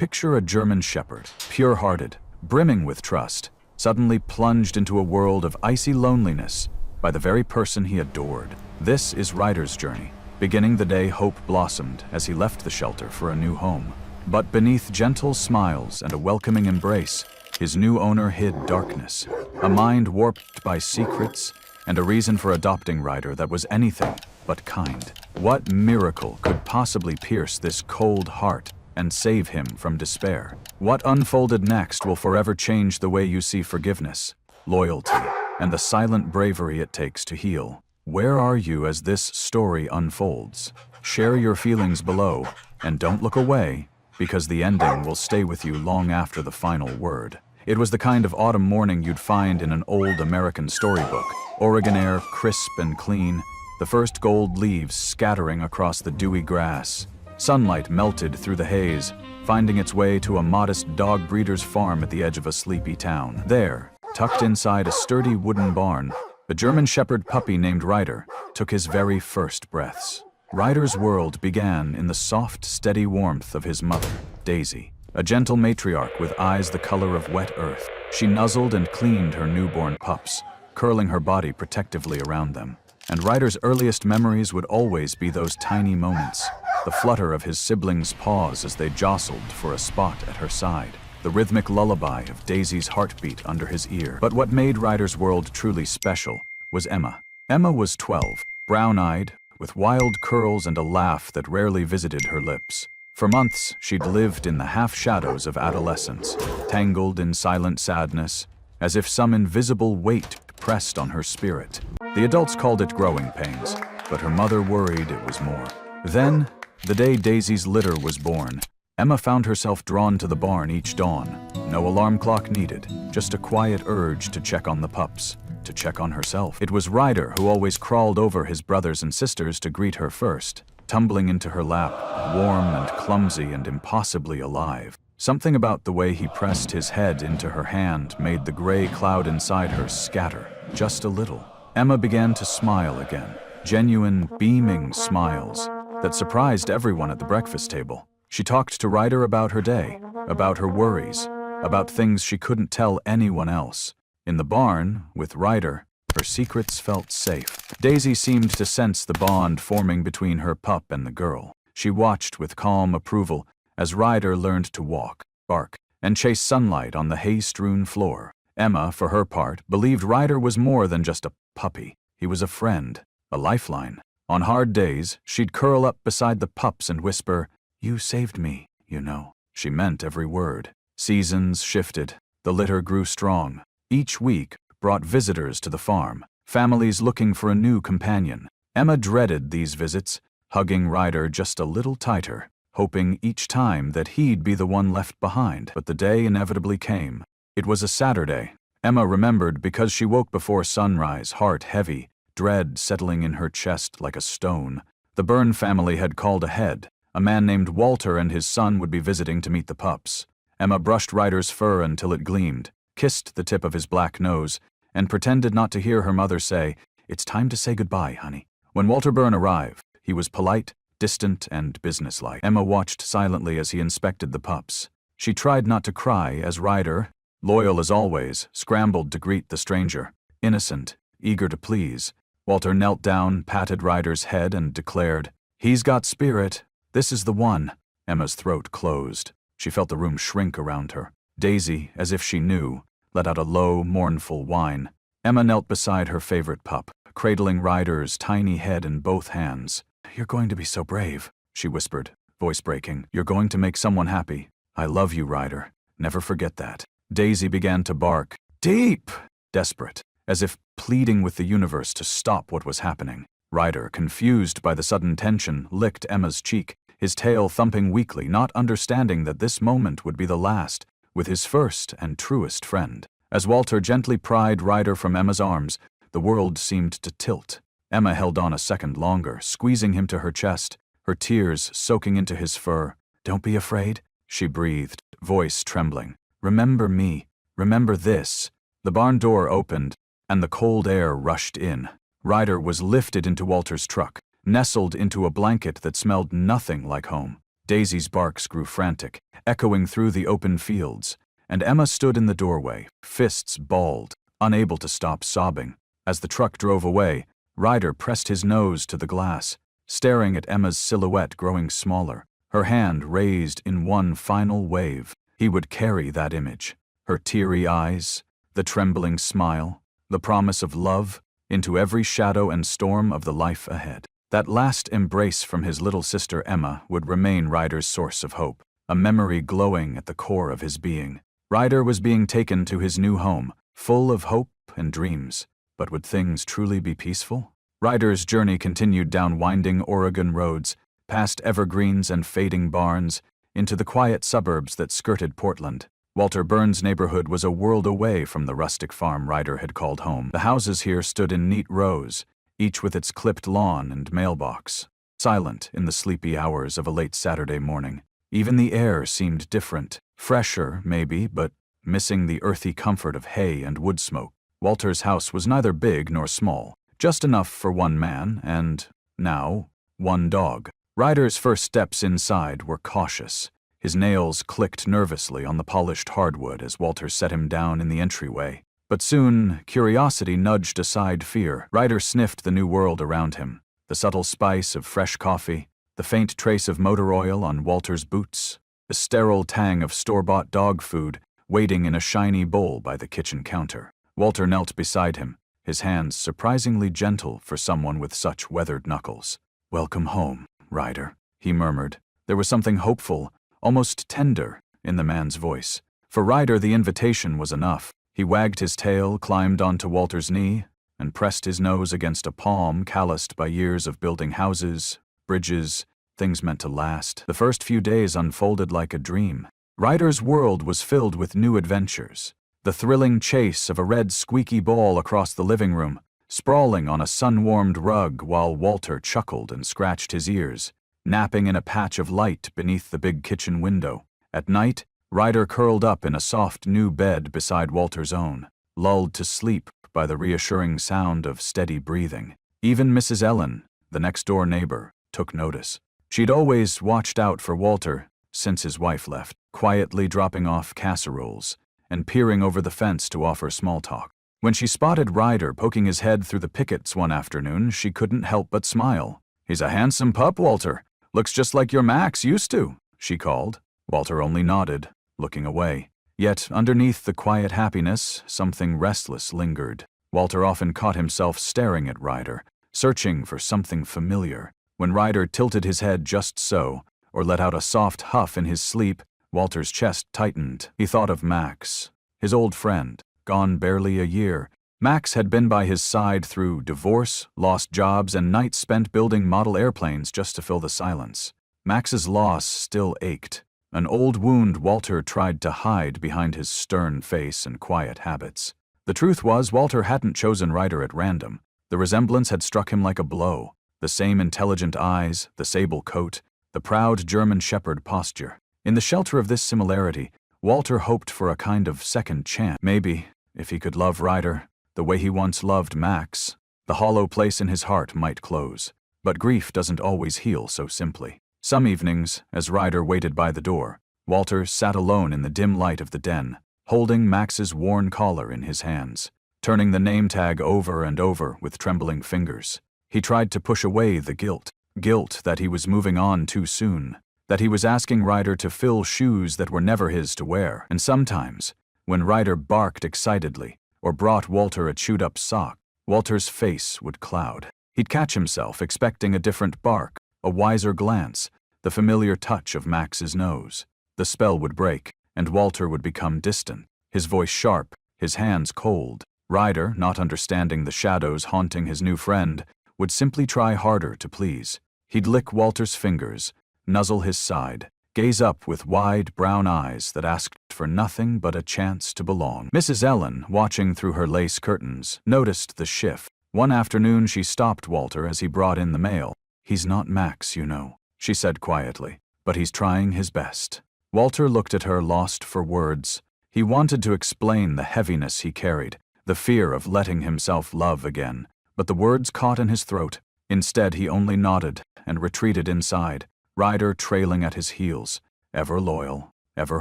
Picture a German shepherd, pure-hearted, brimming with trust, suddenly plunged into a world of icy loneliness by the very person he adored. This is Ryder's journey. Beginning the day, hope blossomed as he left the shelter for a new home. But beneath gentle smiles and a welcoming embrace, his new owner hid darkness, a mind warped by secrets, and a reason for adopting Ryder that was anything but kind. What miracle could possibly pierce this cold heart and save him from despair? What unfolded next will forever change the way you see forgiveness, loyalty, and the silent bravery it takes to heal? Where are you as this story unfolds? Share your feelings below, and don't look away, because the ending will stay with you long after the final word. It was the kind of autumn morning you'd find in an old American storybook. Oregon air crisp and clean, the first gold leaves scattering across the dewy grass. Sunlight melted through the haze, finding its way to a modest dog breeder's farm at the edge of a sleepy town. There, tucked inside a sturdy wooden barn, the German Shepherd puppy named Ryder took his very first breaths. Ryder's world began in the soft, steady warmth of his mother, Daisy, a gentle matriarch with eyes the color of wet earth. She nuzzled and cleaned her newborn pups, curling her body protectively around them. And Ryder's earliest memories would always be those tiny moments, the flutter of his siblings' paws as they jostled for a spot at her side, the rhythmic lullaby of Daisy's heartbeat under his ear. But what made Ryder's world truly special was Emma. Emma was 12, brown-eyed, with wild curls and a laugh that rarely visited her lips. For months, she'd lived in the half-shadows of adolescence, tangled in silent sadness, as if some invisible weight pressed on her spirit. The adults called it growing pains, but her mother worried it was more. Then, the day Daisy's litter was born, Emma found herself drawn to the barn each dawn. No alarm clock needed, just a quiet urge to check on the pups, to check on herself. It was Ryder who always crawled over his brothers and sisters to greet her first, tumbling into her lap, warm and clumsy and impossibly alive. Something about the way he pressed his head into her hand made the gray cloud inside her scatter, just a little. Emma began to smile again, genuine, beaming smiles that surprised everyone at the breakfast table. She talked to Ryder about her day, about her worries, about things she couldn't tell anyone else. In the barn, with Ryder, her secrets felt safe. Daisy seemed to sense the bond forming between her pup and the girl. She watched with calm approval as Ryder learned to walk, bark, and chase sunlight on the hay-strewn floor. Emma, for her part, believed Ryder was more than just a puppy. He was a friend, a lifeline. On hard days, she'd curl up beside the pups and whisper, "You saved me, you know." She meant every word. Seasons shifted. The litter grew strong. Each week brought visitors to the farm, families looking for a new companion. Emma dreaded these visits, hugging Ryder just a little tighter, hoping each time that he'd be the one left behind. But the day inevitably came. It was a Saturday. Emma remembered because she woke before sunrise, heart heavy, dread settling in her chest like a stone. The Byrne family had called ahead. A man named Walter and his son would be visiting to meet the pups. Emma brushed Ryder's fur until it gleamed, kissed the tip of his black nose, and pretended not to hear her mother say, "It's time to say goodbye, honey." When Walter Byrne arrived, he was polite, distant, and businesslike. Emma watched silently as he inspected the pups. She tried not to cry as Ryder, loyal as always, scrambled to greet the stranger. Innocent, eager to please, Walter knelt down, patted Ryder's head, and declared, "He's got spirit. This is the one." Emma's throat closed. She felt the room shrink around her. Daisy, as if she knew, let out a low, mournful whine. Emma knelt beside her favorite pup, cradling Ryder's tiny head in both hands. "You're going to be so brave," she whispered, voice breaking. "You're going to make someone happy. I love you, Ryder. Never forget that." Daisy began to bark, deep, desperate, as if pleading with the universe to stop what was happening. Ryder, confused by the sudden tension, licked Emma's cheek, his tail thumping weakly, not understanding that this moment would be the last with his first and truest friend. As Walter gently pried Ryder from Emma's arms, the world seemed to tilt. Emma held on a second longer, squeezing him to her chest, her tears soaking into his fur. "Don't be afraid," she breathed, voice trembling. "Remember me. Remember this." The barn door opened, and the cold air rushed in. Ryder was lifted into Walter's truck, nestled into a blanket that smelled nothing like home. Daisy's barks grew frantic, echoing through the open fields, and Emma stood in the doorway, fists balled, unable to stop sobbing. As the truck drove away, Ryder pressed his nose to the glass, staring at Emma's silhouette growing smaller, her hand raised in one final wave. He would carry that image, her teary eyes, the trembling smile, the promise of love, into every shadow and storm of the life ahead. That last embrace from his little sister Emma would remain Ryder's source of hope, a memory glowing at the core of his being. Ryder was being taken to his new home, full of hope and dreams. But would things truly be peaceful? Ryder's journey continued down winding Oregon roads, past evergreens and fading barns, into the quiet suburbs that skirted Portland. Walter Burns' neighborhood was a world away from the rustic farm Ryder had called home. The houses here stood in neat rows, each with its clipped lawn and mailbox, silent in the sleepy hours of a late Saturday morning. Even the air seemed different, fresher, maybe, but missing the earthy comfort of hay and wood smoke. Walter's house was neither big nor small, just enough for one man and, now, one dog. Ryder's first steps inside were cautious. His nails clicked nervously on the polished hardwood as Walter set him down in the entryway. But soon, curiosity nudged aside fear. Ryder sniffed the new world around him, the subtle spice of fresh coffee, the faint trace of motor oil on Walter's boots, the sterile tang of store-bought dog food waiting in a shiny bowl by the kitchen counter. Walter knelt beside him, his hands surprisingly gentle for someone with such weathered knuckles. "Welcome home, Ryder," he murmured. There was something hopeful, almost tender, in the man's voice. For Ryder, the invitation was enough. He wagged his tail, climbed onto Walter's knee, and pressed his nose against a palm calloused by years of building houses, bridges, things meant to last. The first few days unfolded like a dream. Ryder's world was filled with new adventures. The thrilling chase of a red squeaky ball across the living room, sprawling on a sun-warmed rug while Walter chuckled and scratched his ears, napping in a patch of light beneath the big kitchen window. At night, Ryder curled up in a soft new bed beside Walter's own, lulled to sleep by the reassuring sound of steady breathing. Even Mrs. Ellen, the next-door neighbor, took notice. She'd always watched out for Walter since his wife left, quietly dropping off casseroles and peering over the fence to offer small talk. When she spotted Ryder poking his head through the pickets one afternoon, she couldn't help but smile. "He's a handsome pup, Walter. Looks just like your Max used to," she called. Walter only nodded, looking away. Yet, underneath the quiet happiness, something restless lingered. Walter often caught himself staring at Ryder, searching for something familiar. When Ryder tilted his head just so, or let out a soft huff in his sleep, Walter's chest tightened. He thought of Max, his old friend, gone barely a year. Max had been by his side through divorce, lost jobs, and nights spent building model airplanes just to fill the silence. Max's loss still ached, an old wound Walter tried to hide behind his stern face and quiet habits. The truth was, Walter hadn't chosen Ryder at random. The resemblance had struck him like a blow. The same intelligent eyes, the sable coat, the proud German shepherd posture. In the shelter of this similarity, Walter hoped for a kind of second chance. Maybe, if he could love Ryder the way he once loved Max, the hollow place in his heart might close. But grief doesn't always heal so simply. Some evenings, as Ryder waited by the door, Walter sat alone in the dim light of the den, holding Max's worn collar in his hands, turning the name tag over and over with trembling fingers. He tried to push away the guilt that he was moving on too soon, that he was asking Ryder to fill shoes that were never his to wear. And sometimes, when Ryder barked excitedly or brought Walter a chewed-up sock, Walter's face would cloud. He'd catch himself expecting a different bark, a wiser glance, the familiar touch of Max's nose. The spell would break, and Walter would become distant, his voice sharp, his hands cold. Ryder, not understanding the shadows haunting his new friend, would simply try harder to please. He'd lick Walter's fingers, nuzzle his side, gaze up with wide brown eyes that asked for nothing but a chance to belong. Mrs. Ellen, watching through her lace curtains, noticed the shift. One afternoon she stopped Walter as he brought in the mail. "He's not Max, you know," she said quietly, "but he's trying his best." Walter looked at her, lost for words. He wanted to explain the heaviness he carried, the fear of letting himself love again, but the words caught in his throat. Instead, he only nodded and retreated inside, Ryder trailing at his heels, ever loyal, ever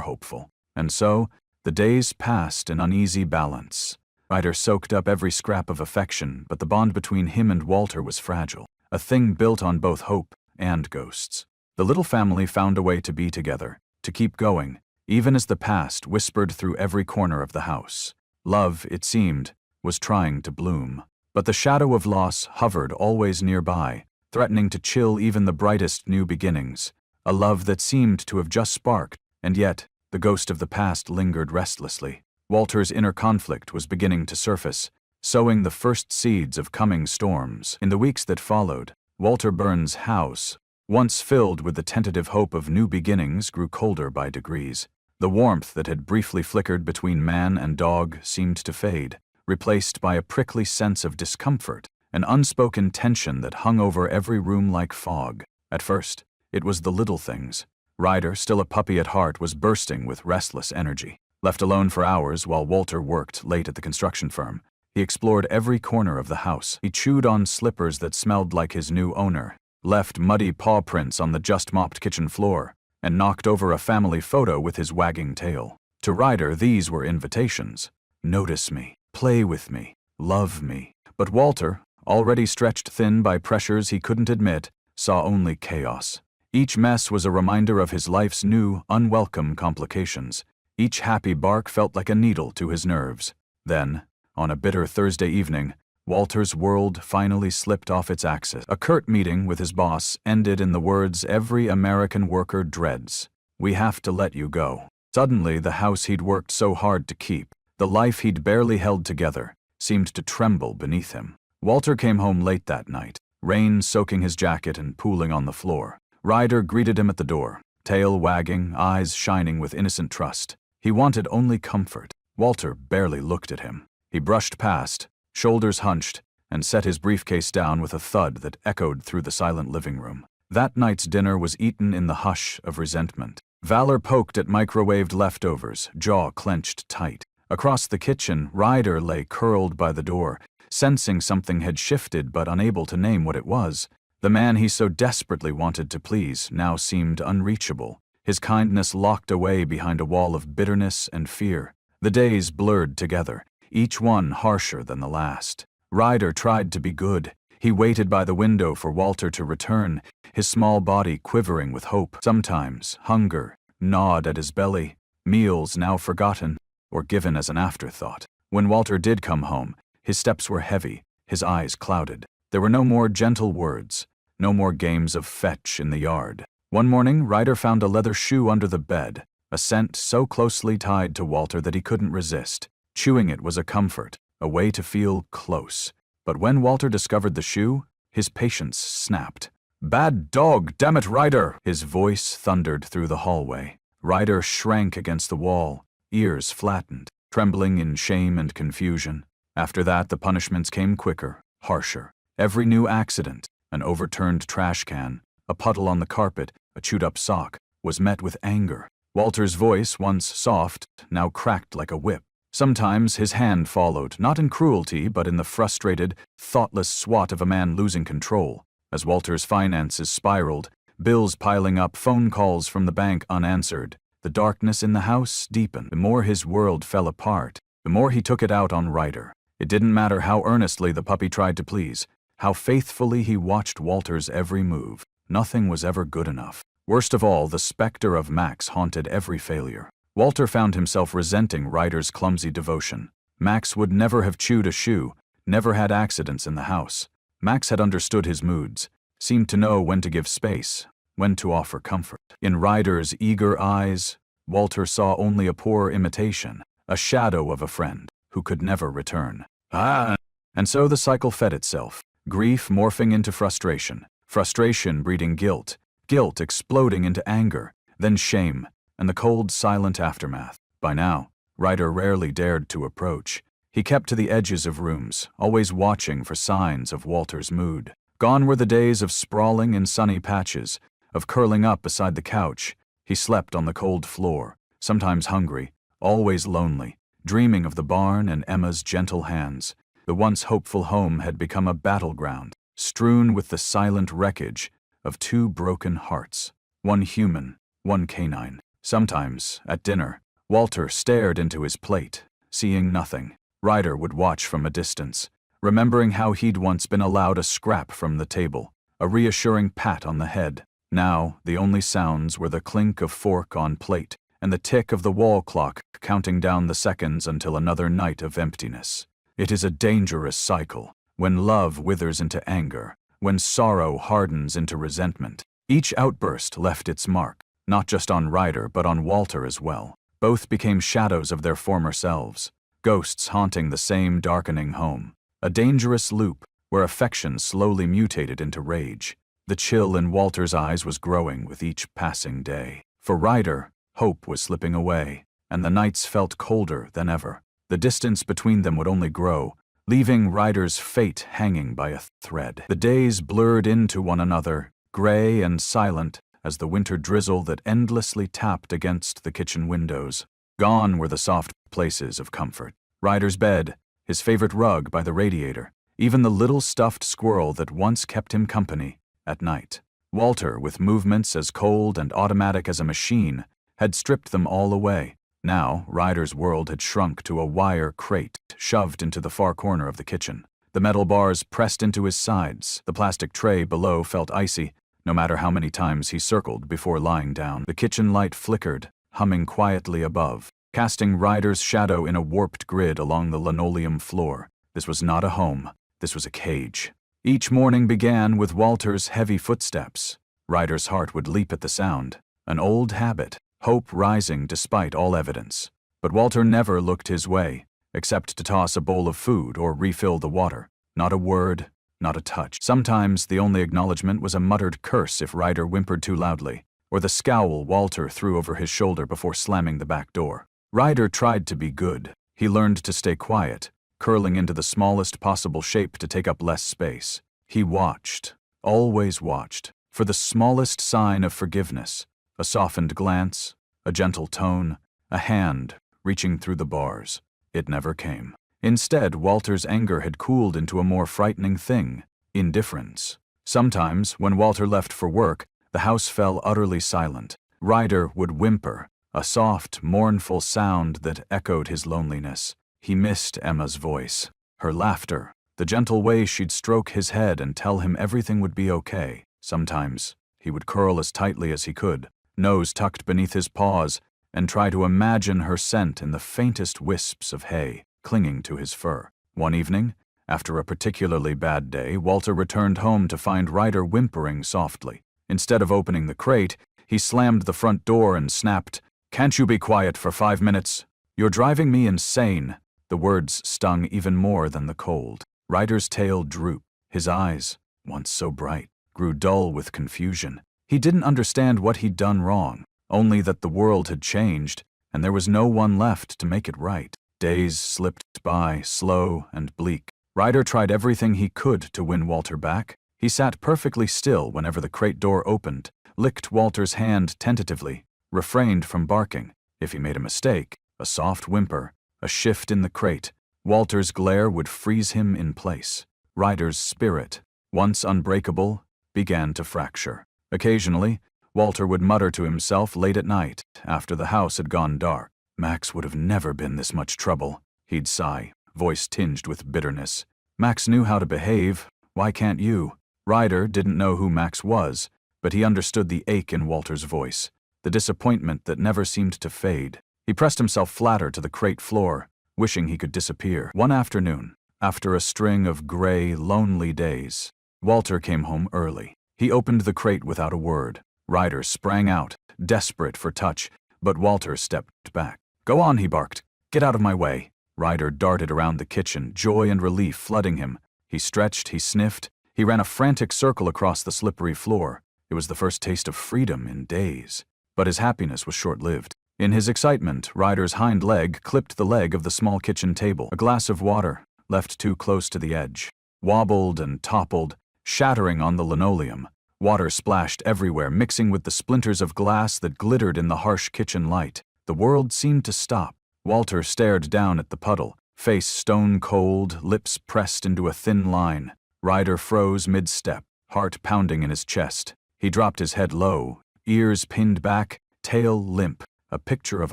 hopeful. And so, the days passed in uneasy balance. Ryder soaked up every scrap of affection, but the bond between him and Walter was fragile, a thing built on both hope and ghosts. The little family found a way to be together, to keep going, even as the past whispered through every corner of the house. Love, it seemed, was trying to bloom. But the shadow of loss hovered always nearby, threatening to chill even the brightest new beginnings. A love that seemed to have just sparked, and yet the ghost of the past lingered restlessly. Walter's inner conflict was beginning to surface, sowing the first seeds of coming storms. In the weeks that followed, Walter Burns' house, once filled with the tentative hope of new beginnings, grew colder by degrees. The warmth that had briefly flickered between man and dog seemed to fade, replaced by a prickly sense of discomfort, an unspoken tension that hung over every room like fog. At first, it was the little things. Ryder, still a puppy at heart, was bursting with restless energy. Left alone for hours while Walter worked late at the construction firm, he explored every corner of the house. He chewed on slippers that smelled like his new owner, left muddy paw prints on the just-mopped kitchen floor, and knocked over a family photo with his wagging tail. To Ryder, these were invitations. Notice me, play with me, love me. But Walter, already stretched thin by pressures he couldn't admit, saw only chaos. Each mess was a reminder of his life's new, unwelcome complications. Each happy bark felt like a needle to his nerves. Then, on a bitter Thursday evening, Walter's world finally slipped off its axis. A curt meeting with his boss ended in the words every American worker dreads: "We have to let you go." Suddenly, the house he'd worked so hard to keep, the life he'd barely held together, seemed to tremble beneath him. Walter came home late that night, rain soaking his jacket and pooling on the floor. Ryder greeted him at the door, tail wagging, eyes shining with innocent trust. He wanted only comfort. Walter barely looked at him. He brushed past, shoulders hunched, and set his briefcase down with a thud that echoed through the silent living room. That night's dinner was eaten in the hush of resentment. Valor poked at microwaved leftovers, jaw clenched tight. Across the kitchen, Ryder lay curled by the door, sensing something had shifted but unable to name what it was. The man he so desperately wanted to please now seemed unreachable, his kindness locked away behind a wall of bitterness and fear. The days blurred together, each one harsher than the last. Ryder tried to be good. He waited by the window for Walter to return, his small body quivering with hope. Sometimes hunger gnawed at his belly, meals now forgotten or given as an afterthought. When Walter did come home, his steps were heavy, his eyes clouded. There were no more gentle words, no more games of fetch in the yard. One morning, Ryder found a leather shoe under the bed, a scent so closely tied to Walter that he couldn't resist. Chewing it was a comfort, a way to feel close. But when Walter discovered the shoe, his patience snapped. "Bad dog, damn it, Ryder!" His voice thundered through the hallway. Ryder shrank against the wall, ears flattened, trembling in shame and confusion. After that, the punishments came quicker, harsher. Every new accident, an overturned trash can, a puddle on the carpet, a chewed-up sock, was met with anger. Walter's voice, once soft, now cracked like a whip. Sometimes his hand followed, not in cruelty, but in the frustrated, thoughtless swat of a man losing control. As Walter's finances spiraled, bills piling up, phone calls from the bank unanswered, the darkness in the house deepened. The more his world fell apart, the more he took it out on Ryder. It didn't matter how earnestly the puppy tried to please, how faithfully he watched Walter's every move. Nothing was ever good enough. Worst of all, the specter of Max haunted every failure. Walter found himself resenting Ryder's clumsy devotion. Max would never have chewed a shoe, never had accidents in the house. Max had understood his moods, seemed to know when to give space, when to offer comfort. In Ryder's eager eyes, Walter saw only a poor imitation, a shadow of a friend who could never return. And so the cycle fed itself, grief morphing into frustration, frustration breeding guilt, guilt exploding into anger, then shame, and the cold, silent aftermath. By now, Ryder rarely dared to approach. He kept to the edges of rooms, always watching for signs of Walter's mood. Gone were the days of sprawling in sunny patches, of curling up beside the couch. He slept on the cold floor, sometimes hungry, always lonely, dreaming of the barn and Emma's gentle hands. The once hopeful home had become a battleground, strewn with the silent wreckage of two broken hearts. one human, one canine. Sometimes, at dinner, Walter stared into his plate, seeing nothing. Ryder would watch from a distance, remembering how he'd once been allowed a scrap from the table, a reassuring pat on the head. Now, the only sounds were the clink of fork on plate and the tick of the wall clock counting down the seconds until another night of emptiness. It is a dangerous cycle, when love withers into anger, when sorrow hardens into resentment. Each outburst left its mark, not just on Ryder but on Walter as well. Both became shadows of their former selves, ghosts haunting the same darkening home. A dangerous loop where affection slowly mutated into rage. The chill in Walter's eyes was growing with each passing day. For Ryder, hope was slipping away, and the nights felt colder than ever. The distance between them would only grow, leaving Ryder's fate hanging by a thread. The days blurred into one another, gray and silent as the winter drizzle that endlessly tapped against the kitchen windows. Gone were the soft places of comfort. Ryder's bed, his favorite rug by the radiator, even the little stuffed squirrel that once kept him company at night. Walter, with movements as cold and automatic as a machine, had stripped them all away. Now, Ryder's world had shrunk to a wire crate shoved into the far corner of the kitchen. The metal bars pressed into his sides. The plastic tray below felt icy, no matter how many times he circled before lying down. The kitchen light flickered, humming quietly above, casting Ryder's shadow in a warped grid along the linoleum floor. This was not a home. This was a cage. Each morning began with Walter's heavy footsteps. Ryder's heart would leap at the sound. An old habit, hope rising despite all evidence. But Walter never looked his way, except to toss a bowl of food or refill the water. Not a word, not a touch. Sometimes the only acknowledgement was a muttered curse if Ryder whimpered too loudly, or the scowl Walter threw over his shoulder before slamming the back door. Ryder tried to be good. He learned to stay quiet, curling into the smallest possible shape to take up less space. He watched, always watched, for the smallest sign of forgiveness, a softened glance, a gentle tone, a hand reaching through the bars. It never came. Instead, Walter's anger had cooled into a more frightening thing, indifference. Sometimes, when Walter left for work, the house fell utterly silent. Ryder would whimper, a soft, mournful sound that echoed his loneliness. He missed Emma's voice, her laughter, the gentle way she'd stroke his head and tell him everything would be okay. Sometimes, he would curl as tightly as he could, nose tucked beneath his paws, and try to imagine her scent in the faintest wisps of hay clinging to his fur. One evening, after a particularly bad day, Walter returned home to find Ryder whimpering softly. Instead of opening the crate, he slammed the front door and snapped, "Can't you be quiet for 5 minutes? You're driving me insane." The words stung even more than the cold. Ryder's tail drooped. His eyes, once so bright, grew dull with confusion. He didn't understand what he'd done wrong, only that the world had changed, and there was no one left to make it right. Days slipped by, slow and bleak. Ryder tried everything he could to win Walter back. He sat perfectly still whenever the crate door opened, licked Walter's hand tentatively, refrained from barking. If he made a mistake, a soft whimper, a shift in the crate, Walter's glare would freeze him in place. Ryder's spirit, once unbreakable, began to fracture. Occasionally, Walter would mutter to himself late at night, after the house had gone dark. "Max would have never been this much trouble," he'd sigh, voice tinged with bitterness. "Max knew how to behave. Why can't you?" Ryder didn't know who Max was, but he understood the ache in Walter's voice, the disappointment that never seemed to fade. He pressed himself flatter to the crate floor, wishing he could disappear. One afternoon, after a string of gray, lonely days, Walter came home early. He opened the crate without a word. Ryder sprang out, desperate for touch, but Walter stepped back. "Go on," he barked. "Get out of my way." Ryder darted around the kitchen, joy and relief flooding him. He stretched, he sniffed, he ran a frantic circle across the slippery floor. It was the first taste of freedom in days. But his happiness was short-lived. In his excitement, Ryder's hind leg clipped the leg of the small kitchen table. A glass of water, left too close to the edge, wobbled and toppled, shattering on the linoleum. Water splashed everywhere, mixing with the splinters of glass that glittered in the harsh kitchen light. The world seemed to stop. Walter stared down at the puddle, face stone cold, lips pressed into a thin line. Ryder froze mid-step, heart pounding in his chest. He dropped his head low, ears pinned back, tail limp, a picture of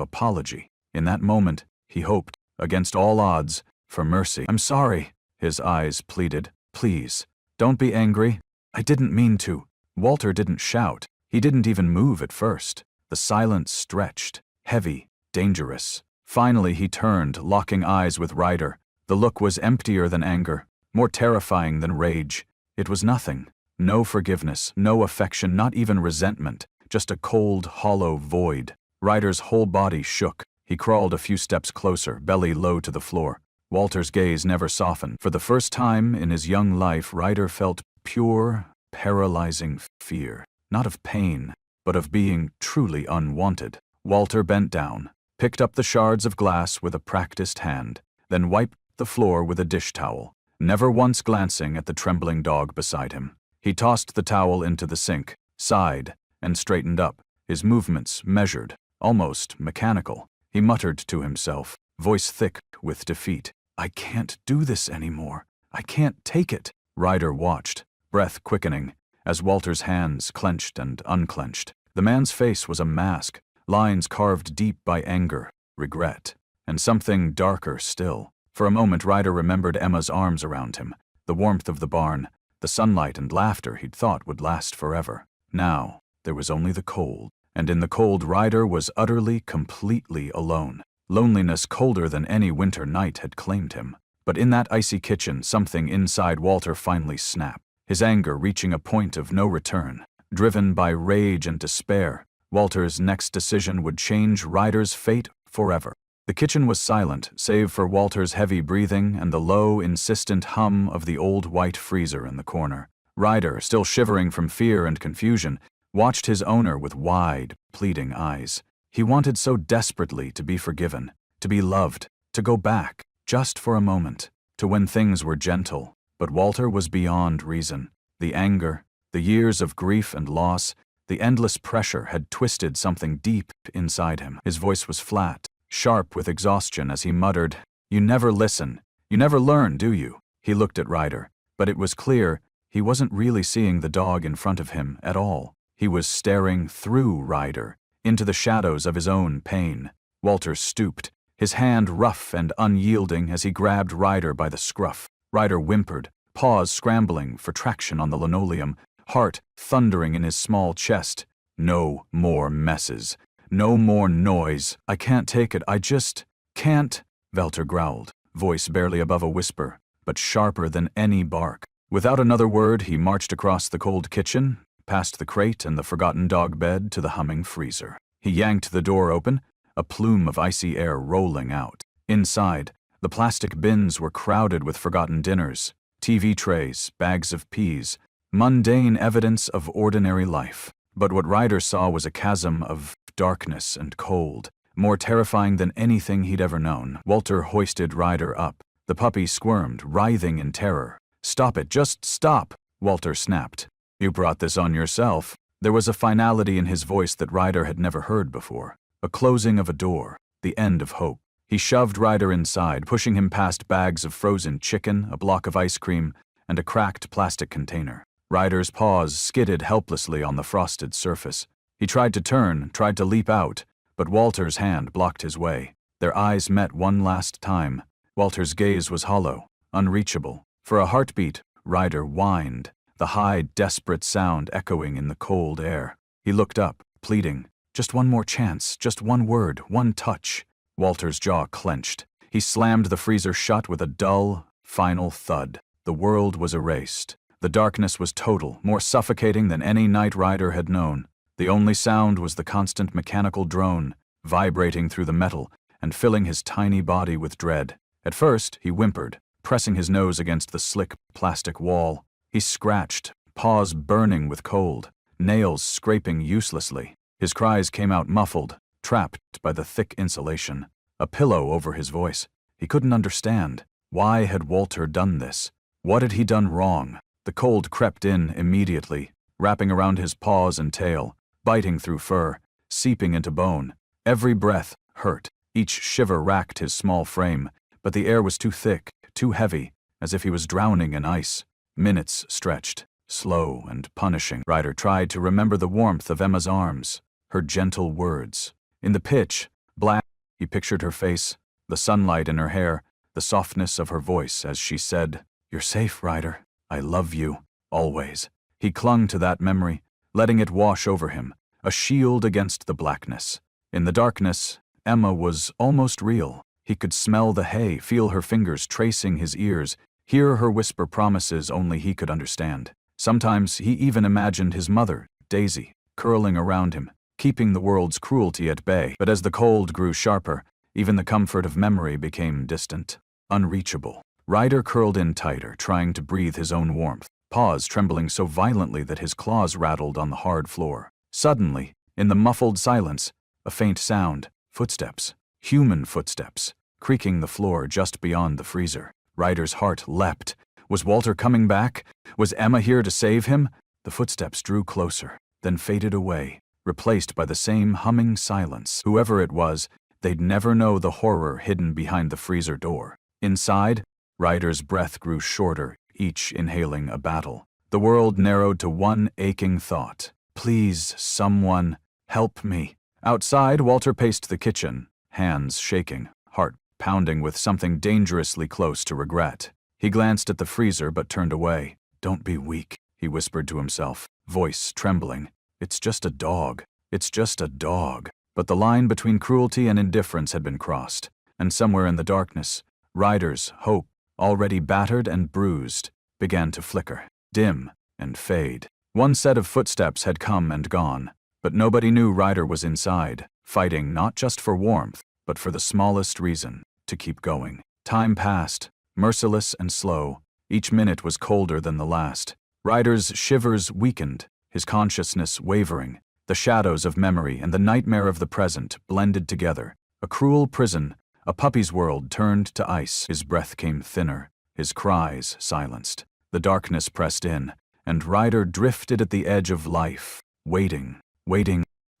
apology. In that moment, he hoped, against all odds, for mercy. "I'm sorry," his eyes pleaded. "Please, don't be angry. I didn't mean to." Walter didn't shout. He didn't even move at first. The silence stretched, heavy, dangerous. Finally he turned, locking eyes with Ryder. The look was emptier than anger, more terrifying than rage. It was nothing. No forgiveness, no affection, not even resentment. Just a cold, hollow void. Ryder's whole body shook. He crawled a few steps closer, belly low to the floor. Walter's gaze never softened. For the first time in his young life, Ryder felt pure, paralyzing fear. Not of pain, but of being truly unwanted. Walter bent down, picked up the shards of glass with a practiced hand, then wiped the floor with a dish towel, never once glancing at the trembling dog beside him. He tossed the towel into the sink, sighed, and straightened up, his movements measured, almost mechanical. He muttered to himself, voice thick with defeat, "I can't do this anymore. I can't take it." Ryder watched, breath quickening, as Walter's hands clenched and unclenched. The man's face was a mask, lines carved deep by anger, regret, and something darker still. For a moment Ryder remembered Emma's arms around him, the warmth of the barn, the sunlight and laughter he'd thought would last forever. Now, there was only the cold, and in the cold Ryder was utterly, completely alone. Loneliness colder than any winter night had claimed him. But in that icy kitchen, something inside Walter finally snapped, his anger reaching a point of no return. Driven by rage and despair, Walter's next decision would change Ryder's fate forever. The kitchen was silent, save for Walter's heavy breathing and the low, insistent hum of the old white freezer in the corner. Ryder, still shivering from fear and confusion, watched his owner with wide, pleading eyes. He wanted so desperately to be forgiven, to be loved, to go back, just for a moment, to when things were gentle. But Walter was beyond reason. The anger, the years of grief and loss, the endless pressure had twisted something deep inside him. His voice was flat, sharp with exhaustion as he muttered, "You never listen. You never learn, do you?" He looked at Ryder, but it was clear he wasn't really seeing the dog in front of him at all. He was staring through Ryder, into the shadows of his own pain. Walter stooped, his hand rough and unyielding as he grabbed Ryder by the scruff. Ryder whimpered, paws scrambling for traction on the linoleum, heart thundering in his small chest. "No more messes. No more noise. I can't take it. I just can't," Walter growled, voice barely above a whisper, but sharper than any bark. Without another word, he marched across the cold kitchen, past the crate and the forgotten dog bed to the humming freezer. He yanked the door open, a plume of icy air rolling out. Inside, the plastic bins were crowded with forgotten dinners, TV trays, bags of peas, mundane evidence of ordinary life. But what Ryder saw was a chasm of darkness and cold, more terrifying than anything he'd ever known. Walter hoisted Ryder up. The puppy squirmed, writhing in terror. "Stop it, just stop," Walter snapped. "You brought this on yourself." There was a finality in his voice that Ryder had never heard before. A closing of a door, the end of hope. He shoved Ryder inside, pushing him past bags of frozen chicken, a block of ice cream, and a cracked plastic container. Ryder's paws skidded helplessly on the frosted surface. He tried to turn, tried to leap out, but Walter's hand blocked his way. Their eyes met one last time. Walter's gaze was hollow, unreachable. For a heartbeat, Ryder whined, the high, desperate sound echoing in the cold air. He looked up, pleading, "Just one more chance, just one word, one touch." Walter's jaw clenched. He slammed the freezer shut with a dull, final thud. The world was erased. The darkness was total, more suffocating than any night Ryder had known. The only sound was the constant mechanical drone, vibrating through the metal and filling his tiny body with dread. At first, he whimpered, pressing his nose against the slick plastic wall. He scratched, paws burning with cold, nails scraping uselessly. His cries came out muffled, trapped by the thick insulation. A pillow over his voice. He couldn't understand. Why had Walter done this? What had he done wrong? The cold crept in immediately, wrapping around his paws and tail, biting through fur, seeping into bone. Every breath hurt. Each shiver racked his small frame, but the air was too thick, too heavy, as if he was drowning in ice. Minutes stretched. slow and punishing. Ryder tried to remember the warmth of Emma's arms, her gentle words. In the pitch black, he pictured her face, the sunlight in her hair, the softness of her voice as she said, "You're safe, Ryder. I love you, always." He clung to that memory, letting it wash over him, a shield against the blackness. In the darkness, Emma was almost real. He could smell the hay, feel her fingers tracing his ears, hear her whisper promises only he could understand. Sometimes he even imagined his mother, Daisy, curling around him, keeping the world's cruelty at bay. But as the cold grew sharper, even the comfort of memory became distant, unreachable. Ryder curled in tighter, trying to breathe his own warmth, paws trembling so violently that his claws rattled on the hard floor. Suddenly, in the muffled silence, a faint sound, footsteps, human footsteps, creaking the floor just beyond the freezer. Ryder's heart leapt. Was Walter coming back? Was Emma here to save him? The footsteps drew closer, then faded away, replaced by the same humming silence. Whoever it was, they'd never know the horror hidden behind the freezer door. Inside, Ryder's breath grew shorter, each inhaling a battle. The world narrowed to one aching thought. Please, someone, help me. Outside, Walter paced the kitchen, hands shaking, heart pounding with something dangerously close to regret. He glanced at the freezer but turned away. "Don't be weak," he whispered to himself, voice trembling. "It's just a dog. It's just a dog." But the line between cruelty and indifference had been crossed, and somewhere in the darkness, Ryder's hope, already battered and bruised, began to flicker, dim, and fade. One set of footsteps had come and gone, but nobody knew Ryder was inside, fighting not just for warmth, but for the smallest reason, to keep going. Time passed, merciless and slow. Each minute was colder than the last. Ryder's shivers weakened, his consciousness wavering. The shadows of memory and the nightmare of the present blended together. A cruel prison, a puppy's world turned to ice. His breath came thinner, his cries silenced. The darkness pressed in, and Ryder drifted at the edge of life, waiting,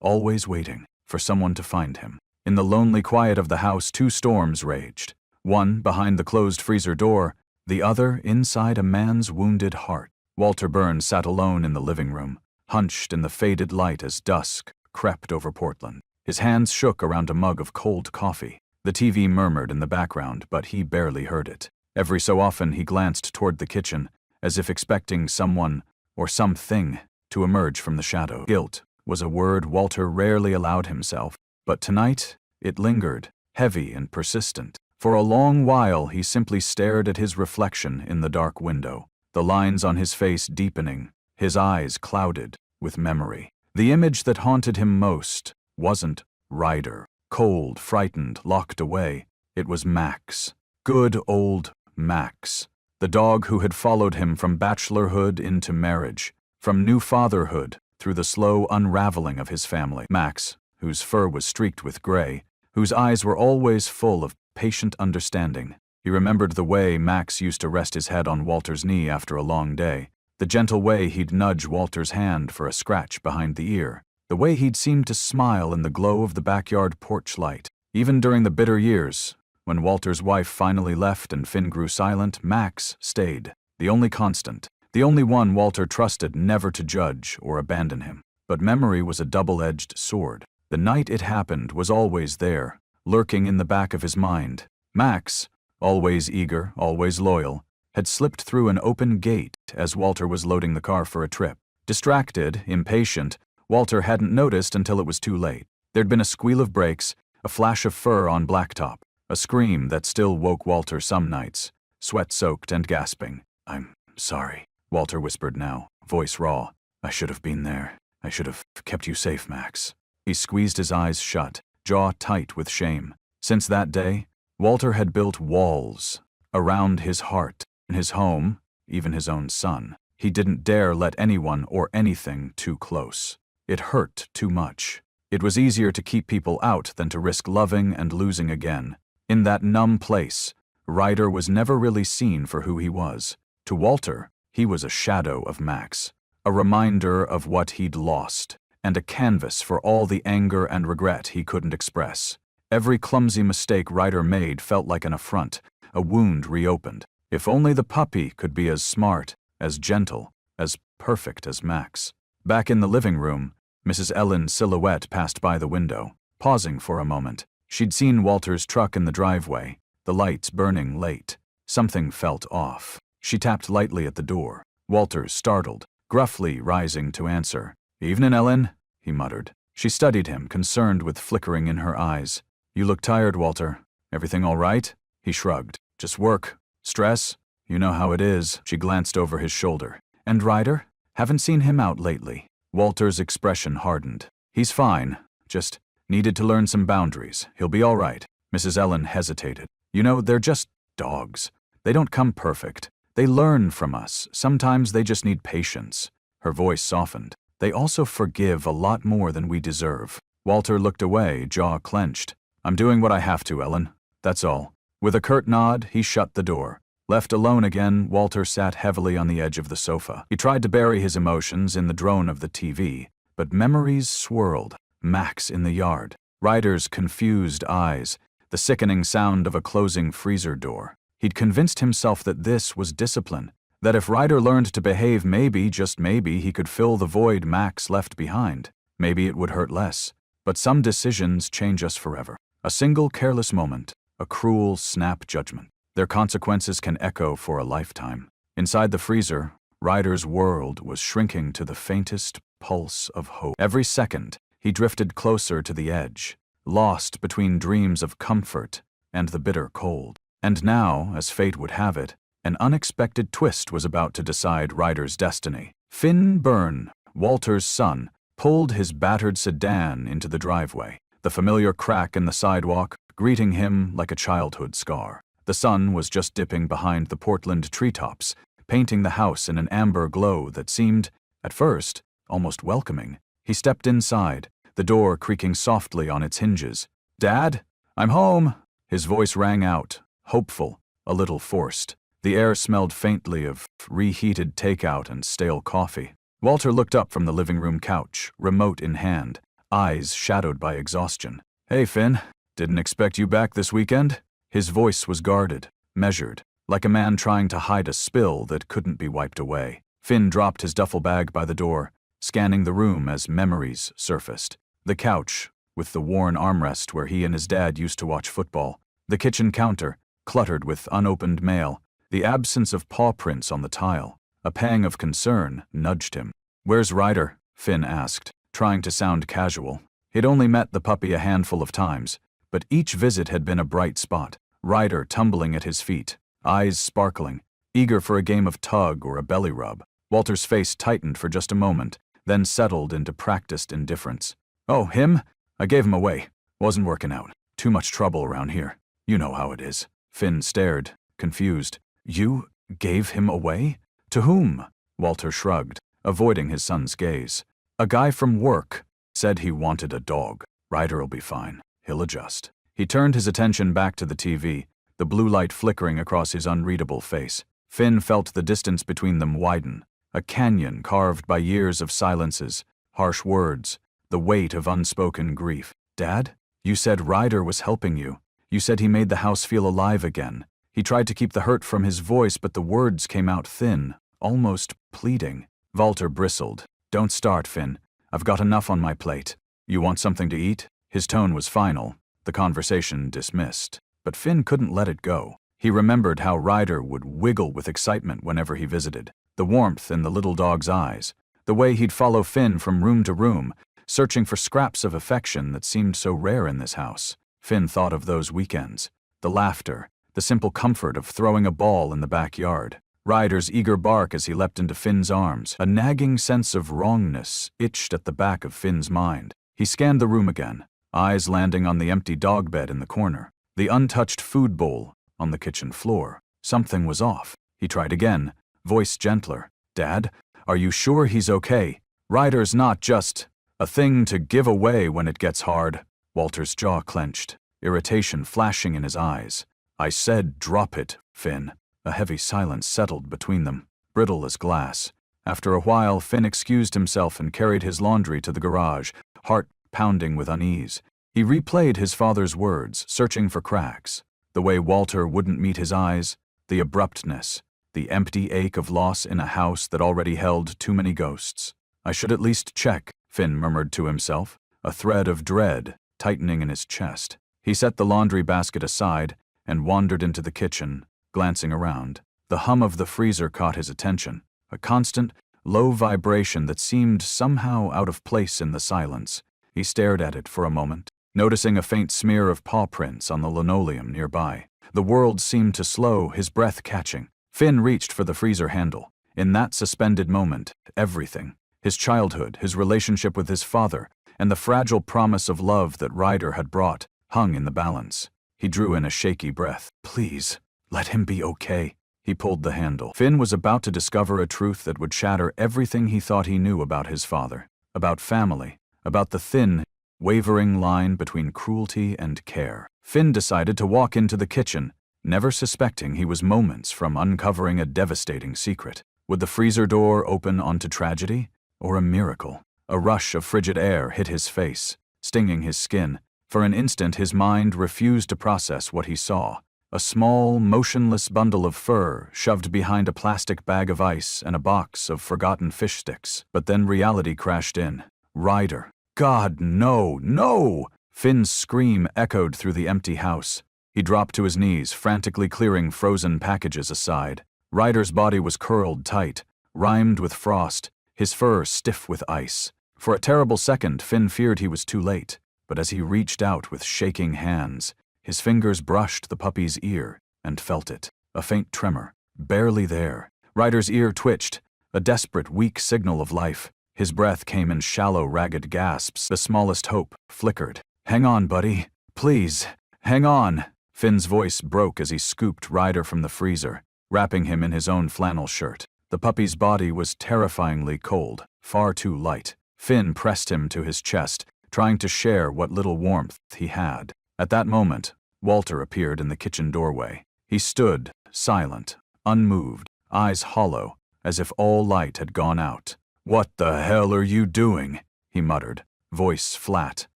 always waiting, for someone to find him. In the lonely quiet of the house, two storms raged. One behind the closed freezer door, the other inside a man's wounded heart. Walter Burns sat alone in the living room, hunched in the faded light as dusk crept over Portland. His hands shook around a mug of cold coffee. The TV murmured in the background, but he barely heard it. Every so often he glanced toward the kitchen, as if expecting someone or something to emerge from the shadow. Guilt was a word Walter rarely allowed himself, but tonight it lingered, heavy and persistent. For a long while he simply stared at his reflection in the dark window, the lines on his face deepening, his eyes clouded with memory. The image that haunted him most wasn't Ryder, cold, frightened, locked away. It was Max. Good old Max. The dog who had followed him from bachelorhood into marriage, from new fatherhood through the slow unraveling of his family. Max, whose fur was streaked with gray, whose eyes were always full of patient understanding. He remembered the way Max used to rest his head on Walter's knee after a long day, the gentle way he'd nudge Walter's hand for a scratch behind the ear, the way he'd seemed to smile in the glow of the backyard porch light. Even during the bitter years, when Walter's wife finally left and Finn grew silent, Max stayed, the only constant, the only one Walter trusted never to judge or abandon him. But memory was a double-edged sword. The night it happened was always there, lurking in the back of his mind. Max, always eager, always loyal, had slipped through an open gate as Walter was loading the car for a trip. Distracted, impatient, Walter hadn't noticed until it was too late. There'd been a squeal of brakes, a flash of fur on blacktop, a scream that still woke Walter some nights, sweat-soaked and gasping. "I'm sorry," Walter whispered now, voice raw. "I should have been there. I should have kept you safe, Max." He squeezed his eyes shut, jaw tight with shame. Since that day, Walter had built walls around his heart, in his home, even his own son. He didn't dare let anyone or anything too close. It hurt too much. It was easier to keep people out than to risk loving and losing again. In that numb place, Ryder was never really seen for who he was. To Walter, he was a shadow of Max, a reminder of what he'd lost, and a canvas for all the anger and regret he couldn't express. Every clumsy mistake Ryder made felt like an affront, a wound reopened. If only the puppy could be as smart, as gentle, as perfect as Max. Back in the living room, Mrs. Ellen's silhouette passed by the window, pausing for a moment. She'd seen Walter's truck in the driveway, the lights burning late. Something felt off. She tapped lightly at the door. Walter, startled, gruffly rising to answer. "Evening, Ellen," he muttered. She studied him, concerned with flickering in her eyes. "You look tired, Walter. Everything all right?" He shrugged. "Just work. Stress? You know how it is." She glanced over his shoulder. "And Ryder? Haven't seen him out lately." Walter's expression hardened. "He's fine. Just needed to learn some boundaries. He'll be all right." Mrs. Ellen hesitated. "You know, they're just dogs. They don't come perfect. They learn from us. Sometimes they just need patience." Her voice softened. "They also forgive a lot more than we deserve." Walter looked away, jaw clenched. "I'm doing what I have to, Ellen. That's all." With a curt nod, he shut the door. Left alone again, Walter sat heavily on the edge of the sofa. He tried to bury his emotions in the drone of the TV, but memories swirled. Max in the yard, Ryder's confused eyes, the sickening sound of a closing freezer door. He'd convinced himself that this was discipline, that if Ryder learned to behave, maybe, just maybe, he could fill the void Max left behind. Maybe it would hurt less. But some decisions change us forever. A single careless moment, a cruel snap judgment. Their consequences can echo for a lifetime. Inside the freezer, Ryder's world was shrinking to the faintest pulse of hope. Every second, he drifted closer to the edge, lost between dreams of comfort and the bitter cold. And now, as fate would have it, an unexpected twist was about to decide Ryder's destiny. Finn Byrne, Walter's son, pulled his battered sedan into the driveway, the familiar crack in the sidewalk greeting him like a childhood scar. The sun was just dipping behind the Portland treetops, painting the house in an amber glow that seemed, at first, almost welcoming. He stepped inside, the door creaking softly on its hinges. "Dad, I'm home!" His voice rang out, hopeful, a little forced. The air smelled faintly of reheated takeout and stale coffee. Walter looked up from the living room couch, remote in hand, eyes shadowed by exhaustion. "Hey, Finn, didn't expect you back this weekend?" His voice was guarded, measured, like a man trying to hide a spill that couldn't be wiped away. Finn dropped his duffel bag by the door, scanning the room as memories surfaced. The couch, with the worn armrest where he and his dad used to watch football. The kitchen counter, cluttered with unopened mail. The absence of paw prints on the tile. A pang of concern nudged him. "Where's Ryder?" Finn asked, trying to sound casual. He'd only met the puppy a handful of times, but each visit had been a bright spot. Ryder tumbling at his feet, eyes sparkling, eager for a game of tug or a belly rub. Walter's face tightened for just a moment, then settled into practiced indifference. "Oh, him? I gave him away. Wasn't working out. Too much trouble around here. You know how it is." Finn stared, confused. "You gave him away? To whom?" Walter shrugged, avoiding his son's gaze. "A guy from work said he wanted a dog. Ryder'll be fine. He'll adjust." He turned his attention back to the TV, the blue light flickering across his unreadable face. Finn felt the distance between them widen, a canyon carved by years of silences, harsh words, the weight of unspoken grief. "Dad, you said Ryder was helping you. You said he made the house feel alive again." He tried to keep the hurt from his voice, but the words came out thin, almost pleading. Walter bristled. "Don't start, Finn. I've got enough on my plate. You want something to eat?" His tone was final, the conversation dismissed. But Finn couldn't let it go. He remembered how Ryder would wiggle with excitement whenever he visited, the warmth in the little dog's eyes, the way he'd follow Finn from room to room, searching for scraps of affection that seemed so rare in this house. Finn thought of those weekends, the laughter, the simple comfort of throwing a ball in the backyard. Ryder's eager bark as he leapt into Finn's arms. A nagging sense of wrongness itched at the back of Finn's mind. He scanned the room again, eyes landing on the empty dog bed in the corner, the untouched food bowl on the kitchen floor. Something was off. He tried again, voice gentler. "Dad, are you sure he's okay? Ryder's not just a thing to give away when it gets hard." Walter's jaw clenched, irritation flashing in his eyes. "I said drop it, Finn." A heavy silence settled between them, brittle as glass. After a while, Finn excused himself and carried his laundry to the garage, heart pounding with unease. He replayed his father's words, searching for cracks. The way Walter wouldn't meet his eyes, the abruptness, the empty ache of loss in a house that already held too many ghosts. I should at least check, Finn murmured to himself, a thread of dread tightening in his chest. He set the laundry basket aside and wandered into the kitchen, glancing around. The hum of the freezer caught his attention, a constant, low vibration that seemed somehow out of place in the silence. He stared at it for a moment, noticing a faint smear of paw prints on the linoleum nearby. The world seemed to slow, his breath catching. Finn reached for the freezer handle. In that suspended moment, everything, his childhood, his relationship with his father, and the fragile promise of love that Ryder had brought, hung in the balance. He drew in a shaky breath. Please, let him be okay. He pulled the handle. Finn was about to discover a truth that would shatter everything he thought he knew about his father, about family, about the thin, wavering line between cruelty and care. Finn decided to walk into the kitchen, never suspecting he was moments from uncovering a devastating secret. Would the freezer door open onto tragedy, or a miracle? A rush of frigid air hit his face, stinging his skin. For an instant his mind refused to process what he saw. A small, motionless bundle of fur shoved behind a plastic bag of ice and a box of forgotten fish sticks. But then reality crashed in. Ryder. God, no, no! Finn's scream echoed through the empty house. He dropped to his knees, frantically clearing frozen packages aside. Ryder's body was curled tight, rimed with frost, his fur stiff with ice. For a terrible second, Finn feared he was too late. But as he reached out with shaking hands, his fingers brushed the puppy's ear and felt it. A faint tremor, barely there. Ryder's ear twitched, a desperate, weak signal of life. His breath came in shallow, ragged gasps. The smallest hope flickered. Hang on, buddy. Please, hang on. Finn's voice broke as he scooped Ryder from the freezer, wrapping him in his own flannel shirt. The puppy's body was terrifyingly cold, far too light. Finn pressed him to his chest, trying to share what little warmth he had. At that moment, Walter appeared in the kitchen doorway. He stood, silent, unmoved, eyes hollow, as if all light had gone out. "What the hell are you doing?" he muttered, voice flat,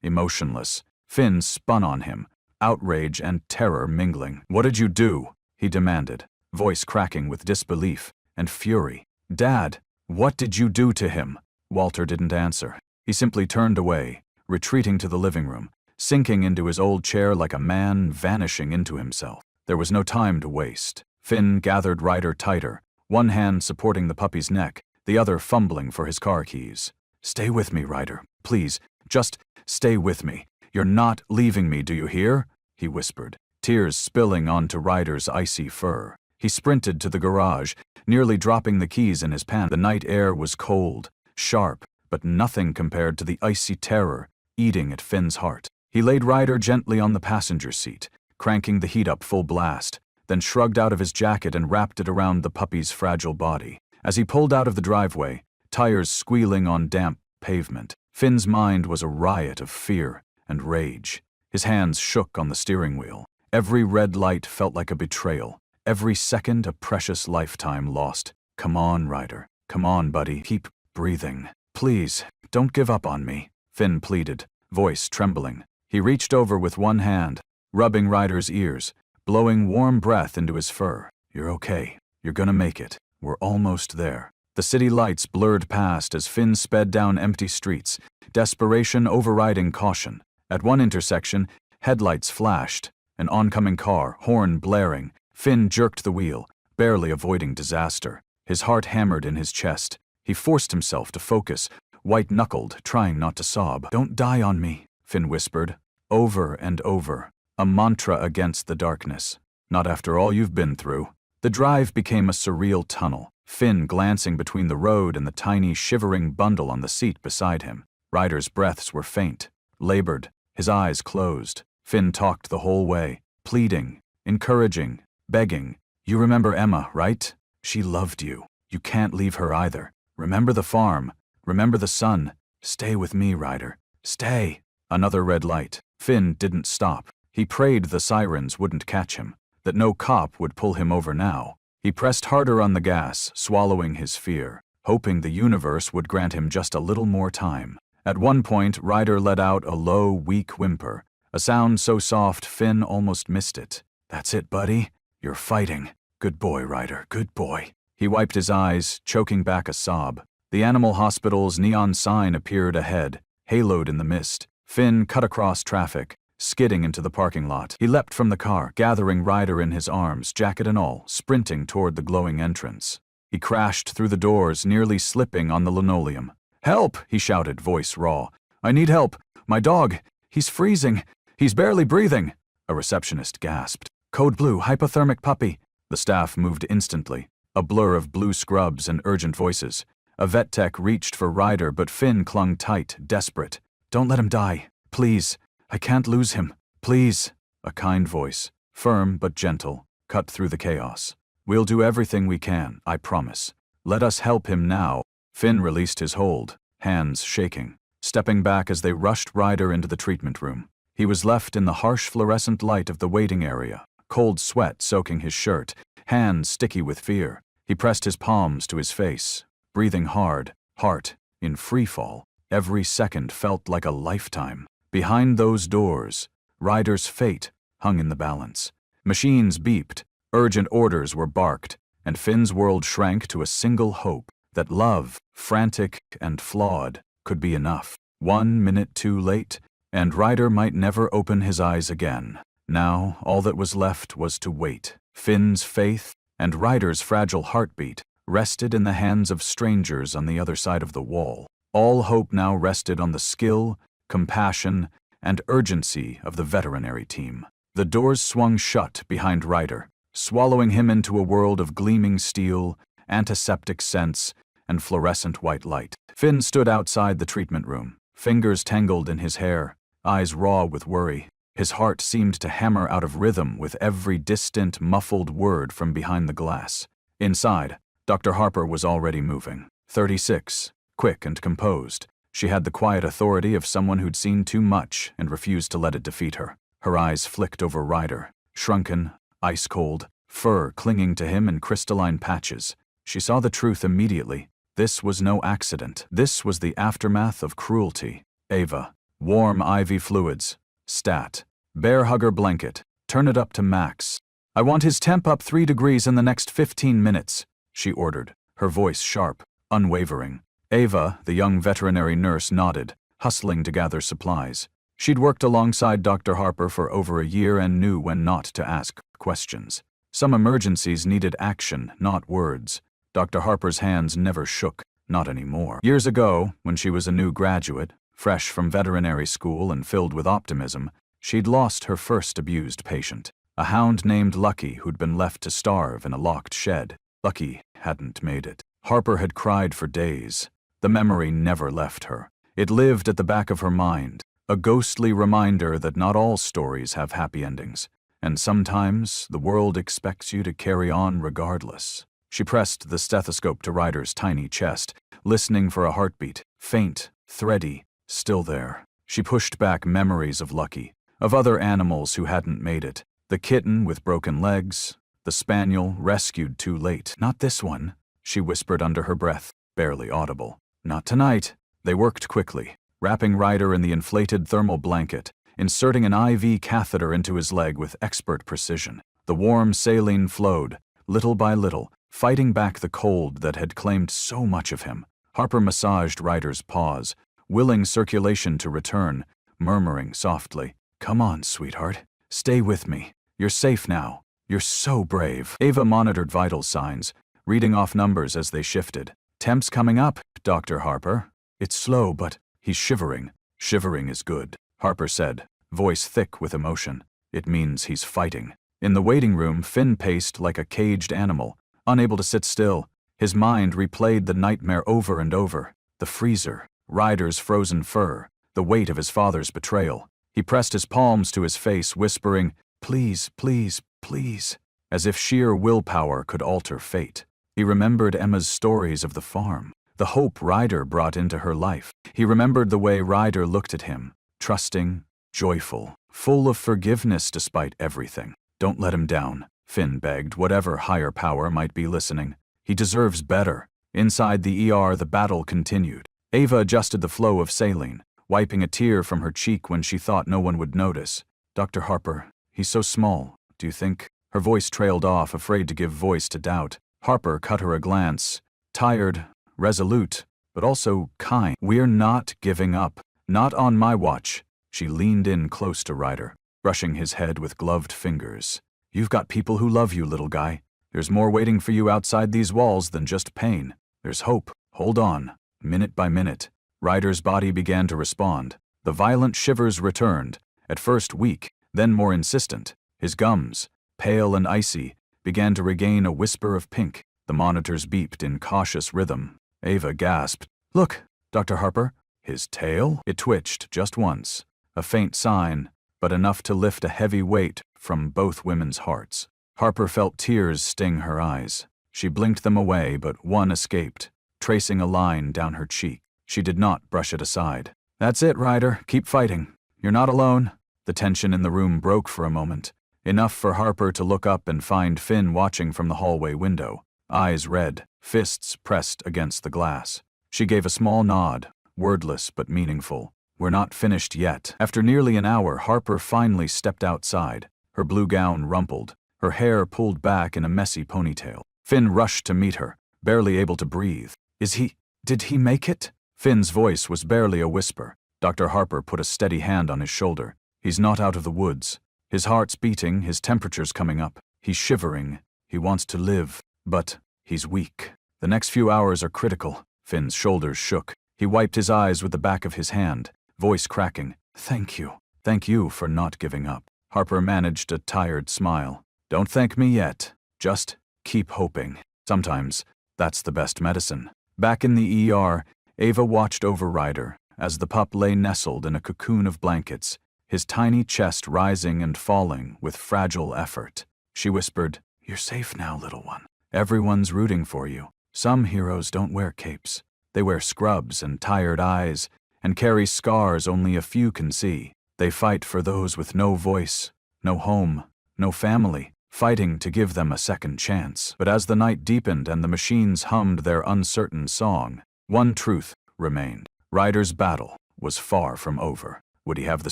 emotionless. Finn spun on him, outrage and terror mingling. "What did you do?" he demanded, voice cracking with disbelief and fury. "Dad, what did you do to him?" Walter didn't answer. He simply turned away, retreating to the living room, sinking into his old chair like a man vanishing into himself. There was no time to waste. Finn gathered Ryder tighter, one hand supporting the puppy's neck, the other fumbling for his car keys. "Stay with me, Ryder. Please, just stay with me. You're not leaving me, do you hear?" he whispered, tears spilling onto Ryder's icy fur. He sprinted to the garage, nearly dropping the keys in his pants. The night air was cold, sharp, but nothing compared to the icy terror eating at Finn's heart. He laid Ryder gently on the passenger seat, cranking the heat up full blast, then shrugged out of his jacket and wrapped it around the puppy's fragile body. As he pulled out of the driveway, tires squealing on damp pavement, Finn's mind was a riot of fear and rage. His hands shook on the steering wheel. Every red light felt like a betrayal, every second a precious lifetime lost. "Come on, Ryder. Come on, buddy. Keep breathing. Please, don't give up on me," Finn pleaded, voice trembling. He reached over with one hand, rubbing Ryder's ears, blowing warm breath into his fur. "You're okay. You're gonna make it. We're almost there." The city lights blurred past as Finn sped down empty streets, desperation overriding caution. At one intersection, headlights flashed, an oncoming car, horn blaring. Finn jerked the wheel, barely avoiding disaster. His heart hammered in his chest. He forced himself to focus, white-knuckled, trying not to sob. "Don't die on me," Finn whispered, over and over, a mantra against the darkness. "Not after all you've been through." The drive became a surreal tunnel, Finn glancing between the road and the tiny, shivering bundle on the seat beside him. Ryder's breaths were faint, labored, his eyes closed. Finn talked the whole way, pleading, encouraging, begging. "You remember Emma, right? She loved you. You can't leave her either. Remember the farm. Remember the sun. Stay with me, Ryder. Stay." Another red light. Finn didn't stop. He prayed the sirens wouldn't catch him, that no cop would pull him over now. He pressed harder on the gas, swallowing his fear, hoping the universe would grant him just a little more time. At one point, Ryder let out a low, weak whimper, a sound so soft Finn almost missed it. "That's it, buddy. You're fighting. Good boy, Ryder, good boy. He wiped his eyes, choking back a sob. The animal hospital's neon sign appeared ahead, haloed in the mist. Finn cut across traffic, skidding into the parking lot. He leapt from the car, gathering Ryder in his arms, jacket and all, sprinting toward the glowing entrance. He crashed through the doors, nearly slipping on the linoleum. "Help!" he shouted, voice raw. "I need help. My dog. He's freezing. He's barely breathing." A receptionist gasped. "Code blue, hypothermic puppy." The staff moved instantly, a blur of blue scrubs and urgent voices. A vet tech reached for Ryder, but Finn clung tight, desperate. "Don't let him die. Please. I can't lose him. Please." A kind voice, firm but gentle, cut through the chaos. "We'll do everything we can, I promise. Let us help him now." Finn released his hold, hands shaking, stepping back as they rushed Ryder into the treatment room. He was left in the harsh fluorescent light of the waiting area, cold sweat soaking his shirt, hands sticky with fear. He pressed his palms to his face, breathing hard, heart in free fall. Every second felt like a lifetime. Behind those doors, Ryder's fate hung in the balance. Machines beeped, urgent orders were barked, and Finn's world shrank to a single hope that love, frantic and flawed, could be enough. 1 minute too late, and Ryder might never open his eyes again. Now, all that was left was to wait. Finn's faith and Ryder's fragile heartbeat rested in the hands of strangers on the other side of the wall. All hope now rested on the skill, compassion, and urgency of the veterinary team. The doors swung shut behind Ryder, swallowing him into a world of gleaming steel, antiseptic scents, and fluorescent white light. Finn stood outside the treatment room, fingers tangled in his hair, eyes raw with worry. His heart seemed to hammer out of rhythm with every distant, muffled word from behind the glass. Inside, Dr. Harper was already moving. 36, quick and composed. She had the quiet authority of someone who'd seen too much and refused to let it defeat her. Her eyes flicked over Ryder, shrunken, ice-cold, fur clinging to him in crystalline patches. She saw the truth immediately. This was no accident. This was the aftermath of cruelty. Ava, warm IV fluids, stat, bear hugger blanket, turn it up to max. "I want his temp up 3 degrees in the next 15 minutes, she ordered, her voice sharp, unwavering. Ava, the young veterinary nurse, nodded, hustling to gather supplies. She'd worked alongside Dr. Harper for over a year and knew when not to ask questions. Some emergencies needed action, not words. Dr. Harper's hands never shook, not anymore. Years ago, when she was a new graduate, fresh from veterinary school and filled with optimism, she'd lost her first abused patient, a hound named Lucky who'd been left to starve in a locked shed. Lucky hadn't made it. Harper had cried for days. The memory never left her. It lived at the back of her mind, a ghostly reminder that not all stories have happy endings, and sometimes the world expects you to carry on regardless. She pressed the stethoscope to Ryder's tiny chest, listening for a heartbeat, faint, thready, still there. She pushed back memories of Lucky, of other animals who hadn't made it. The kitten with broken legs, the spaniel rescued too late. "Not this one," she whispered under her breath, barely audible. "Not tonight." They worked quickly, wrapping Ryder in the inflated thermal blanket, inserting an IV catheter into his leg with expert precision. The warm saline flowed, little by little, fighting back the cold that had claimed so much of him. Harper massaged Ryder's paws, willing circulation to return, murmuring softly, "Come on, sweetheart. Stay with me. You're safe now. You're so brave." Ava monitored vital signs, reading off numbers as they shifted. "Temp's coming up, Dr. Harper. It's slow, but..." "He's shivering." "Shivering is good," Harper said, voice thick with emotion. "It means he's fighting." In the waiting room, Finn paced like a caged animal, unable to sit still. His mind replayed the nightmare over and over. The freezer, Ryder's frozen fur, the weight of his father's betrayal. He pressed his palms to his face, whispering, "Please, please, please," as if sheer willpower could alter fate. He remembered Emma's stories of the farm, the hope Ryder brought into her life. He remembered the way Ryder looked at him, trusting, joyful, full of forgiveness despite everything. "Don't let him down," Finn begged, whatever higher power might be listening. "He deserves better." Inside the ER, the battle continued. Ava adjusted the flow of saline, wiping a tear from her cheek when she thought no one would notice. "Dr. Harper, he's so small. Do you think..." Her voice trailed off, afraid to give voice to doubt. Harper cut her a glance. Tired, resolute, but also kind. "We're not giving up. Not on my watch." She leaned in close to Ryder, brushing his head with gloved fingers. "You've got people who love you, little guy. There's more waiting for you outside these walls than just pain. There's hope. Hold on." Minute by minute, Ryder's body began to respond. The violent shivers returned, at first weak, then more insistent. His gums, pale and icy, began to regain a whisper of pink. The monitors beeped in cautious rhythm. Ava gasped. "Look, Dr. Harper." His tail? It twitched just once. A faint sign, but enough to lift a heavy weight from both women's hearts. Harper felt tears sting her eyes. She blinked them away, but one escaped, tracing a line down her cheek. She did not brush it aside. "That's it, Ryder. Keep fighting. You're not alone." The tension in the room broke for a moment, enough for Harper to look up and find Finn watching from the hallway window, eyes red, fists pressed against the glass. She gave a small nod, wordless but meaningful. "We're not finished yet." After nearly an hour, Harper finally stepped outside, her blue gown rumpled, her hair pulled back in a messy ponytail. Finn rushed to meet her, barely able to breathe. Did he make it?" Finn's voice was barely a whisper. Dr. Harper put a steady hand on his shoulder. "He's not out of the woods. His heart's beating, his temperature's coming up. He's shivering. He wants to live, but he's weak. The next few hours are critical." Finn's shoulders shook. He wiped his eyes with the back of his hand, voice cracking. "Thank you. Thank you for not giving up." Harper managed a tired smile. "Don't thank me yet. Just keep hoping. Sometimes that's the best medicine." Back in the ER, Ava watched over Ryder as the pup lay nestled in a cocoon of blankets, his tiny chest rising and falling with fragile effort. She whispered, "You're safe now, little one. Everyone's rooting for you. Some heroes don't wear capes. They wear scrubs and tired eyes and carry scars only a few can see. They fight for those with no voice, no home, no family, fighting to give them a second chance." But as the night deepened and the machines hummed their uncertain song, one truth remained. Ryder's battle was far from over. Would he have the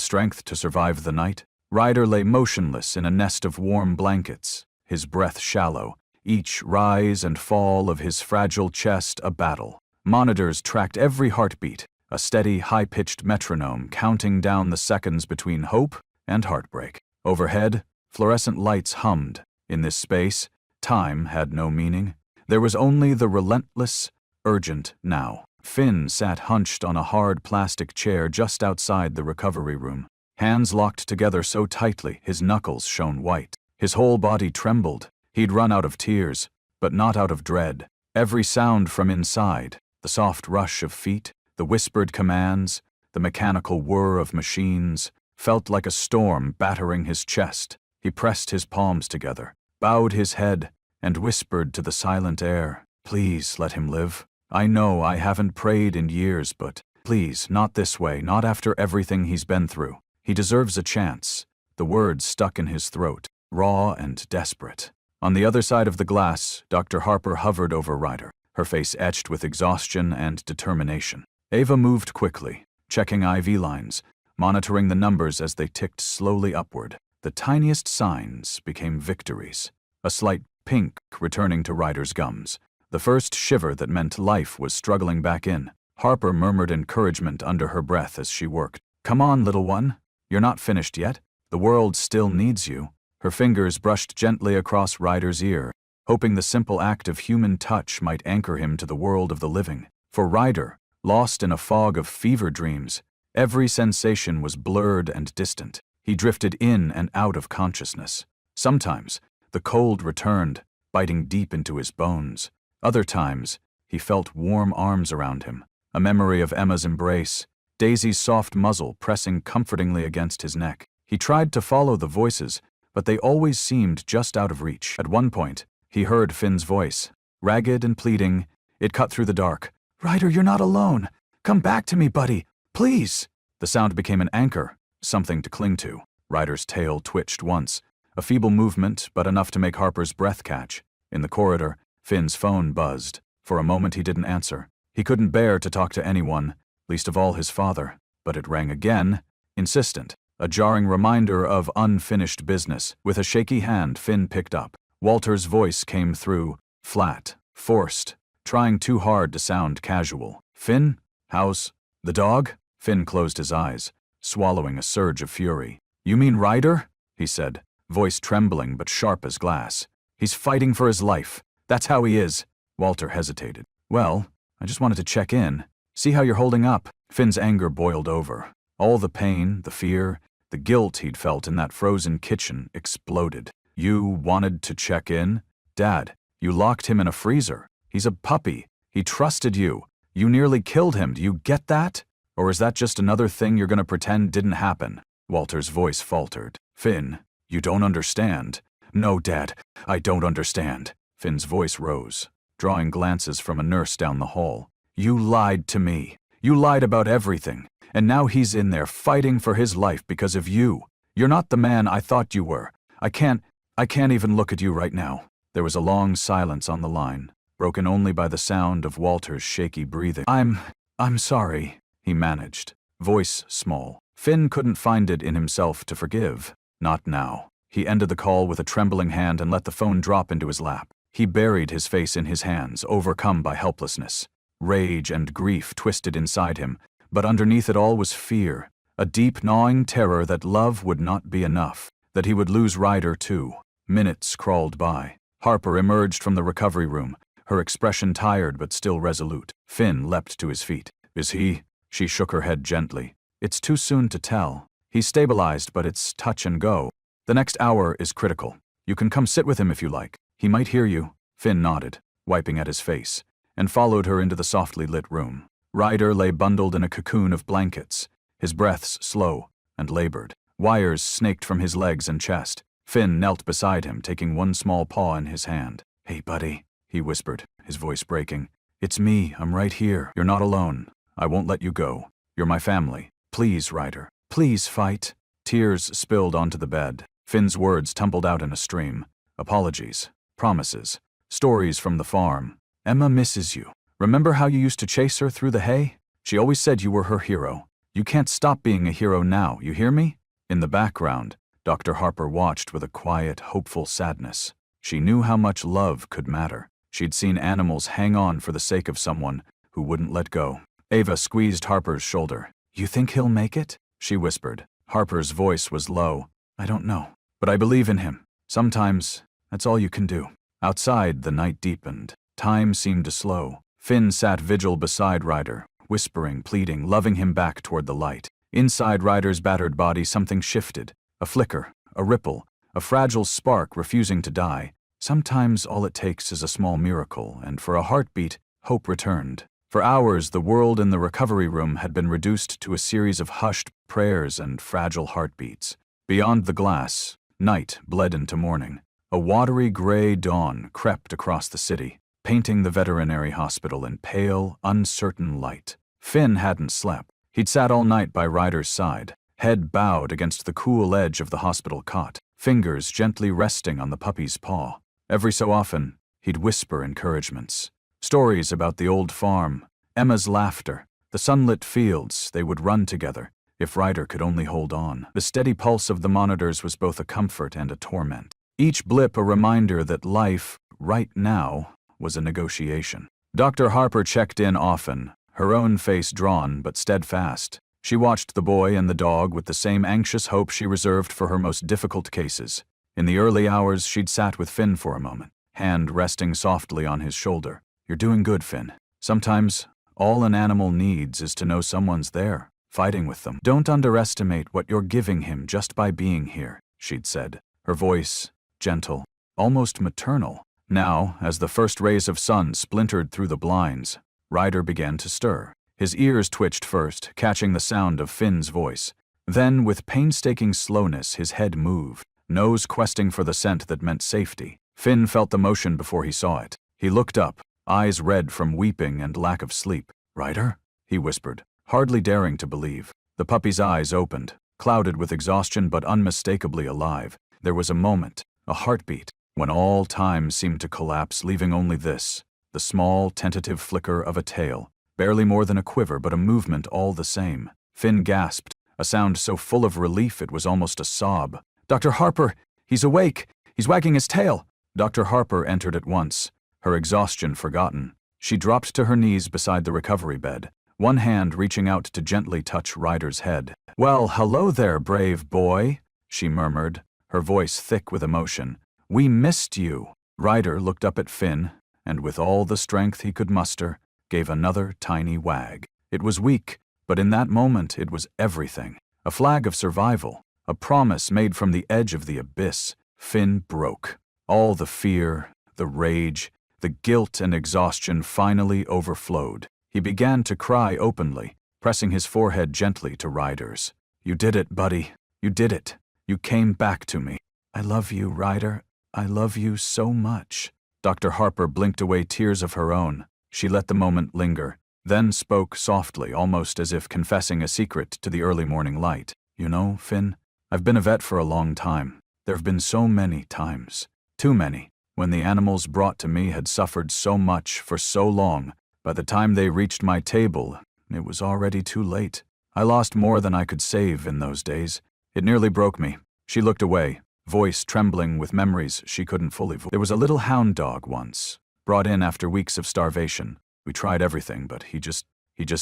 strength to survive the night? Ryder lay motionless in a nest of warm blankets, his breath shallow, each rise and fall of his fragile chest a battle. Monitors tracked every heartbeat, a steady, high-pitched metronome counting down the seconds between hope and heartbreak. Overhead, fluorescent lights hummed. In this space, time had no meaning. There was only the relentless, urgent now. Finn sat hunched on a hard plastic chair just outside the recovery room. Hands locked together so tightly his knuckles shone white. His whole body trembled. He'd run out of tears, but not out of dread. Every sound from inside, the soft rush of feet, the whispered commands, the mechanical whir of machines, felt like a storm battering his chest. He pressed his palms together, bowed his head, and whispered to the silent air, "Please let him live. I know I haven't prayed in years, but please, not this way, not after everything he's been through. He deserves a chance." The words stuck in his throat, raw and desperate. On the other side of the glass, Dr. Harper hovered over Ryder, her face etched with exhaustion and determination. Ava moved quickly, checking IV lines, monitoring the numbers as they ticked slowly upward. The tiniest signs became victories. A slight pink returning to Ryder's gums. The first shiver that meant life was struggling back in. Harper murmured encouragement under her breath as she worked. "Come on, little one. You're not finished yet. The world still needs you." Her fingers brushed gently across Ryder's ear, hoping the simple act of human touch might anchor him to the world of the living. For Ryder, lost in a fog of fever dreams, every sensation was blurred and distant. He drifted in and out of consciousness. Sometimes, the cold returned, biting deep into his bones. Other times, he felt warm arms around him, a memory of Emma's embrace, Daisy's soft muzzle pressing comfortingly against his neck. He tried to follow the voices, but they always seemed just out of reach. At one point, he heard Finn's voice. Ragged and pleading, it cut through the dark. "Ryder, you're not alone. Come back to me, buddy. Please." The sound became an anchor, something to cling to. Ryder's tail twitched once, a feeble movement but enough to make Harper's breath catch. In the corridor, Finn's phone buzzed. For a moment he didn't answer. He couldn't bear to talk to anyone, least of all his father. But it rang again, insistent. a jarring reminder of unfinished business. With a shaky hand, Finn picked up. Walter's voice came through, flat, forced, trying too hard to sound casual. "Finn? How's the dog?" Finn closed his eyes, swallowing a surge of fury. "You mean Ryder?" he said, voice trembling but sharp as glass. "He's fighting for his life. That's how he is." Walter hesitated. "Well, I just wanted to check in, see how you're holding up." Finn's anger boiled over. All the pain, the fear, the guilt he'd felt in that frozen kitchen exploded. "You wanted to check in? Dad, you locked him in a freezer. He's a puppy. He trusted you. You nearly killed him. Do you get that? Or is that just another thing you're gonna pretend didn't happen?" Walter's voice faltered. "Finn, you don't understand." "No, Dad, I don't understand." Finn's voice rose, drawing glances from a nurse down the hall. "You lied to me. You lied about everything. And now he's in there fighting for his life because of you. You're not the man I thought you were. I can't even look at you right now." There was a long silence on the line, broken only by the sound of Walter's shaky breathing. I'm sorry," he managed, voice small. Finn couldn't find it in himself to forgive. Not now. He ended the call with a trembling hand and let the phone drop into his lap. He buried his face in his hands, overcome by helplessness. Rage and grief twisted inside him, but underneath it all was fear, a deep, gnawing terror that love would not be enough, that he would lose Ryder too. Minutes crawled by. Harper emerged from the recovery room, her expression tired but still resolute. Finn leapt to his feet. "Is he?" She shook her head gently. "It's too soon to tell. He's stabilized, but it's touch and go. The next hour is critical. You can come sit with him if you like. He might hear you." Finn nodded, wiping at his face, and followed her into the softly lit room. Ryder lay bundled in a cocoon of blankets, his breaths slow and labored. Wires snaked from his legs and chest. Finn knelt beside him, taking one small paw in his hand. "Hey, buddy," he whispered, his voice breaking. "It's me. I'm right here. You're not alone. I won't let you go. You're my family. Please, Ryder. Please fight." Tears spilled onto the bed. Finn's words tumbled out in a stream. Apologies, promises, stories from the farm. "Emma misses you. Remember how you used to chase her through the hay? She always said you were her hero. You can't stop being a hero now, you hear me?" In the background, Dr. Harper watched with a quiet, hopeful sadness. She knew how much love could matter. She'd seen animals hang on for the sake of someone who wouldn't let go. Ava squeezed Harper's shoulder. "You think he'll make it?" she whispered. Harper's voice was low. "I don't know, but I believe in him. Sometimes, that's all you can do." Outside, the night deepened. Time seemed to slow. Finn sat vigil beside Ryder, whispering, pleading, loving him back toward the light. Inside Ryder's battered body, something shifted. A flicker, a ripple, a fragile spark refusing to die. Sometimes all it takes is a small miracle, and for a heartbeat, hope returned. For hours, the world in the recovery room had been reduced to a series of hushed prayers and fragile heartbeats. Beyond the glass, night bled into morning. A watery gray dawn crept across the city, painting the veterinary hospital in pale, uncertain light. Finn hadn't slept. He'd sat all night by Ryder's side, head bowed against the cool edge of the hospital cot, fingers gently resting on the puppy's paw. Every so often, he'd whisper encouragements. Stories about the old farm, Emma's laughter, the sunlit fields. They would run together, if Ryder could only hold on. The steady pulse of the monitors was both a comfort and a torment. Each blip a reminder that life, right now, was a negotiation. Dr. Harper checked in often, her own face drawn but steadfast. She watched the boy and the dog with the same anxious hope she reserved for her most difficult cases. In the early hours, she'd sat with Finn for a moment, hand resting softly on his shoulder. "You're doing good, Finn. Sometimes, all an animal needs is to know someone's there, fighting with them. Don't underestimate what you're giving him just by being here," she'd said, her voice gentle, almost maternal. Now, as the first rays of sun splintered through the blinds, Ryder began to stir. His ears twitched first, catching the sound of Finn's voice. Then, with painstaking slowness, his head moved, nose questing for the scent that meant safety. Finn felt the motion before he saw it. He looked up, eyes red from weeping and lack of sleep. "Ryder?" he whispered, hardly daring to believe. The puppy's eyes opened, clouded with exhaustion but unmistakably alive. There was a moment, a heartbeat, when all time seemed to collapse, leaving only this, the small, tentative flicker of a tail. Barely more than a quiver, but a movement all the same. Finn gasped, a sound so full of relief it was almost a sob. "Dr. Harper! He's awake! He's wagging his tail!" Dr. Harper entered at once, her exhaustion forgotten. She dropped to her knees beside the recovery bed, one hand reaching out to gently touch Ryder's head. "Well, hello there, brave boy," she murmured, her voice thick with emotion. "We missed you." Ryder looked up at Finn, and with all the strength he could muster, gave another tiny wag. It was weak, but in that moment it was everything. A flag of survival, a promise made from the edge of the abyss. Finn broke. All the fear, the rage, the guilt and exhaustion finally overflowed. He began to cry openly, pressing his forehead gently to Ryder's. "You did it, buddy. You did it. You came back to me. I love you, Ryder. I love you so much." Dr. Harper blinked away tears of her own. She let the moment linger, then spoke softly, almost as if confessing a secret to the early morning light. "You know, Finn, I've been a vet for a long time. There have been so many times. Too many. When the animals brought to me had suffered so much for so long, by the time they reached my table, it was already too late. I lost more than I could save in those days. It nearly broke me." She looked away, voice trembling with memories she couldn't fully voice. "There was a little hound dog once, brought in after weeks of starvation. We tried everything, but he just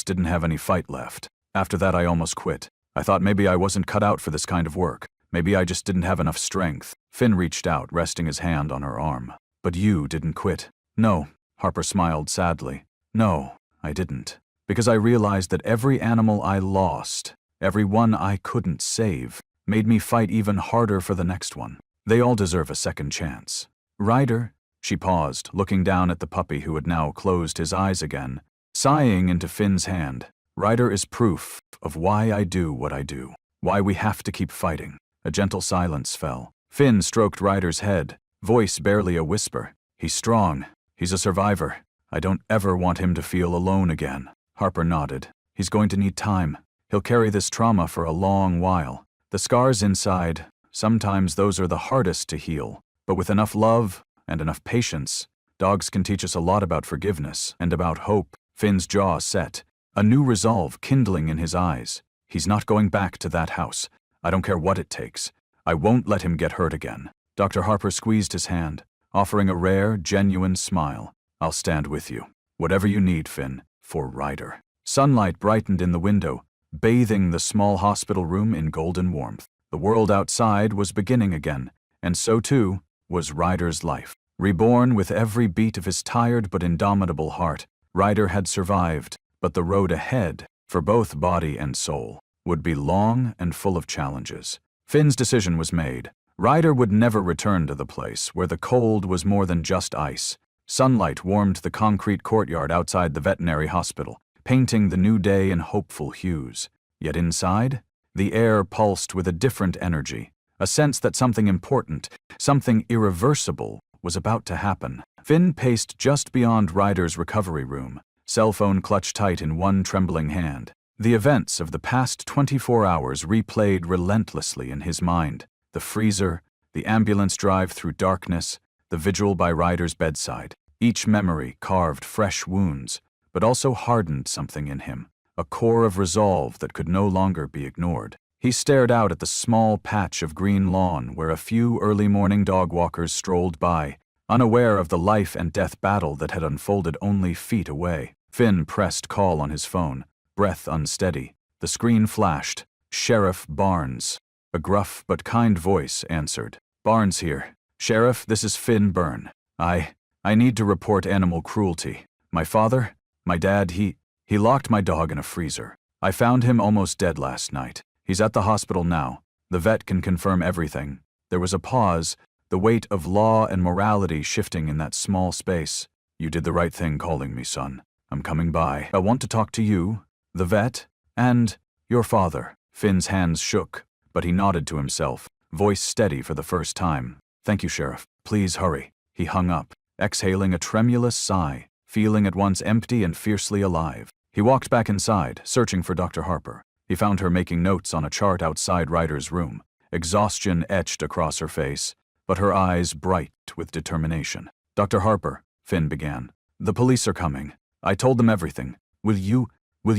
didn't have any fight left. After that I almost quit. I thought maybe I wasn't cut out for this kind of work. Maybe I just didn't have enough strength." Finn reached out, resting his hand on her arm. "But you didn't quit." "No," Harper smiled sadly. "No, I didn't. Because I realized that every animal I lost, every one I couldn't save, made me fight even harder for the next one. They all deserve a second chance." "Ryder," she paused, looking down at the puppy who had now closed his eyes again, sighing into Finn's hand. "Ryder is proof of why I do what I do, why we have to keep fighting." A gentle silence fell. Finn stroked Ryder's head, voice barely a whisper. "He's strong. He's a survivor. I don't ever want him to feel alone again." Harper nodded. "He's going to need time. He'll carry this trauma for a long while. The scars inside, sometimes those are the hardest to heal. But with enough love and enough patience, dogs can teach us a lot about forgiveness and about hope." Finn's jaw set, a new resolve kindling in his eyes. "He's not going back to that house. I don't care what it takes. I won't let him get hurt again." Dr. Harper squeezed his hand, offering a rare, genuine smile. "I'll stand with you. Whatever you need, Finn, for Ryder." Sunlight brightened in the window, bathing the small hospital room in golden warmth. The world outside was beginning again, and so too was Ryder's life. Reborn with every beat of his tired but indomitable heart, Ryder had survived, but the road ahead, for both body and soul, would be long and full of challenges. Finn's decision was made. Ryder would never return to the place where the cold was more than just ice. Sunlight warmed the concrete courtyard outside the veterinary hospital, painting the new day in hopeful hues. Yet inside, the air pulsed with a different energy, a sense that something important, something irreversible, was about to happen. Finn paced just beyond Ryder's recovery room, cell phone clutched tight in one trembling hand. The events of the past 24 hours replayed relentlessly in his mind. The freezer, the ambulance drive through darkness, the vigil by Ryder's bedside. Each memory carved fresh wounds, but also hardened something in him, a core of resolve that could no longer be ignored. He stared out at the small patch of green lawn where a few early morning dog walkers strolled by, unaware of the life and death battle that had unfolded only feet away. Finn pressed call on his phone, breath unsteady. The screen flashed. "Sheriff Barnes." A gruff but kind voice answered. "Barnes here. Sheriff, this is Finn Byrne. I need to report animal cruelty. My father, my dad, he locked my dog in a freezer. I found him almost dead last night. He's at the hospital now. The vet can confirm everything." There was a pause, the weight of law and morality shifting in that small space. "You did the right thing calling me, son. I'm coming by. I want to talk to you, the vet, and your father." Finn's hands shook, but he nodded to himself, voice steady for the first time. "Thank you, Sheriff. Please hurry." He hung up, exhaling a tremulous sigh, feeling at once empty and fiercely alive. He walked back inside, searching for Dr. Harper. He found her making notes on a chart outside Ryder's room, exhaustion etched across her face, but her eyes bright with determination. "Dr. Harper," Finn began, "the police are coming. I told them everything. Will you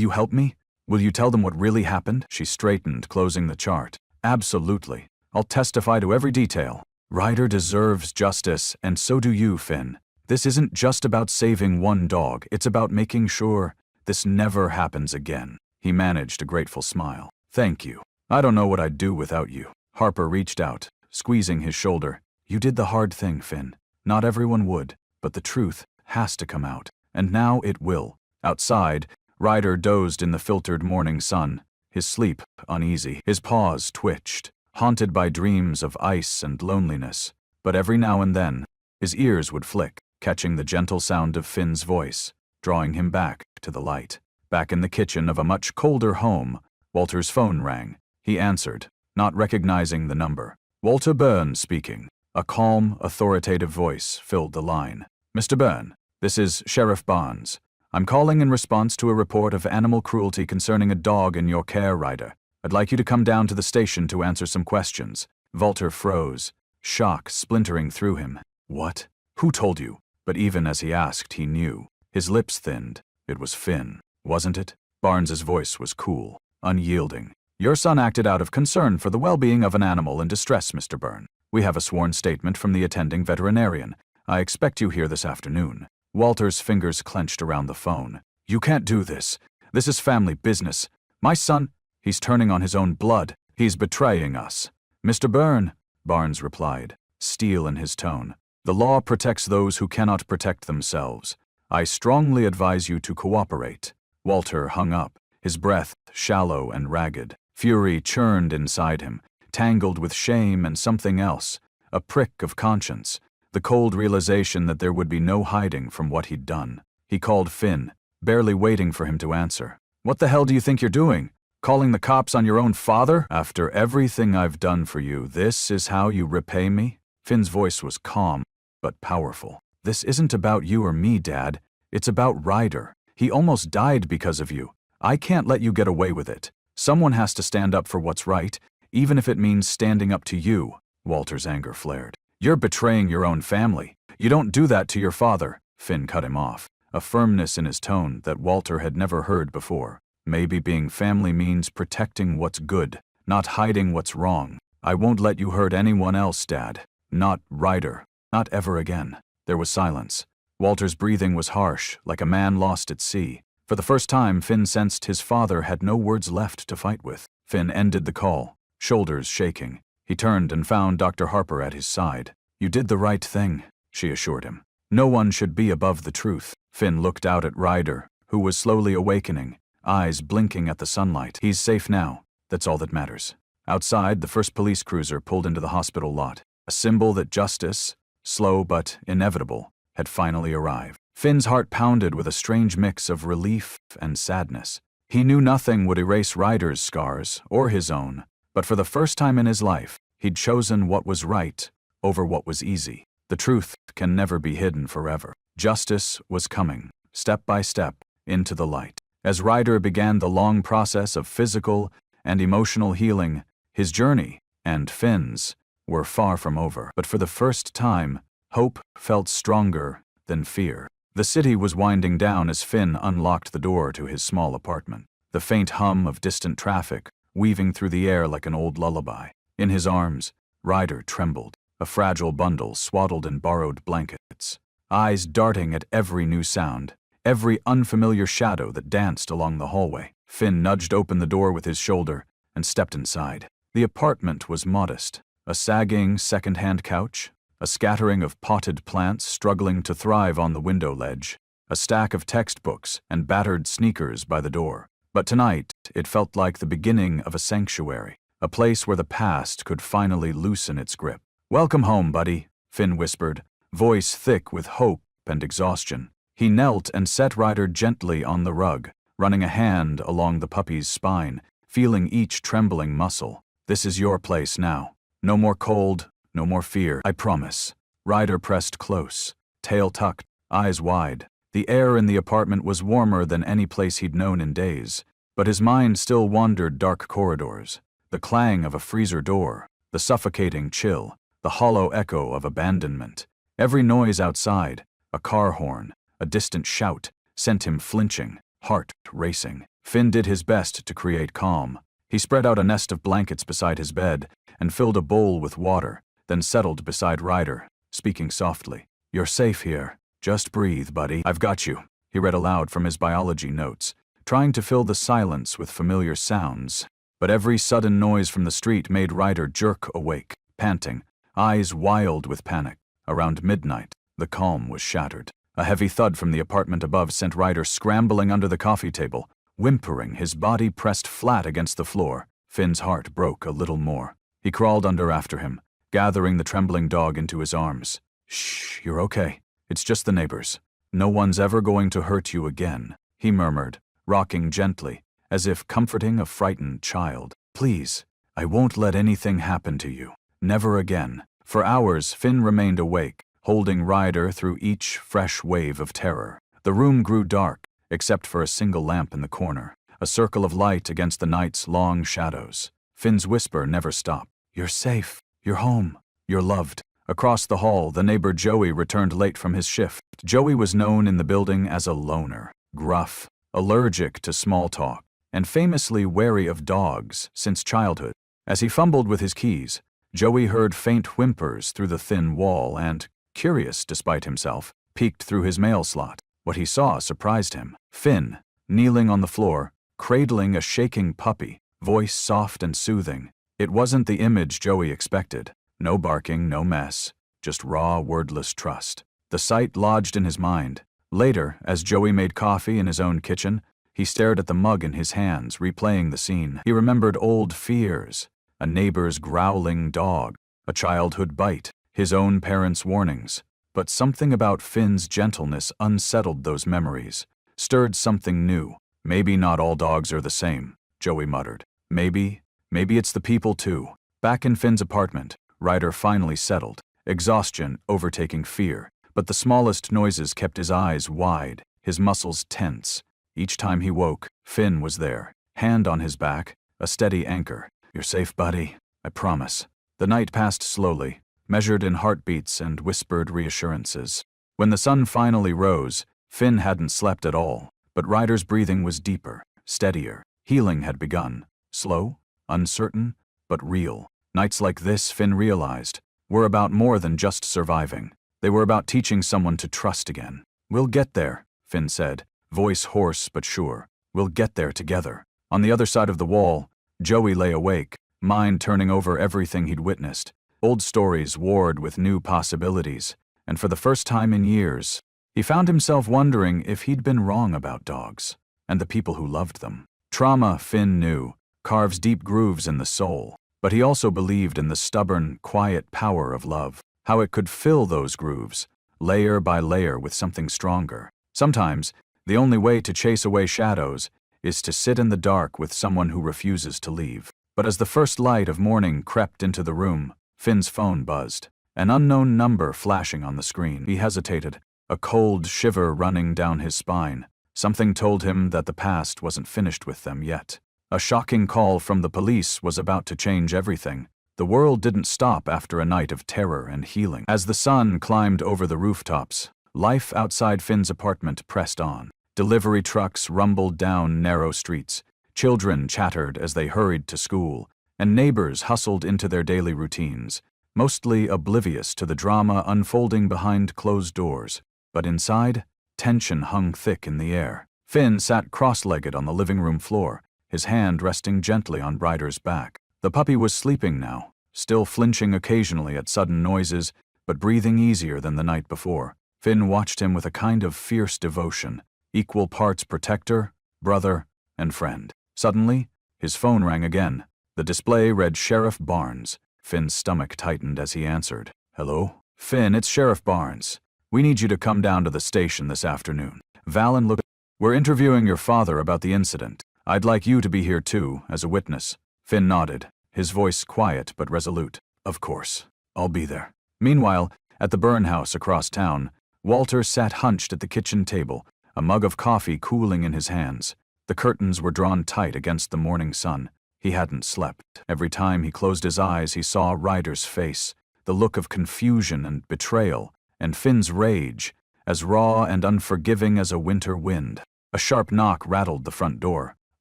help me? Will you tell them what really happened? She straightened, closing the chart. Absolutely. I'll testify to every detail. Ryder deserves justice, and so do you, Finn. This isn't just about saving one dog, it's about making sure this never happens again. He managed a grateful smile. Thank you. I don't know what I'd do without you. Harper reached out, squeezing his shoulder. You did the hard thing, Finn. Not everyone would, but the truth has to come out. And now it will. Outside, Ryder dozed in the filtered morning sun, his sleep uneasy. His paws twitched, haunted by dreams of ice and loneliness. But every now and then, his ears would flick, catching the gentle sound of Finn's voice, drawing him back to the light. Back in the kitchen of a much colder home, Walter's phone rang. He answered, not recognizing the number. Walter Byrne speaking. A calm, authoritative voice filled the line. Mr. Byrne, this is Sheriff Barnes. I'm calling in response to a report of animal cruelty concerning a dog in your care, Ryder. I'd like you to come down to the station to answer some questions. Walter froze, shock splintering through him. What? Who told you? But even as he asked, he knew. His lips thinned. It was Finn, wasn't it? Barnes's voice was cool, unyielding. Your son acted out of concern for the well-being of an animal in distress, Mr. Byrne. We have a sworn statement from the attending veterinarian. I expect you here this afternoon. Walter's fingers clenched around the phone. You can't do this. This is family business. My son, he's turning on his own blood. He's betraying us. Mr. Byrne, Barnes replied, steel in his tone. The law protects those who cannot protect themselves. I strongly advise you to cooperate. Walter hung up, his breath shallow and ragged. Fury churned inside him, tangled with shame and something else, a prick of conscience, the cold realization that there would be no hiding from what he'd done. He called Finn, barely waiting for him to answer. What the hell do you think you're doing? Calling the cops on your own father? After everything I've done for you, this is how you repay me? Finn's voice was calm, but powerful. This isn't about you or me, Dad. It's about Ryder. He almost died because of you. I can't let you get away with it. Someone has to stand up for what's right, even if it means standing up to you. Walter's anger flared. You're betraying your own family. You don't do that to your father. Finn cut him off, a firmness in his tone that Walter had never heard before. Maybe being family means protecting what's good, not hiding what's wrong. I won't let you hurt anyone else, Dad. Not Ryder. Not ever again. There was silence. Walter's breathing was harsh, like a man lost at sea. For the first time, Finn sensed his father had no words left to fight with. Finn ended the call, shoulders shaking. He turned and found Dr. Harper at his side. You did the right thing, she assured him. No one should be above the truth. Finn looked out at Ryder, who was slowly awakening, eyes blinking at the sunlight. He's safe now. That's all that matters. Outside, the first police cruiser pulled into the hospital lot, a symbol that justice, slow but inevitable, had finally arrived. Finn's heart pounded with a strange mix of relief and sadness. He knew nothing would erase Ryder's scars, or his own, but for the first time in his life, he'd chosen what was right over what was easy. The truth can never be hidden forever. Justice was coming, step by step, into the light. As Ryder began the long process of physical and emotional healing, his journey, and Finn's, were far from over. But for the first time, hope felt stronger than fear. The city was winding down as Finn unlocked the door to his small apartment, the faint hum of distant traffic weaving through the air like an old lullaby. In his arms, Ryder trembled, a fragile bundle swaddled in borrowed blankets, eyes darting at every new sound, every unfamiliar shadow that danced along the hallway. Finn nudged open the door with his shoulder and stepped inside. The apartment was modest, a sagging second-hand couch, a scattering of potted plants struggling to thrive on the window ledge, a stack of textbooks and battered sneakers by the door. But tonight, it felt like the beginning of a sanctuary, a place where the past could finally loosen its grip. Welcome home, buddy, Finn whispered, voice thick with hope and exhaustion. He knelt and set Ryder gently on the rug, running a hand along the puppy's spine, feeling each trembling muscle. This is your place now. No more cold, no more fear, I promise. Ryder pressed close, tail tucked, eyes wide. The air in the apartment was warmer than any place he'd known in days, but his mind still wandered dark corridors. The clang of a freezer door, the suffocating chill, the hollow echo of abandonment. Every noise outside, a car horn, a distant shout, sent him flinching, heart racing. Finn did his best to create calm. He spread out a nest of blankets beside his bed and filled a bowl with water, then settled beside Ryder, speaking softly. "You're safe here. Just breathe, buddy. I've got you," he read aloud from his biology notes, trying to fill the silence with familiar sounds. But every sudden noise from the street made Ryder jerk awake, panting, eyes wild with panic. Around midnight, the calm was shattered. A heavy thud from the apartment above sent Ryder scrambling under the coffee table, whimpering, his body pressed flat against the floor. Finn's heart broke a little more. He crawled under after him, gathering the trembling dog into his arms. "Shh, you're okay. It's just the neighbors. No one's ever going to hurt you again," he murmured, rocking gently, as if comforting a frightened child. "Please, I won't let anything happen to you. Never again." For hours, Finn remained awake, holding Ryder through each fresh wave of terror. The room grew dark, except for a single lamp in the corner, a circle of light against the night's long shadows. Finn's whisper never stopped. "You're safe. You're home. You're loved." Across the hall, the neighbor Joey returned late from his shift. Joey was known in the building as a loner, gruff, allergic to small talk, and famously wary of dogs since childhood. As he fumbled with his keys, Joey heard faint whimpers through the thin wall and, curious despite himself, peeked through his mail slot. What he saw surprised him. Finn, kneeling on the floor, cradling a shaking puppy, voice soft and soothing. It wasn't the image Joey expected. No barking, no mess, just raw, wordless trust. The sight lodged in his mind. Later, as Joey made coffee in his own kitchen, he stared at the mug in his hands, replaying the scene. He remembered old fears, a neighbor's growling dog, a childhood bite, his own parents' warnings. But something about Finn's gentleness unsettled those memories, stirred something new. "Maybe not all dogs are the same," Joey muttered. Maybe it's the people too." Back in Finn's apartment, Ryder finally settled, exhaustion overtaking fear. But the smallest noises kept his eyes wide, his muscles tense. Each time he woke, Finn was there, hand on his back, a steady anchor. "You're safe, buddy. I promise." The night passed slowly, measured in heartbeats and whispered reassurances. When the sun finally rose, Finn hadn't slept at all, but Ryder's breathing was deeper, steadier. Healing had begun. Slow, uncertain, but real. Nights like this, Finn realized, were about more than just surviving. They were about teaching someone to trust again. "We'll get there," Finn said, voice hoarse but sure. "We'll get there together." On the other side of the wall, Joey lay awake, mind turning over everything he'd witnessed. Old stories warred with new possibilities, and for the first time in years, he found himself wondering if he'd been wrong about dogs, and the people who loved them. Trauma, Finn knew, carves deep grooves in the soul, but he also believed in the stubborn, quiet power of love, how it could fill those grooves, layer by layer with something stronger. Sometimes, the only way to chase away shadows is to sit in the dark with someone who refuses to leave. But as the first light of morning crept into the room, Finn's phone buzzed, an unknown number flashing on the screen. He hesitated, a cold shiver running down his spine. Something told him that the past wasn't finished with them yet. A shocking call from the police was about to change everything. The world didn't stop after a night of terror and healing. As the sun climbed over the rooftops, life outside Finn's apartment pressed on. Delivery trucks rumbled down narrow streets, children chattered as they hurried to school, and neighbors hustled into their daily routines, mostly oblivious to the drama unfolding behind closed doors. But inside, tension hung thick in the air. Finn sat cross-legged on the living room floor, his hand resting gently on Ryder's back. The puppy was sleeping now, still flinching occasionally at sudden noises, but breathing easier than the night before. Finn watched him with a kind of fierce devotion, equal parts protector, brother, and friend. Suddenly, his phone rang again. The display read Sheriff Barnes. Finn's stomach tightened as he answered. "Hello? Finn, it's Sheriff Barnes. We need you to come down to the station this afternoon." Valen looked. "We're interviewing your father about the incident. I'd like you to be here too, as a witness." Finn nodded, his voice quiet but resolute. "Of course. I'll be there." Meanwhile, at the burn house across town, Walter sat hunched at the kitchen table, a mug of coffee cooling in his hands. The curtains were drawn tight against the morning sun. He hadn't slept. Every time he closed his eyes, he saw Ryder's face, the look of confusion and betrayal, and Finn's rage, as raw and unforgiving as a winter wind. A sharp knock rattled the front door.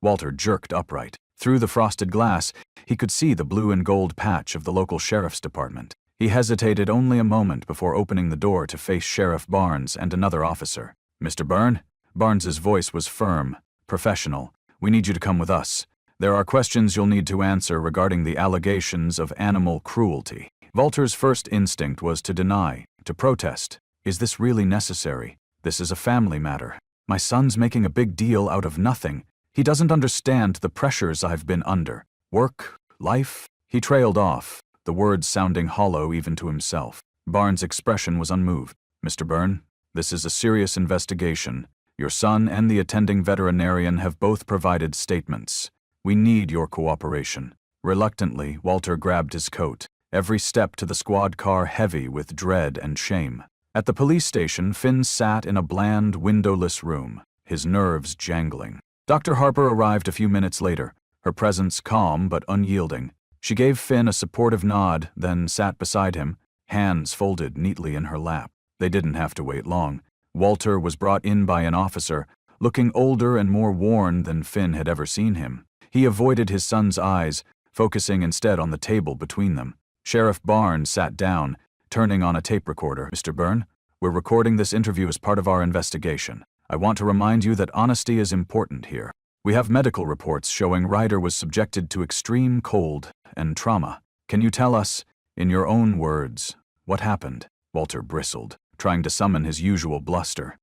Walter jerked upright. Through the frosted glass, he could see the blue and gold patch of the local sheriff's department. He hesitated only a moment before opening the door to face Sheriff Barnes and another officer. "Mr. Byrne?" Barnes's voice was firm, professional. "We need you to come with us. There are questions you'll need to answer regarding the allegations of animal cruelty." Walter's first instinct was to deny, to protest. "Is this really necessary? This is a family matter. My son's making a big deal out of nothing. He doesn't understand the pressures I've been under. Work, life." He trailed off, the words sounding hollow even to himself. Barnes' expression was unmoved. "Mr. Byrne, this is a serious investigation. Your son and the attending veterinarian have both provided statements. We need your cooperation." Reluctantly, Walter grabbed his coat, every step to the squad car heavy with dread and shame. At the police station, Finn sat in a bland, windowless room, his nerves jangling. Dr. Harper arrived a few minutes later, her presence calm but unyielding. She gave Finn a supportive nod, then sat beside him, hands folded neatly in her lap. They didn't have to wait long. Walter was brought in by an officer, looking older and more worn than Finn had ever seen him. He avoided his son's eyes, focusing instead on the table between them. Sheriff Barnes sat down, turning on a tape recorder. "Mr. Byrne, we're recording this interview as part of our investigation. I want to remind you that honesty is important here. We have medical reports showing Ryder was subjected to extreme cold and trauma. Can you tell us, in your own words, what happened?" Walter bristled, trying to summon his usual bluster.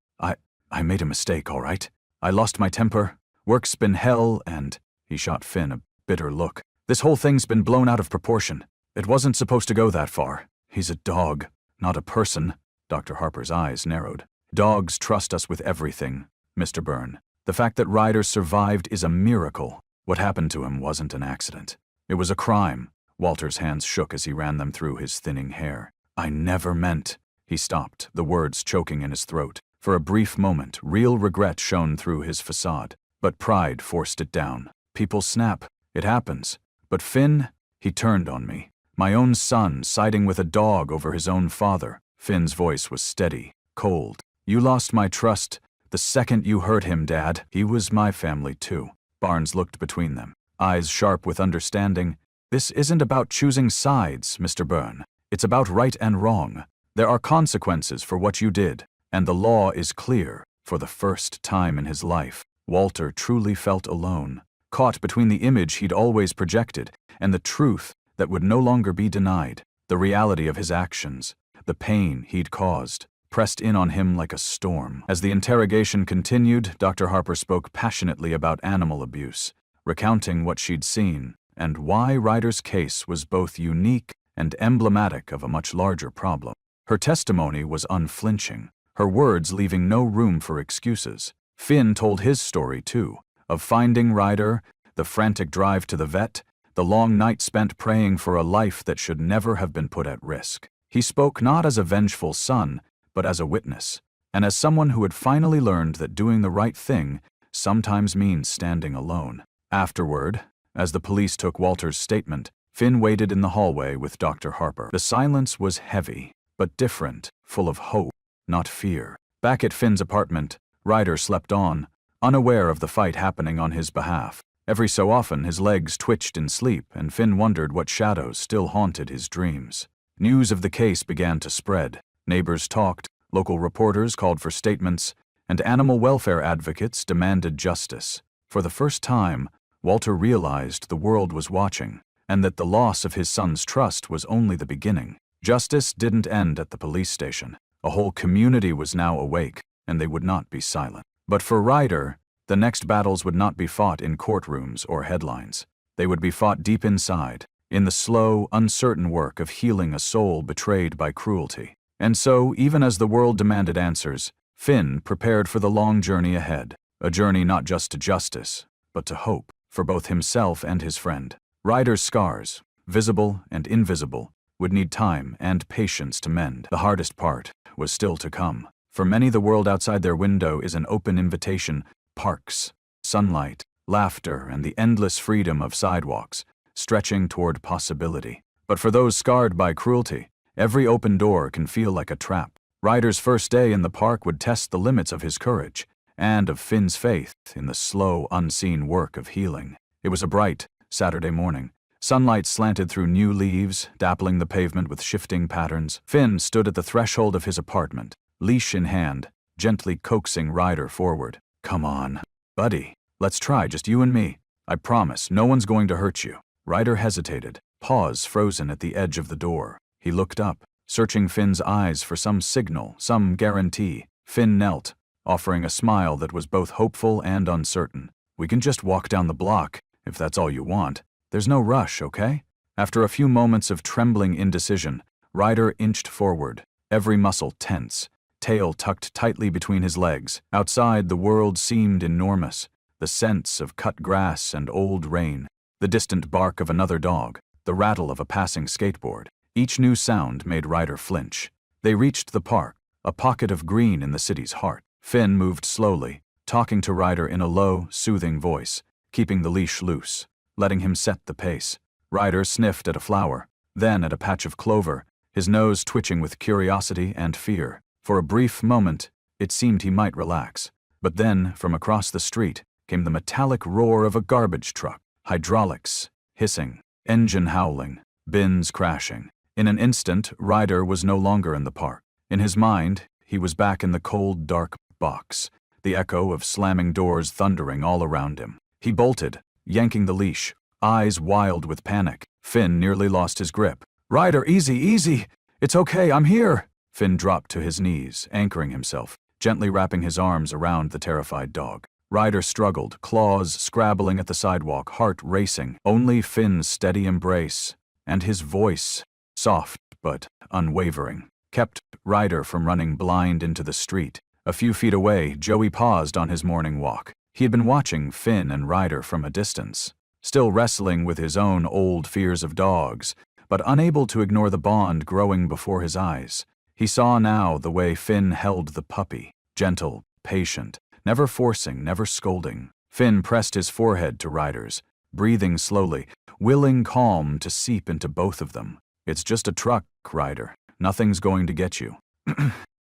I made a mistake, all right. I lost my temper. Work's been hell, and..." He shot Finn a bitter look. "This whole thing's been blown out of proportion. It wasn't supposed to go that far. He's a dog, not a person." Dr. Harper's eyes narrowed. "Dogs trust us with everything, Mr. Byrne. The fact that Ryder survived is a miracle. What happened to him wasn't an accident. It was a crime." Walter's hands shook as he ran them through his thinning hair. "I never meant..." He stopped, the words choking in his throat. For a brief moment, real regret shone through his facade, but pride forced it down. "People snap. It happens. But Finn, he turned on me. My own son siding with a dog over his own father." Finn's voice was steady, cold. "You lost my trust the second you hurt him, Dad. He was my family too." Barnes looked between them, eyes sharp with understanding. "This isn't about choosing sides, Mr. Byrne. It's about right and wrong. There are consequences for what you did, and the law is clear." For the first time in his life, Walter truly felt alone, caught between the image he'd always projected and the truth that would no longer be denied. The reality of his actions, the pain he'd caused, pressed in on him like a storm. As the interrogation continued, Dr. Harper spoke passionately about animal abuse, recounting what she'd seen and why Ryder's case was both unique and emblematic of a much larger problem. Her testimony was unflinching, her words leaving no room for excuses. Finn told his story too, of finding Ryder, the frantic drive to the vet, the long night spent praying for a life that should never have been put at risk. He spoke not as a vengeful son, but as a witness, and as someone who had finally learned that doing the right thing sometimes means standing alone. Afterward, as the police took Walter's statement, Finn waited in the hallway with Dr. Harper. The silence was heavy, but different, full of hope, not fear. Back at Finn's apartment, Ryder slept on, unaware of the fight happening on his behalf. Every so often his legs twitched in sleep, and Finn wondered what shadows still haunted his dreams. News of the case began to spread. Neighbors talked, local reporters called for statements, and animal welfare advocates demanded justice. For the first time, Walter realized the world was watching, and that the loss of his son's trust was only the beginning. Justice didn't end at the police station. A whole community was now awake, and they would not be silent. But for Ryder, the next battles would not be fought in courtrooms or headlines. They would be fought deep inside, in the slow, uncertain work of healing a soul betrayed by cruelty. And so, even as the world demanded answers, Finn prepared for the long journey ahead, a journey not just to justice, but to hope, for both himself and his friend. Ryder's scars, visible and invisible, would need time and patience to mend. The hardest part was still to come. For many, the world outside their window is an open invitation: parks, sunlight, laughter, and the endless freedom of sidewalks, stretching toward possibility. But for those scarred by cruelty, every open door can feel like a trap. Ryder's first day in the park would test the limits of his courage, and of Finn's faith in the slow, unseen work of healing. It was a bright Saturday morning. Sunlight slanted through new leaves, dappling the pavement with shifting patterns. Finn stood at the threshold of his apartment, leash in hand, gently coaxing Ryder forward. "Come on, buddy. Let's try, just you and me. I promise, no one's going to hurt you." Ryder hesitated, paws frozen at the edge of the door. He looked up, searching Finn's eyes for some signal, some guarantee. Finn knelt, offering a smile that was both hopeful and uncertain. "We can just walk down the block, if that's all you want. There's no rush, okay?" After a few moments of trembling indecision, Ryder inched forward, every muscle tense, tail tucked tightly between his legs. Outside, the world seemed enormous. The scents of cut grass and old rain, the distant bark of another dog, the rattle of a passing skateboard. Each new sound made Ryder flinch. They reached the park, a pocket of green in the city's heart. Finn moved slowly, talking to Ryder in a low, soothing voice, keeping the leash loose, letting him set the pace. Ryder sniffed at a flower, then at a patch of clover, his nose twitching with curiosity and fear. For a brief moment, it seemed he might relax. But then, from across the street, came the metallic roar of a garbage truck. Hydraulics hissing, engine howling, bins crashing. In an instant, Ryder was no longer in the park. In his mind, he was back in the cold, dark box, the echo of slamming doors thundering all around him. He bolted, yanking the leash, eyes wild with panic. Finn nearly lost his grip. "Ryder, easy, easy! It's okay, I'm here!" Finn dropped to his knees, anchoring himself, gently wrapping his arms around the terrified dog. Ryder struggled, claws scrabbling at the sidewalk, heart racing. Only Finn's steady embrace, and his voice, soft but unwavering, kept Ryder from running blind into the street. A few feet away, Joey paused on his morning walk. He had been watching Finn and Ryder from a distance, still wrestling with his own old fears of dogs, but unable to ignore the bond growing before his eyes. He saw now the way Finn held the puppy, gentle, patient, never forcing, never scolding. Finn pressed his forehead to Ryder's, breathing slowly, willing calm to seep into both of them. "It's just a truck, Ryder. Nothing's going to get you."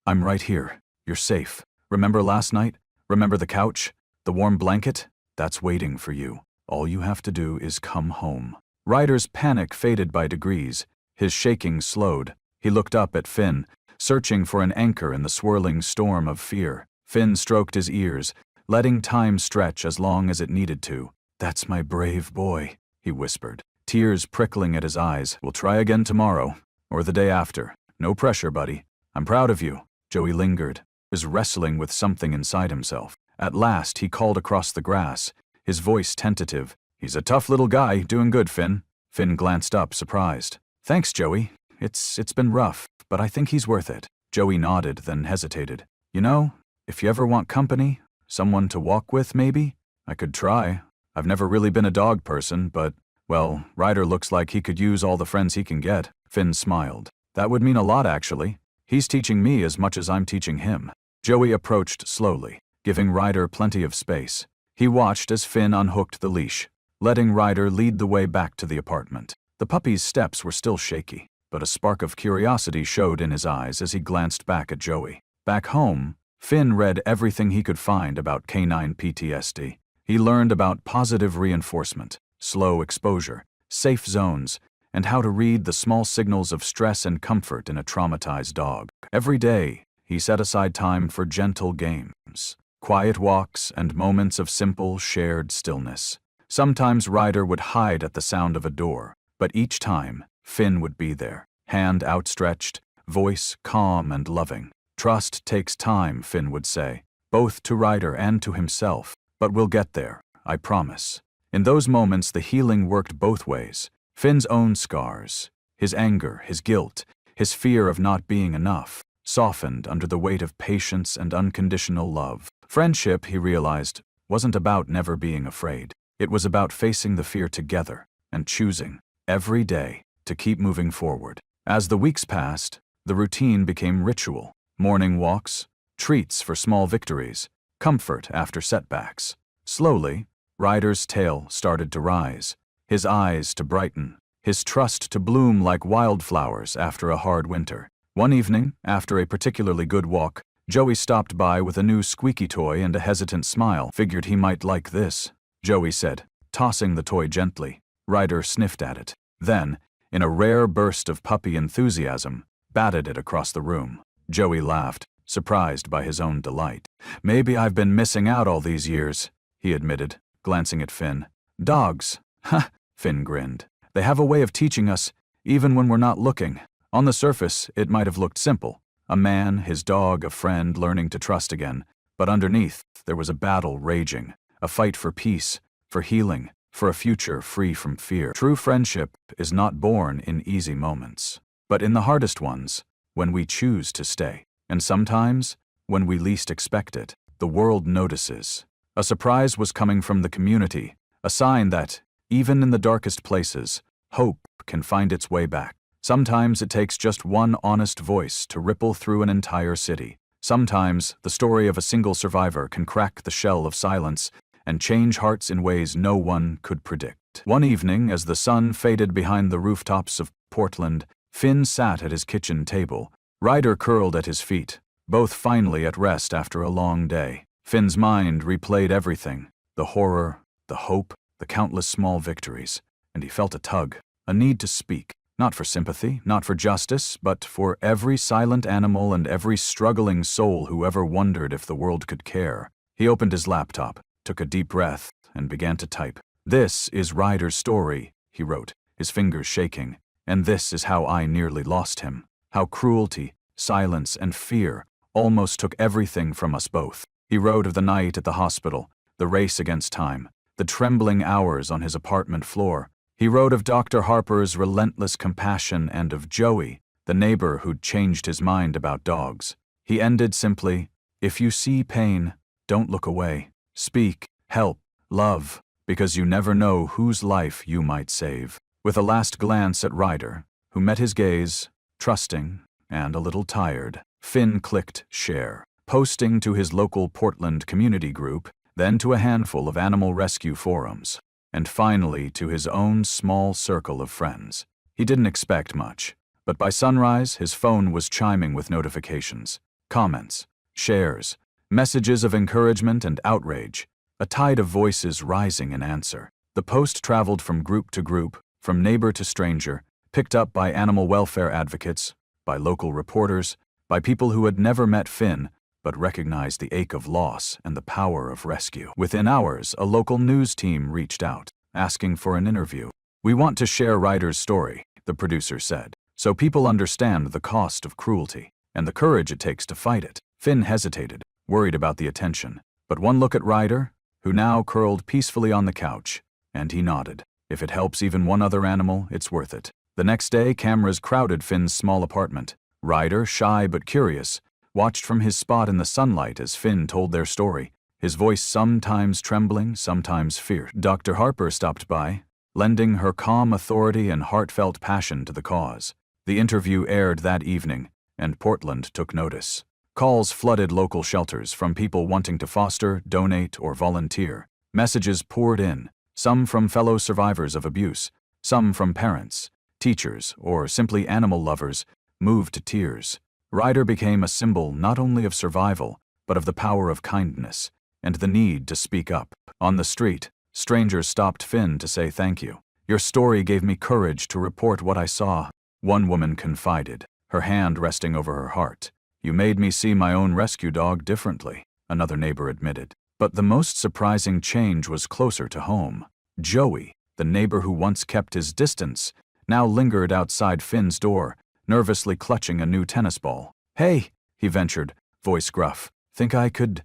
"I'm right here. You're safe. Remember last night? Remember the couch? The warm blanket? That's waiting for you. All you have to do is come home." Ryder's panic faded by degrees. His shaking slowed. He looked up at Finn, searching for an anchor in the swirling storm of fear. Finn stroked his ears, letting time stretch as long as it needed to. "That's my brave boy," he whispered, tears prickling at his eyes. "We'll try again tomorrow, or the day after. No pressure, buddy. I'm proud of you." Joey lingered, was wrestling with something inside himself. At last, he called across the grass, his voice tentative. "He's a tough little guy, doing good, Finn." Finn glanced up, surprised. "Thanks, Joey. It's been rough, but I think he's worth it." Joey nodded, then hesitated. "You know, if you ever want company, someone to walk with maybe, I could try. I've never really been a dog person, but, well, Ryder looks like he could use all the friends he can get." Finn smiled. "That would mean a lot, actually. He's teaching me as much as I'm teaching him." Joey approached slowly, giving Ryder plenty of space. He watched as Finn unhooked the leash, letting Ryder lead the way back to the apartment. The puppy's steps were still shaky, but a spark of curiosity showed in his eyes as he glanced back at Joey. Back home, Finn read everything he could find about canine PTSD. He learned about positive reinforcement, slow exposure, safe zones, and how to read the small signals of stress and comfort in a traumatized dog. Every day, he set aside time for gentle games, quiet walks, and moments of simple, shared stillness. Sometimes Ryder would hide at the sound of a door, but each time, Finn would be there, hand outstretched, voice calm and loving. "Trust takes time," Finn would say, both to Ryder and to himself. "But we'll get there, I promise." In those moments, the healing worked both ways. Finn's own scars, his anger, his guilt, his fear of not being enough, softened under the weight of patience and unconditional love. Friendship, he realized, wasn't about never being afraid. It was about facing the fear together and choosing, every day, to keep moving forward. As the weeks passed, the routine became ritual. Morning walks, treats for small victories, comfort after setbacks. Slowly, Ryder's tail started to rise, his eyes to brighten, his trust to bloom like wildflowers after a hard winter. One evening, after a particularly good walk, Joey stopped by with a new squeaky toy and a hesitant smile. Figured he might like this, Joey said, tossing the toy gently. Ryder sniffed at it. Then, in a rare burst of puppy enthusiasm, batted it across the room. Joey laughed, surprised by his own delight. Maybe I've been missing out all these years, he admitted, glancing at Finn. Dogs. Ha, Finn grinned. They have a way of teaching us, even when we're not looking. On the surface, it might have looked simple. A man, his dog, a friend learning to trust again. But underneath, there was a battle raging. A fight for peace, for healing, for a future free from fear. True friendship is not born in easy moments, but in the hardest ones, when we choose to stay. And sometimes, when we least expect it, the world notices. A surprise was coming from the community, a sign that, even in the darkest places, hope can find its way back. Sometimes it takes just one honest voice to ripple through an entire city. Sometimes the story of a single survivor can crack the shell of silence and change hearts in ways no one could predict. One evening, as the sun faded behind the rooftops of Portland, Finn sat at his kitchen table. Ryder curled at his feet, both finally at rest after a long day. Finn's mind replayed everything, the horror, the hope, the countless small victories, and he felt a tug, a need to speak, not for sympathy, not for justice, but for every silent animal and every struggling soul who ever wondered if the world could care. He opened his laptop, took a deep breath, and began to type. This is Ryder's story, he wrote, his fingers shaking, and this is how I nearly lost him. How cruelty, silence, and fear almost took everything from us both. He wrote of the night at the hospital, the race against time, the trembling hours on his apartment floor. He wrote of Dr. Harper's relentless compassion and of Joey, the neighbor who'd changed his mind about dogs. He ended simply, if you see pain, don't look away. Speak, help, love, because you never know whose life you might save. With a last glance at Ryder, who met his gaze, trusting and a little tired, Finn clicked share, posting to his local Portland community group, then to a handful of animal rescue forums, and finally to his own small circle of friends. He didn't expect much, but by sunrise his phone was chiming with notifications, comments, shares, messages of encouragement and outrage, a tide of voices rising in answer. The post traveled from group to group, from neighbor to stranger, picked up by animal welfare advocates, by local reporters, by people who had never met Finn, but recognized the ache of loss and the power of rescue. Within hours, a local news team reached out, asking for an interview. We want to share Ryder's story, the producer said, so people understand the cost of cruelty and the courage it takes to fight it. Finn hesitated, worried about the attention, but one look at Ryder, who now curled peacefully on the couch, and he nodded. If it helps even one other animal, it's worth it. The next day, cameras crowded Finn's small apartment. Ryder, shy but curious, watched from his spot in the sunlight as Finn told their story, his voice sometimes trembling, sometimes fierce. Dr. Harper stopped by, lending her calm authority and heartfelt passion to the cause. The interview aired that evening, and Portland took notice. Calls flooded local shelters from people wanting to foster, donate, or volunteer. Messages poured in, some from fellow survivors of abuse, some from parents, teachers, or simply animal lovers, moved to tears. Ryder became a symbol not only of survival, but of the power of kindness, and the need to speak up. On the street, strangers stopped Finn to say thank you. Your story gave me courage to report what I saw, one woman confided, her hand resting over her heart. You made me see my own rescue dog differently, another neighbor admitted. But the most surprising change was closer to home. Joey, the neighbor who once kept his distance, now lingered outside Finn's door, nervously clutching a new tennis ball. Hey, he ventured, voice gruff. Think I could,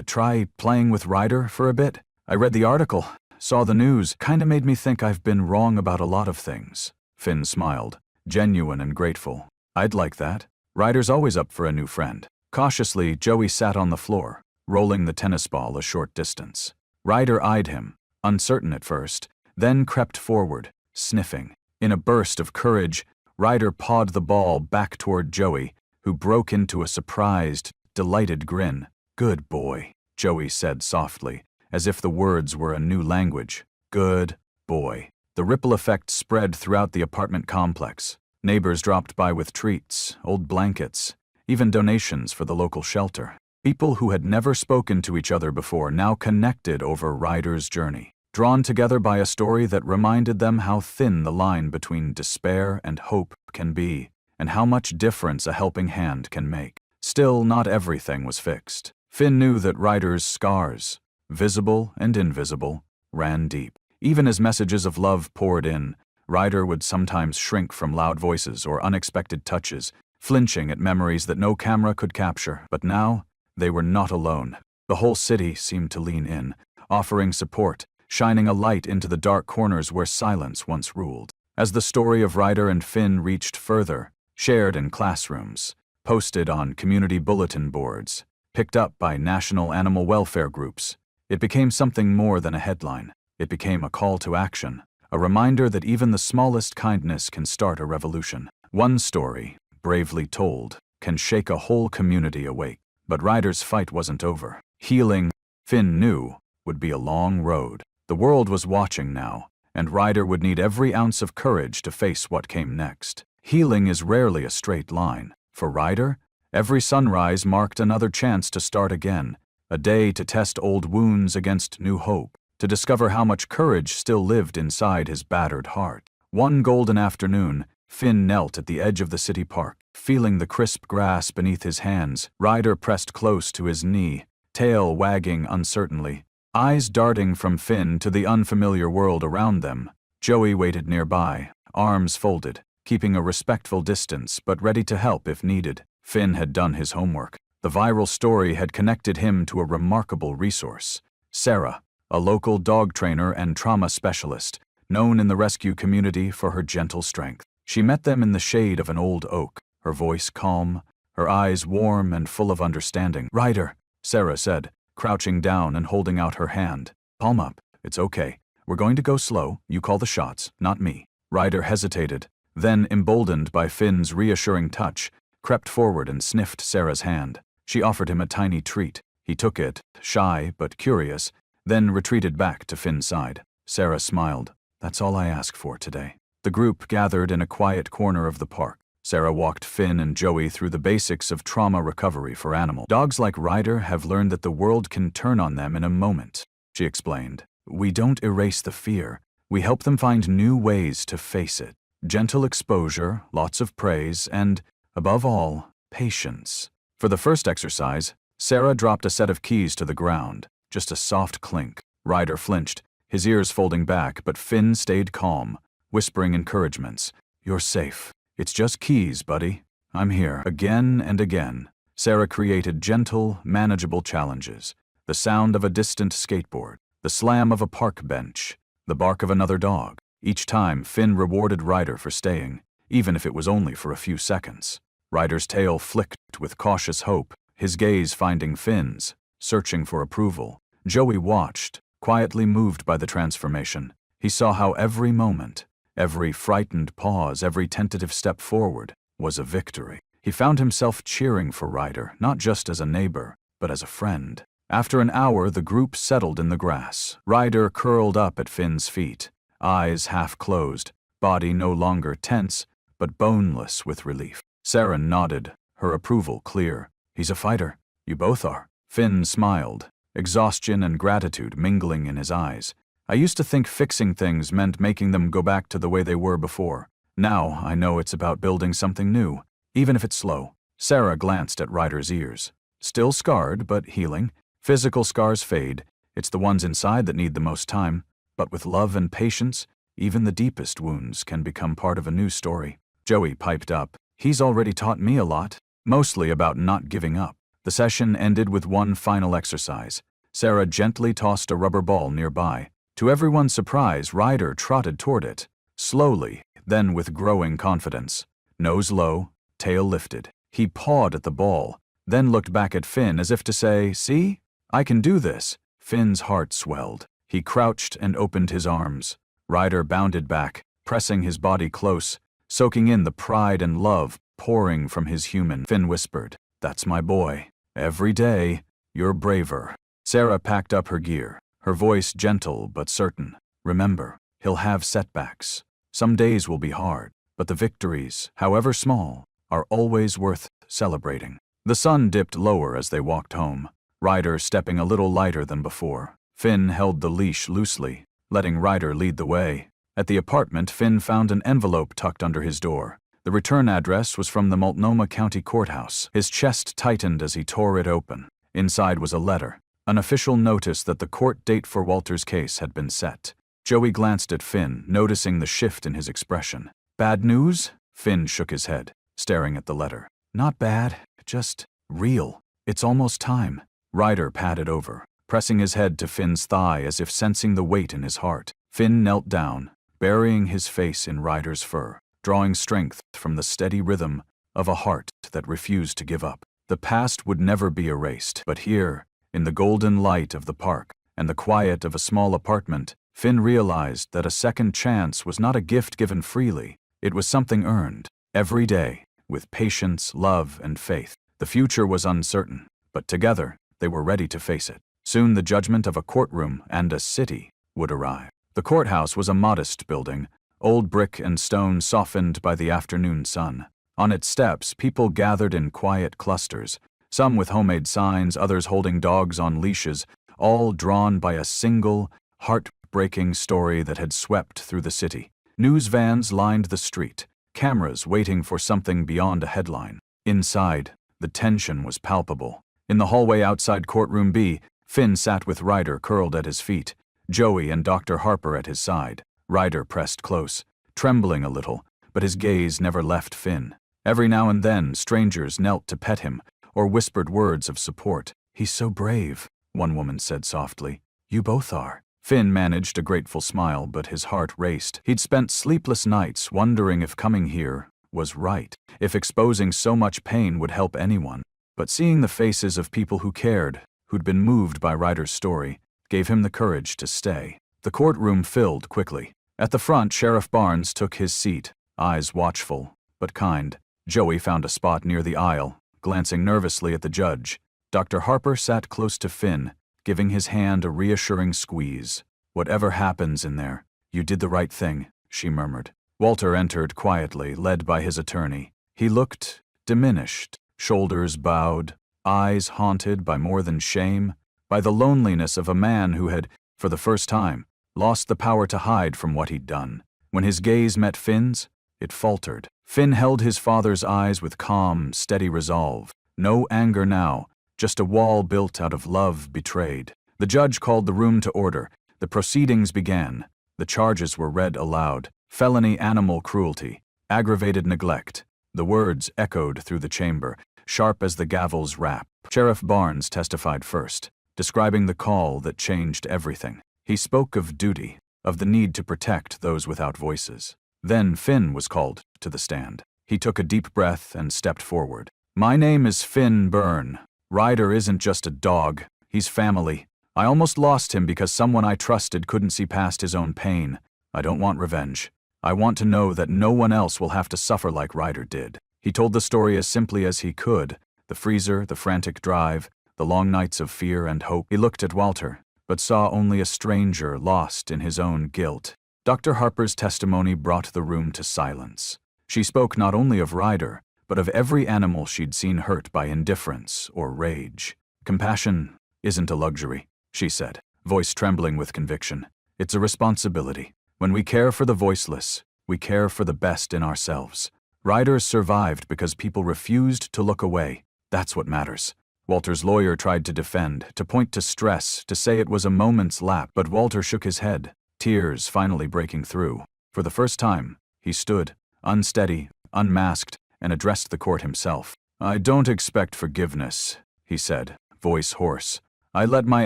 try playing with Ryder for a bit? I read the article, saw the news, kinda made me think I've been wrong about a lot of things. Finn smiled, genuine and grateful. I'd like that. Ryder's always up for a new friend. Cautiously, Joey sat on the floor, rolling the tennis ball a short distance. Ryder eyed him, uncertain at first, then crept forward, sniffing. In a burst of courage, Ryder pawed the ball back toward Joey, who broke into a surprised, delighted grin. Good boy, Joey said softly, as if the words were a new language. Good boy. The ripple effect spread throughout the apartment complex. Neighbors dropped by with treats, old blankets, even donations for the local shelter. People who had never spoken to each other before now connected over Ryder's journey, drawn together by a story that reminded them how thin the line between despair and hope can be, and how much difference a helping hand can make. Still, not everything was fixed. Finn knew that Ryder's scars, visible and invisible, ran deep. Even as messages of love poured in, Ryder would sometimes shrink from loud voices or unexpected touches, flinching at memories that no camera could capture. But now, they were not alone. The whole city seemed to lean in, offering support, shining a light into the dark corners where silence once ruled. As the story of Ryder and Finn reached further, shared in classrooms, posted on community bulletin boards, picked up by national animal welfare groups, it became something more than a headline. It became a call to action, a reminder that even the smallest kindness can start a revolution. One story, bravely told, can shake a whole community awake. But Ryder's fight wasn't over. Healing, Finn knew, would be a long road. The world was watching now, and Ryder would need every ounce of courage to face what came next. Healing is rarely a straight line. For Ryder, every sunrise marked another chance to start again, a day to test old wounds against new hope, to discover how much courage still lived inside his battered heart. One golden afternoon, Finn knelt at the edge of the city park, feeling the crisp grass beneath his hands. Ryder pressed close to his knee, tail wagging uncertainly, eyes darting from Finn to the unfamiliar world around them. Joey waited nearby, arms folded, keeping a respectful distance but ready to help if needed. Finn had done his homework. The viral story had connected him to a remarkable resource. Sarah, a local dog trainer and trauma specialist, known in the rescue community for her gentle strength. She met them in the shade of an old oak, her voice calm, her eyes warm and full of understanding. "Ryder," Sarah said, crouching down and holding out her hand. "Palm up. It's okay. We're going to go slow. You call the shots, not me." Ryder hesitated, then, emboldened by Finn's reassuring touch, crept forward and sniffed Sarah's hand. She offered him a tiny treat. He took it, shy but curious, then retreated back to Finn's side. Sarah smiled. "That's all I ask for today." The group gathered in a quiet corner of the park. Sarah walked Finn and Joey through the basics of trauma recovery for animals. "Dogs like Ryder have learned that the world can turn on them in a moment," she explained. "We don't erase the fear. We help them find new ways to face it. Gentle exposure, lots of praise, and, above all, patience." For the first exercise, Sarah dropped a set of keys to the ground, just a soft clink. Ryder flinched, his ears folding back, but Finn stayed calm, whispering encouragements. "You're safe. It's just keys, buddy. I'm here." Again and again, Sarah created gentle, manageable challenges. The sound of a distant skateboard, the slam of a park bench, the bark of another dog. Each time, Finn rewarded Ryder for staying, even if it was only for a few seconds. Ryder's tail flicked with cautious hope, his gaze finding Finn's, searching for approval. Joey watched, quietly moved by the transformation. He saw how every moment, every frightened pause, every tentative step forward, was a victory. He found himself cheering for Ryder, not just as a neighbor, but as a friend. After an hour, the group settled in the grass. Ryder curled up at Finn's feet, eyes half closed, body no longer tense, but boneless with relief. Sarah nodded, her approval clear. "He's a fighter. You both are." Finn smiled, exhaustion and gratitude mingling in his eyes. "I used to think fixing things meant making them go back to the way they were before. Now I know it's about building something new, even if it's slow." Sarah glanced at Ryder's ears. "Still scarred, but healing. Physical scars fade. It's the ones inside that need the most time. But with love and patience, even the deepest wounds can become part of a new story." Joey piped up. "He's already taught me a lot, mostly about not giving up." The session ended with one final exercise. Sarah gently tossed a rubber ball nearby. To everyone's surprise, Ryder trotted toward it, slowly, then with growing confidence. Nose low, tail lifted. He pawed at the ball, then looked back at Finn as if to say, "See? I can do this." Finn's heart swelled. He crouched and opened his arms. Ryder bounded back, pressing his body close, soaking in the pride and love pouring from his human. Finn whispered, "That's my boy. Every day, you're braver." Sarah packed up her gear, her voice gentle but certain. "Remember, he'll have setbacks. Some days will be hard, but the victories, however small, are always worth celebrating. The sun dipped lower as they walked home, Ryder stepping a little lighter than before. Finn held the leash loosely, letting Ryder lead the way. At the apartment, Finn found an envelope tucked under his door. The return address was from the Multnomah County Courthouse. His chest tightened as he tore it open. Inside was a letter, an official notice that the court date for Walter's case had been set. Joey glanced at Finn, noticing the shift in his expression. "Bad news?" Finn shook his head, staring at the letter. "Not bad, just real. It's almost time." Ryder padded over, pressing his head to Finn's thigh as if sensing the weight in his heart. Finn knelt down, burying his face in Ryder's fur, drawing strength from the steady rhythm of a heart that refused to give up. The past would never be erased, but here, in the golden light of the park and the quiet of a small apartment, Finn realized that a second chance was not a gift given freely. It was something earned, every day, with patience, love, and faith. The future was uncertain, but together, they were ready to face it. Soon the judgment of a courtroom and a city would arrive. The courthouse was a modest building, old brick and stone softened by the afternoon sun. On its steps, people gathered in quiet clusters, some with homemade signs, others holding dogs on leashes, all drawn by a single, heartbreaking story that had swept through the city. News vans lined the street, cameras waiting for something beyond a headline. Inside, the tension was palpable. In the hallway outside Courtroom B, Finn sat with Ryder curled at his feet, Joey and Dr. Harper at his side. Ryder pressed close, trembling a little, but his gaze never left Finn. Every now and then, strangers knelt to pet him or whispered words of support. "He's so brave," one woman said softly. "You both are." Finn managed a grateful smile, but his heart raced. He'd spent sleepless nights wondering if coming here was right, if exposing so much pain would help anyone. But seeing the faces of people who cared, who'd been moved by Ryder's story, gave him the courage to stay. The courtroom filled quickly. At the front, Sheriff Barnes took his seat, eyes watchful, but kind. Joey found a spot near the aisle, glancing nervously at the judge. Dr. Harper sat close to Finn, giving his hand a reassuring squeeze. "Whatever happens in there, you did the right thing," she murmured. Walter entered quietly, led by his attorney. He looked diminished, shoulders bowed, eyes haunted by more than shame, by the loneliness of a man who had, for the first time, lost the power to hide from what he'd done. When his gaze met Finn's, it faltered. Finn held his father's eyes with calm, steady resolve. No anger now, just a wall built out of love betrayed. The judge called the room to order. The proceedings began. The charges were read aloud. Felony animal cruelty, aggravated neglect. The words echoed through the chamber, sharp as the gavel's rap. Sheriff Barnes testified first, describing the call that changed everything. He spoke of duty, of the need to protect those without voices. Then Finn was called to the stand. He took a deep breath and stepped forward. "My name is Finn Byrne. Ryder isn't just a dog, he's family. I almost lost him because someone I trusted couldn't see past his own pain. I don't want revenge. I want to know that no one else will have to suffer like Ryder did." He told the story as simply as he could, the freezer, the frantic drive, the long nights of fear and hope. He looked at Walter, but saw only a stranger lost in his own guilt. Dr. Harper's testimony brought the room to silence. She spoke not only of Ryder, but of every animal she'd seen hurt by indifference or rage. "Compassion isn't a luxury," she said, voice trembling with conviction. "It's a responsibility. When we care for the voiceless, we care for the best in ourselves. Ryder survived because people refused to look away. That's what matters." Walter's lawyer tried to defend, to point to stress, to say it was a moment's lapse, but Walter shook his head, tears finally breaking through. For the first time, he stood, unsteady, unmasked, and addressed the court himself. "I don't expect forgiveness," he said, voice hoarse. "I let my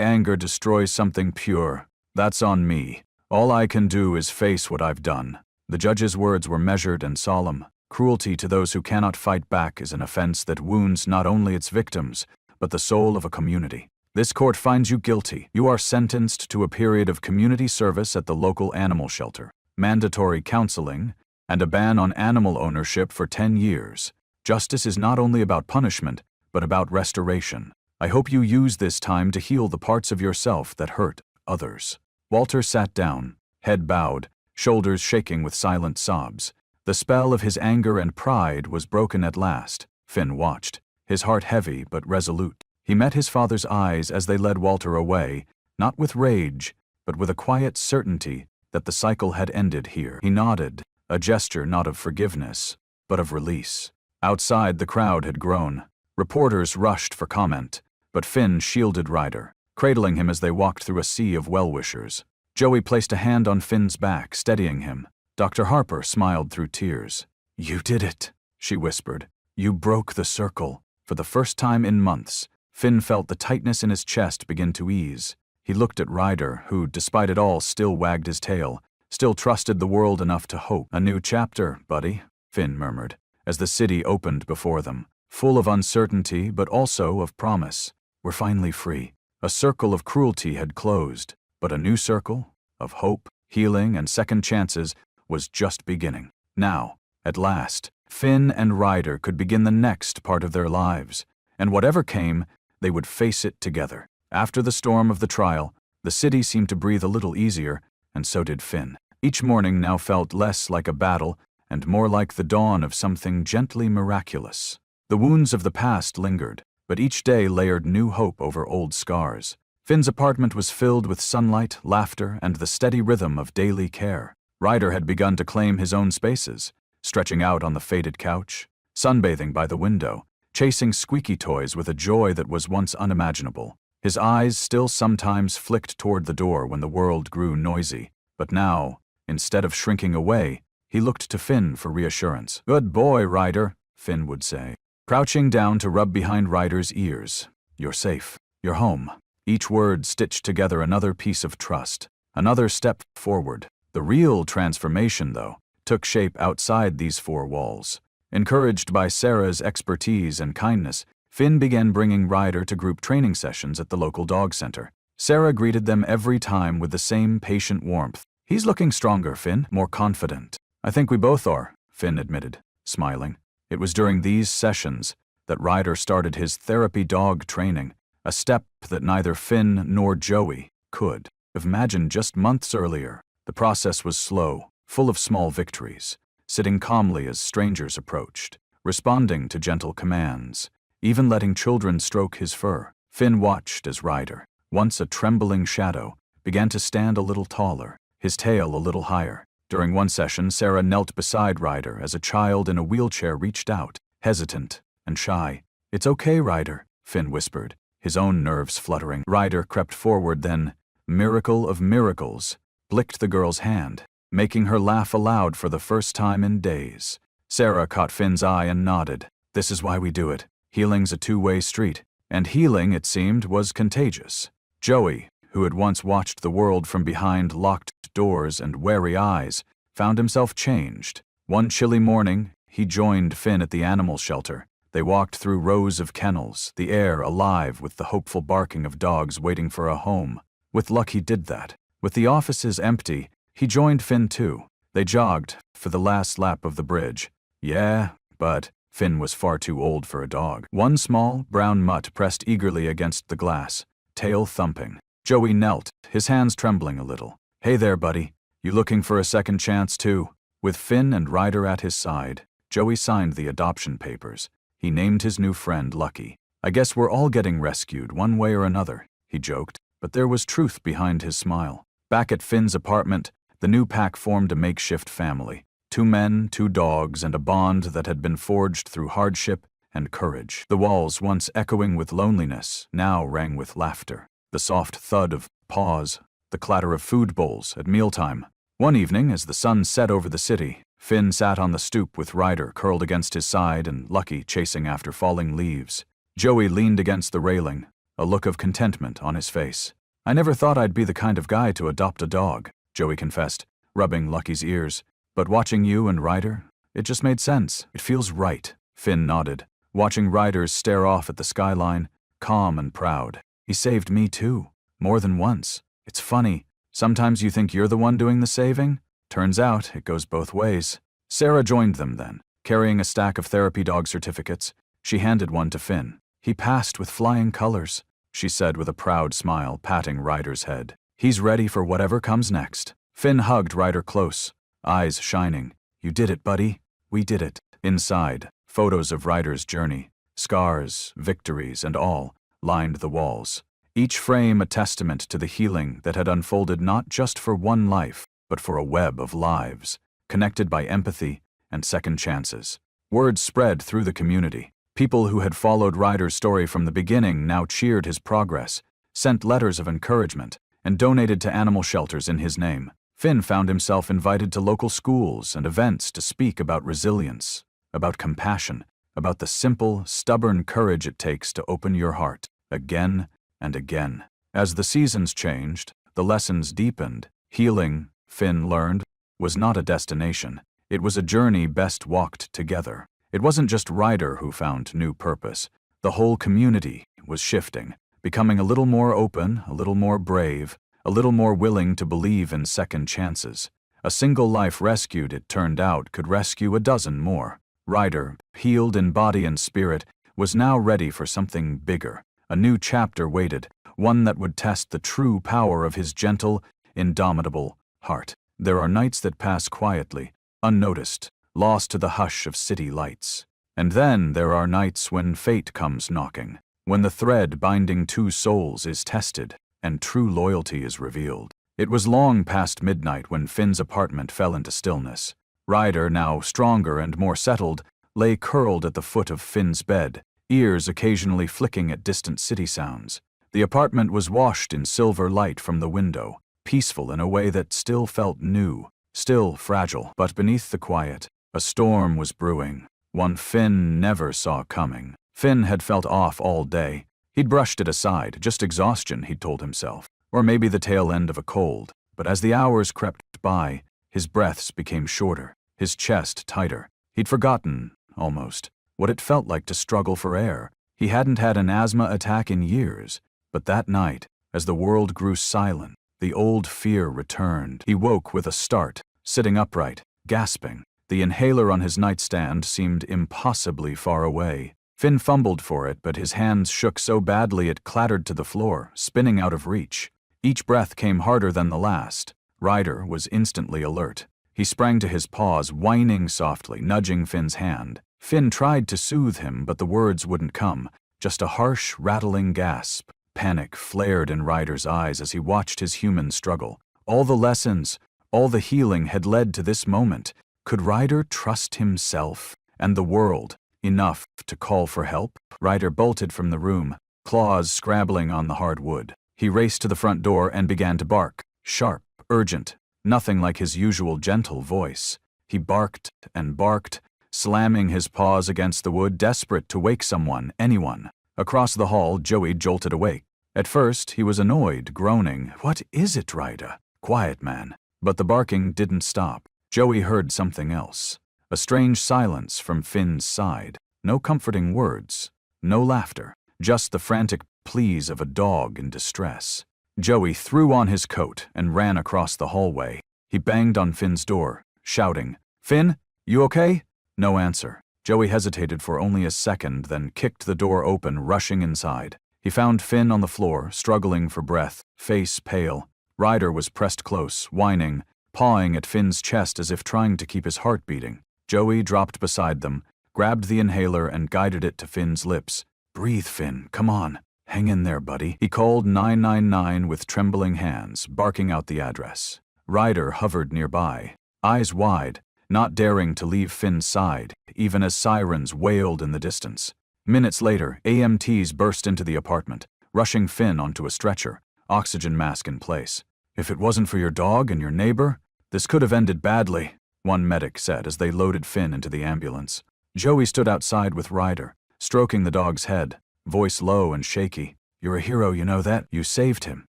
anger destroy something pure. That's on me. All I can do is face what I've done." The judge's words were measured and solemn. Cruelty to those who cannot fight back is an offense that wounds not only its victims, but the soul of a community. This court finds you guilty. You are sentenced to a period of community service at the local animal shelter, mandatory counseling, and a ban on animal ownership for 10 years. Justice is not only about punishment, but about restoration. I hope you use this time to heal the parts of yourself that hurt others. Walter sat down, head bowed, shoulders shaking with silent sobs. The spell of his anger and pride was broken at last. Finn watched, his heart heavy but resolute. He met his father's eyes as they led Walter away, not with rage, but with a quiet certainty that the cycle had ended here. He nodded, a gesture not of forgiveness, but of release. Outside, the crowd had grown. Reporters rushed for comment, but Finn shielded Ryder, cradling him as they walked through a sea of well-wishers. Joey placed a hand on Finn's back, steadying him. Dr. Harper smiled through tears. "You did it," she whispered. "You broke the circle." For the first time in months, Finn felt the tightness in his chest begin to ease. He looked at Ryder, who, despite it all, still wagged his tail, still trusted the world enough to hope. "A new chapter, buddy," Finn murmured, as the city opened before them, full of uncertainty but also of promise. "We're finally free." A circle of cruelty had closed, but a new circle, of hope, healing, and second chances, was just beginning. Now, at last, Finn and Ryder could begin the next part of their lives, and whatever came, they would face it together. After the storm of the trial, the city seemed to breathe a little easier, and so did Finn. Each morning now felt less like a battle and more like the dawn of something gently miraculous. The wounds of the past lingered, but each day layered new hope over old scars. Finn's apartment was filled with sunlight, laughter, and the steady rhythm of daily care. Ryder had begun to claim his own spaces, stretching out on the faded couch, sunbathing by the window, chasing squeaky toys with a joy that was once unimaginable. His eyes still sometimes flicked toward the door when the world grew noisy, but now, instead of shrinking away, he looked to Finn for reassurance. "Good boy, Ryder," Finn would say, crouching down to rub behind Ryder's ears. "You're safe. You're home." Each word stitched together another piece of trust, another step forward. The real transformation, though, took shape outside these four walls. Encouraged by Sarah's expertise and kindness, Finn began bringing Ryder to group training sessions at the local dog center. Sarah greeted them every time with the same patient warmth. "He's looking stronger, Finn, more confident." "I think we both are," Finn admitted, smiling. It was during these sessions that Ryder started his therapy dog training, a step that neither Finn nor Joey could have imagined just months earlier. The process was slow, full of small victories, sitting calmly as strangers approached, responding to gentle commands, even letting children stroke his fur. Finn watched as Ryder, once a trembling shadow, began to stand a little taller, his tail a little higher. During one session, Sarah knelt beside Ryder as a child in a wheelchair reached out, hesitant and shy. "It's okay, Ryder," Finn whispered, his own nerves fluttering. Ryder crept forward, then, miracle of miracles, blicked the girl's hand, making her laugh aloud for the first time in days. Sarah caught Finn's eye and nodded. "This is why we do it. Healing's a two-way street." And healing, it seemed, was contagious. Joey, who had once watched the world from behind locked doors and wary eyes, found himself changed. One chilly morning, he joined Finn at the animal shelter. They walked through rows of kennels, the air alive with the hopeful barking of dogs waiting for a home. With luck, he did that. With the offices empty, he joined Finn too. They jogged for the last lap of the bridge. Yeah, but Finn was far too old for a dog. One small, brown mutt pressed eagerly against the glass, tail thumping. Joey knelt, his hands trembling a little. "Hey there, buddy. You looking for a second chance too?" With Finn and Ryder at his side, Joey signed the adoption papers. He named his new friend Lucky. "I guess we're all getting rescued one way or another," he joked, but there was truth behind his smile. Back at Finn's apartment, the new pack formed a makeshift family. 2 men, 2 dogs, and a bond that had been forged through hardship and courage. The walls, once echoing with loneliness, now rang with laughter. The soft thud of paws, the clatter of food bowls at mealtime. One evening, as the sun set over the city, Finn sat on the stoop with Ryder curled against his side and Lucky chasing after falling leaves. Joey leaned against the railing, a look of contentment on his face. "I never thought I'd be the kind of guy to adopt a dog," Joey confessed, rubbing Lucky's ears. "But watching you and Ryder, it just made sense. It feels right." Finn nodded, watching Ryder stare off at the skyline, calm and proud. "He saved me too, more than once. It's funny, sometimes you think you're the one doing the saving. Turns out it goes both ways." Sarah joined them then, carrying a stack of therapy dog certificates. She handed one to Finn. "He passed with flying colors," she said with a proud smile, patting Ryder's head. "He's ready for whatever comes next." Finn hugged Ryder close, eyes shining. "You did it, buddy. We did it." Inside, Photos of Ryder's journey, scars, victories, and all, lined the walls. Each frame a testament to the healing that had unfolded not just for one life, but for a web of lives, connected by empathy and second chances. Word spread through the community. People who had followed Ryder's story from the beginning now cheered his progress, sent letters of encouragement, and donated to animal shelters in his name. Finn found himself invited to local schools and events to speak about resilience, about compassion, about the simple, stubborn courage it takes to open your heart, again and again. As the seasons changed, the lessons deepened. Healing, Finn learned, was not a destination. It was a journey best walked together. It wasn't just Ryder who found new purpose. The whole community was shifting, becoming a little more open, a little more brave, a little more willing to believe in second chances. A single life rescued, it turned out, could rescue a dozen more. Ryder, healed in body and spirit, was now ready for something bigger. A new chapter waited, one that would test the true power of his gentle, indomitable heart. There are nights that pass quietly, unnoticed, lost to the hush of city lights. And then there are nights when fate comes knocking, when the thread binding two souls is tested and true loyalty is revealed. It was long past midnight when Finn's apartment fell into stillness. Ryder, now stronger and more settled, lay curled at the foot of Finn's bed, ears occasionally flicking at distant city sounds. The apartment was washed in silver light from the window, peaceful in a way that still felt new, still fragile. But beneath the quiet, a storm was brewing, one Finn never saw coming. Finn had felt off all day. He'd brushed it aside, just exhaustion, he'd told himself, or maybe the tail end of a cold. But as the hours crept by, his breaths became shorter, his chest tighter. He'd forgotten, almost, what it felt like to struggle for air. He hadn't had an asthma attack in years, but that night, as the world grew silent, the old fear returned. He woke with a start, sitting upright, gasping. The inhaler on his nightstand seemed impossibly far away. Finn fumbled for it, but his hands shook so badly it clattered to the floor, spinning out of reach. Each breath came harder than the last. Ryder was instantly alert. He sprang to his paws, whining softly, nudging Finn's hand. Finn tried to soothe him, but the words wouldn't come, just a harsh, rattling gasp. Panic flared in Ryder's eyes as he watched his human struggle. All the lessons, all the healing had led to this moment. Could Ryder trust himself and the world enough to call for help? Ryder bolted from the room, claws scrabbling on the hard wood. He raced to the front door and began to bark, sharp, urgent, nothing like his usual gentle voice. He barked and barked, slamming his paws against the wood, desperate to wake someone, anyone. Across the hall, Joey jolted awake. At first, he was annoyed, groaning, "What is it, Ryder? Quiet, man." But the barking didn't stop. Joey heard something else. A strange silence from Finn's side. No comforting words, no laughter, just the frantic pleas of a dog in distress. Joey threw on his coat and ran across the hallway. He banged on Finn's door, shouting, "Finn, you okay?" No answer. Joey hesitated for only a second, then kicked the door open, rushing inside. He found Finn on the floor, struggling for breath, face pale. Ryder was pressed close, whining, pawing at Finn's chest as if trying to keep his heart beating. Joey dropped beside them, grabbed the inhaler and guided it to Finn's lips. "Breathe, Finn, come on. Hang in there, buddy." He called 999 with trembling hands, barking out the address. Ryder hovered nearby, eyes wide, not daring to leave Finn's side, even as sirens wailed in the distance. Minutes later, AMTs burst into the apartment, rushing Finn onto a stretcher, oxygen mask in place. "If it wasn't for your dog and your neighbor, this could have ended badly," one medic said as they loaded Finn into the ambulance. Joey stood outside with Ryder, stroking the dog's head, voice low and shaky. "You're a hero, you know that? You saved him."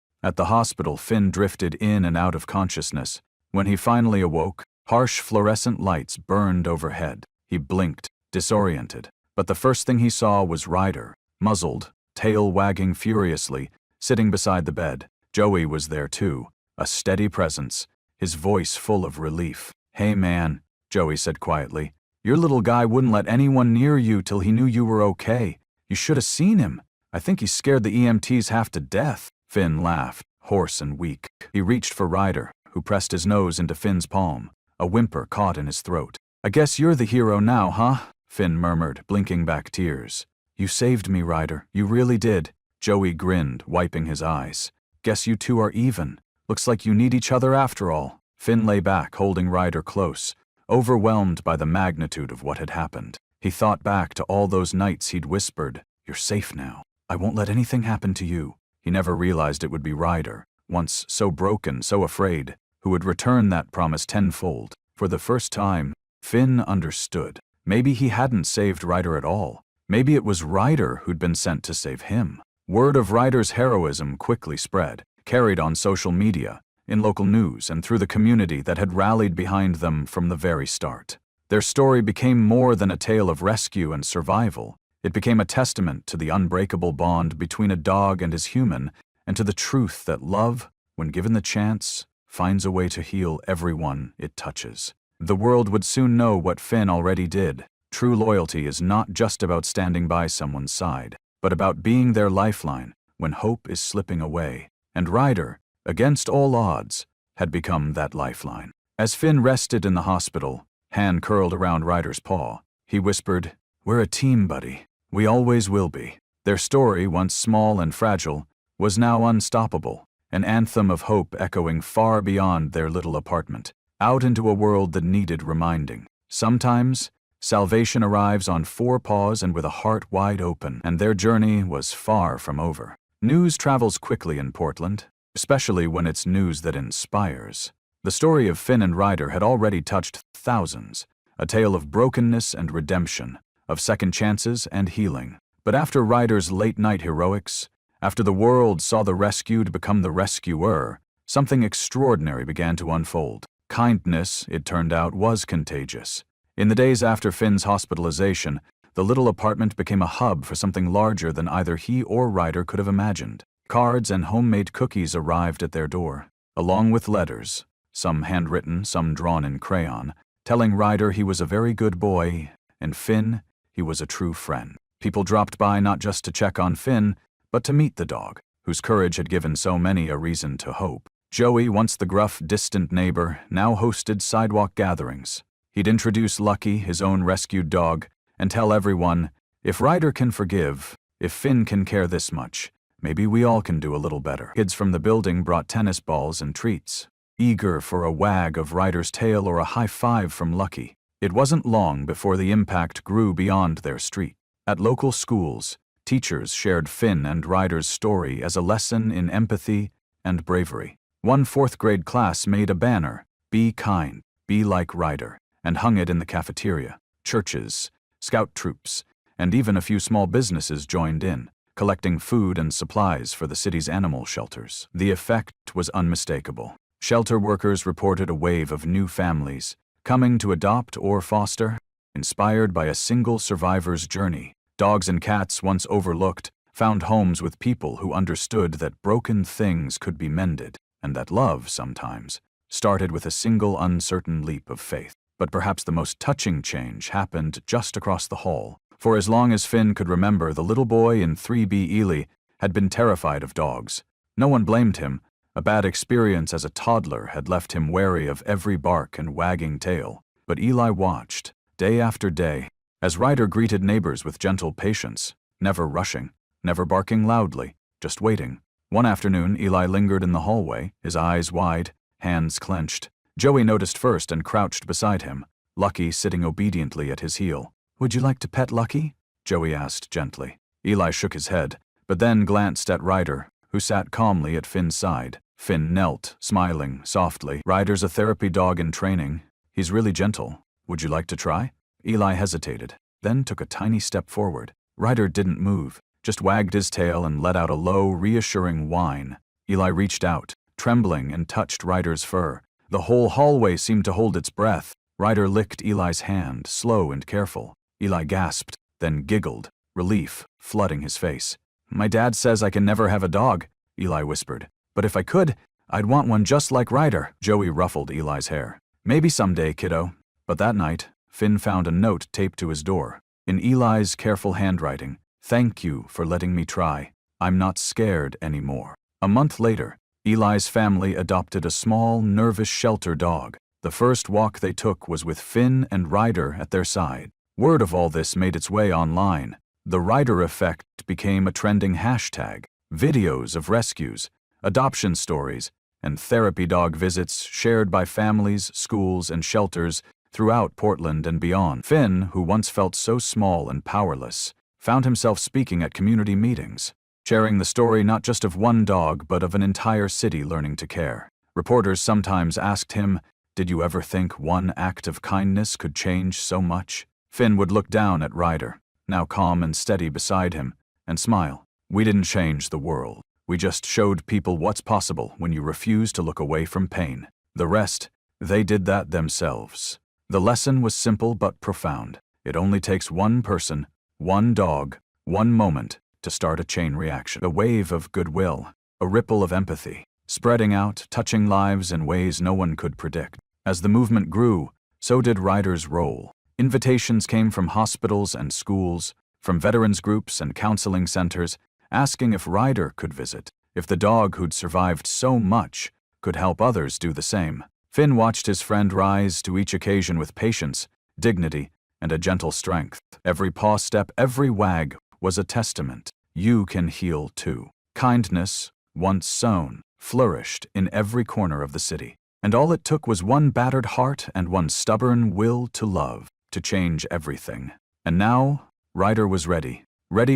At the hospital, Finn drifted in and out of consciousness. When he finally awoke, harsh fluorescent lights burned overhead. He blinked, disoriented. But the first thing he saw was Ryder, muzzled, tail wagging furiously, sitting beside the bed. Joey was there too, a steady presence, his voice full of relief. "Hey man," Joey said quietly, "your little guy wouldn't let anyone near you till he knew you were okay. You should have seen him. I think he scared the EMTs half to death." Finn laughed, hoarse and weak. He reached for Ryder, who pressed his nose into Finn's palm. A whimper caught in his throat. "I guess you're the hero now, huh?" Finn murmured, blinking back tears. You saved me, Ryder. You really did. Joey grinned, wiping his eyes. Guess you two are even. Looks like you need each other after all. Finn lay back, holding Ryder close, overwhelmed by the magnitude of what had happened. He thought back to all those nights he'd whispered, "You're safe now. I won't let anything happen to you." He never realized it would be Ryder, once so broken, so afraid, who would return that promise tenfold. For the first time, Finn understood. Maybe he hadn't saved Ryder at all. Maybe it was Ryder who'd been sent to save him. Word of Ryder's heroism quickly spread, carried on social media, in local news, and through the community that had rallied behind them from the very start. Their story became more than a tale of rescue and survival. It became a testament to the unbreakable bond between a dog and his human, and to the truth that love, when given the chance, finds a way to heal everyone it touches. The world would soon know what Finn already did. True loyalty is not just about standing by someone's side, but about being their lifeline when hope is slipping away. And Ryder, against all odds, had become that lifeline. As Finn rested in the hospital, hand curled around Ryder's paw, he whispered, "We're a team, buddy. We always will be." Their story, once small and fragile, was now unstoppable, an anthem of hope echoing far beyond their little apartment, out into a world that needed reminding. Sometimes, salvation arrives on four paws and with a heart wide open, and their journey was far from over. News travels quickly in Portland, especially when it's news that inspires. The story of Finn and Ryder had already touched thousands, a tale of brokenness and redemption, of second chances and healing. But after Ryder's late-night heroics, after the world saw the rescued become the rescuer, something extraordinary began to unfold. Kindness, it turned out, was contagious. In the days after Finn's hospitalization, the little apartment became a hub for something larger than either he or Ryder could have imagined. Cards and homemade cookies arrived at their door, along with letters, some handwritten, some drawn in crayon, telling Ryder he was a very good boy, and Finn, he was a true friend. People dropped by not just to check on Finn, but to meet the dog, whose courage had given so many a reason to hope. Joey, once the gruff, distant neighbor, now hosted sidewalk gatherings. He'd introduce Lucky, his own rescued dog, and tell everyone, if Ryder can forgive, if Finn can care this much, maybe we all can do a little better. Kids from the building brought tennis balls and treats, eager for a wag of Ryder's tail or a high five from Lucky. It wasn't long before the impact grew beyond their street. At local schools, teachers shared Finn and Ryder's story as a lesson in empathy and bravery. One fourth-grade class made a banner, "Be kind, be like Ryder," and hung it in the cafeteria. Churches, scout troops, and even a few small businesses joined in, collecting food and supplies for the city's animal shelters. The effect was unmistakable. Shelter workers reported a wave of new families coming to adopt or foster, inspired by a single survivor's journey. Dogs and cats, once overlooked, found homes with people who understood that broken things could be mended, and that love, sometimes, started with a single uncertain leap of faith. But perhaps the most touching change happened just across the hall. For as long as Finn could remember, the little boy in 3B Ely had been terrified of dogs. No one blamed him. A bad experience as a toddler had left him wary of every bark and wagging tail. But Eli watched, day after day, as Ryder greeted neighbors with gentle patience, never rushing, never barking loudly, just waiting. One afternoon, Eli lingered in the hallway, his eyes wide, hands clenched. Joey noticed first and crouched beside him, Lucky sitting obediently at his heel. "Would you like to pet Lucky?" Joey asked gently. Eli shook his head, but then glanced at Ryder, who sat calmly at Finn's side. Finn knelt, smiling softly. "Ryder's a therapy dog in training. He's really gentle. Would you like to try?" Eli hesitated, then took a tiny step forward. Ryder didn't move, just wagged his tail and let out a low, reassuring whine. Eli reached out, trembling, and touched Ryder's fur. The whole hallway seemed to hold its breath. Ryder licked Eli's hand, slow and careful. Eli gasped, then giggled, relief flooding his face. "My dad says I can never have a dog," Eli whispered. "But if I could, I'd want one just like Ryder." Joey ruffled Eli's hair. "Maybe someday, kiddo." But that night, Finn found a note taped to his door. In Eli's careful handwriting, "Thank you for letting me try. I'm not scared anymore." A month later, Eli's family adopted a small, nervous shelter dog. The first walk they took was with Finn and Ryder at their side. Word of all this made its way online. The Ryder effect became a trending hashtag. Videos of rescues, adoption stories, and therapy dog visits shared by families, schools, and shelters throughout Portland and beyond. Finn, who once felt so small and powerless, found himself speaking at community meetings, sharing the story not just of one dog but of an entire city learning to care. Reporters sometimes asked him, "Did you ever think one act of kindness could change so much?" Finn would look down at Ryder, now calm and steady beside him, and smile. "We didn't change the world. We just showed people what's possible when you refuse to look away from pain. The rest, they did that themselves." The lesson was simple but profound. It only takes one person, one dog, one moment to start a chain reaction. A wave of goodwill, a ripple of empathy, spreading out, touching lives in ways no one could predict. As the movement grew, so did Ryder's role. Invitations came from hospitals and schools, from veterans groups and counseling centers, asking if Ryder could visit, if the dog who'd survived so much could help others do the same. Finn watched his friend rise to each occasion with patience, dignity, and a gentle strength. Every paw step, every wag was a testament. You can heal too. Kindness, once sown, flourished in every corner of the city. And all it took was one battered heart and one stubborn will to love, to change everything. And now, Ryder was ready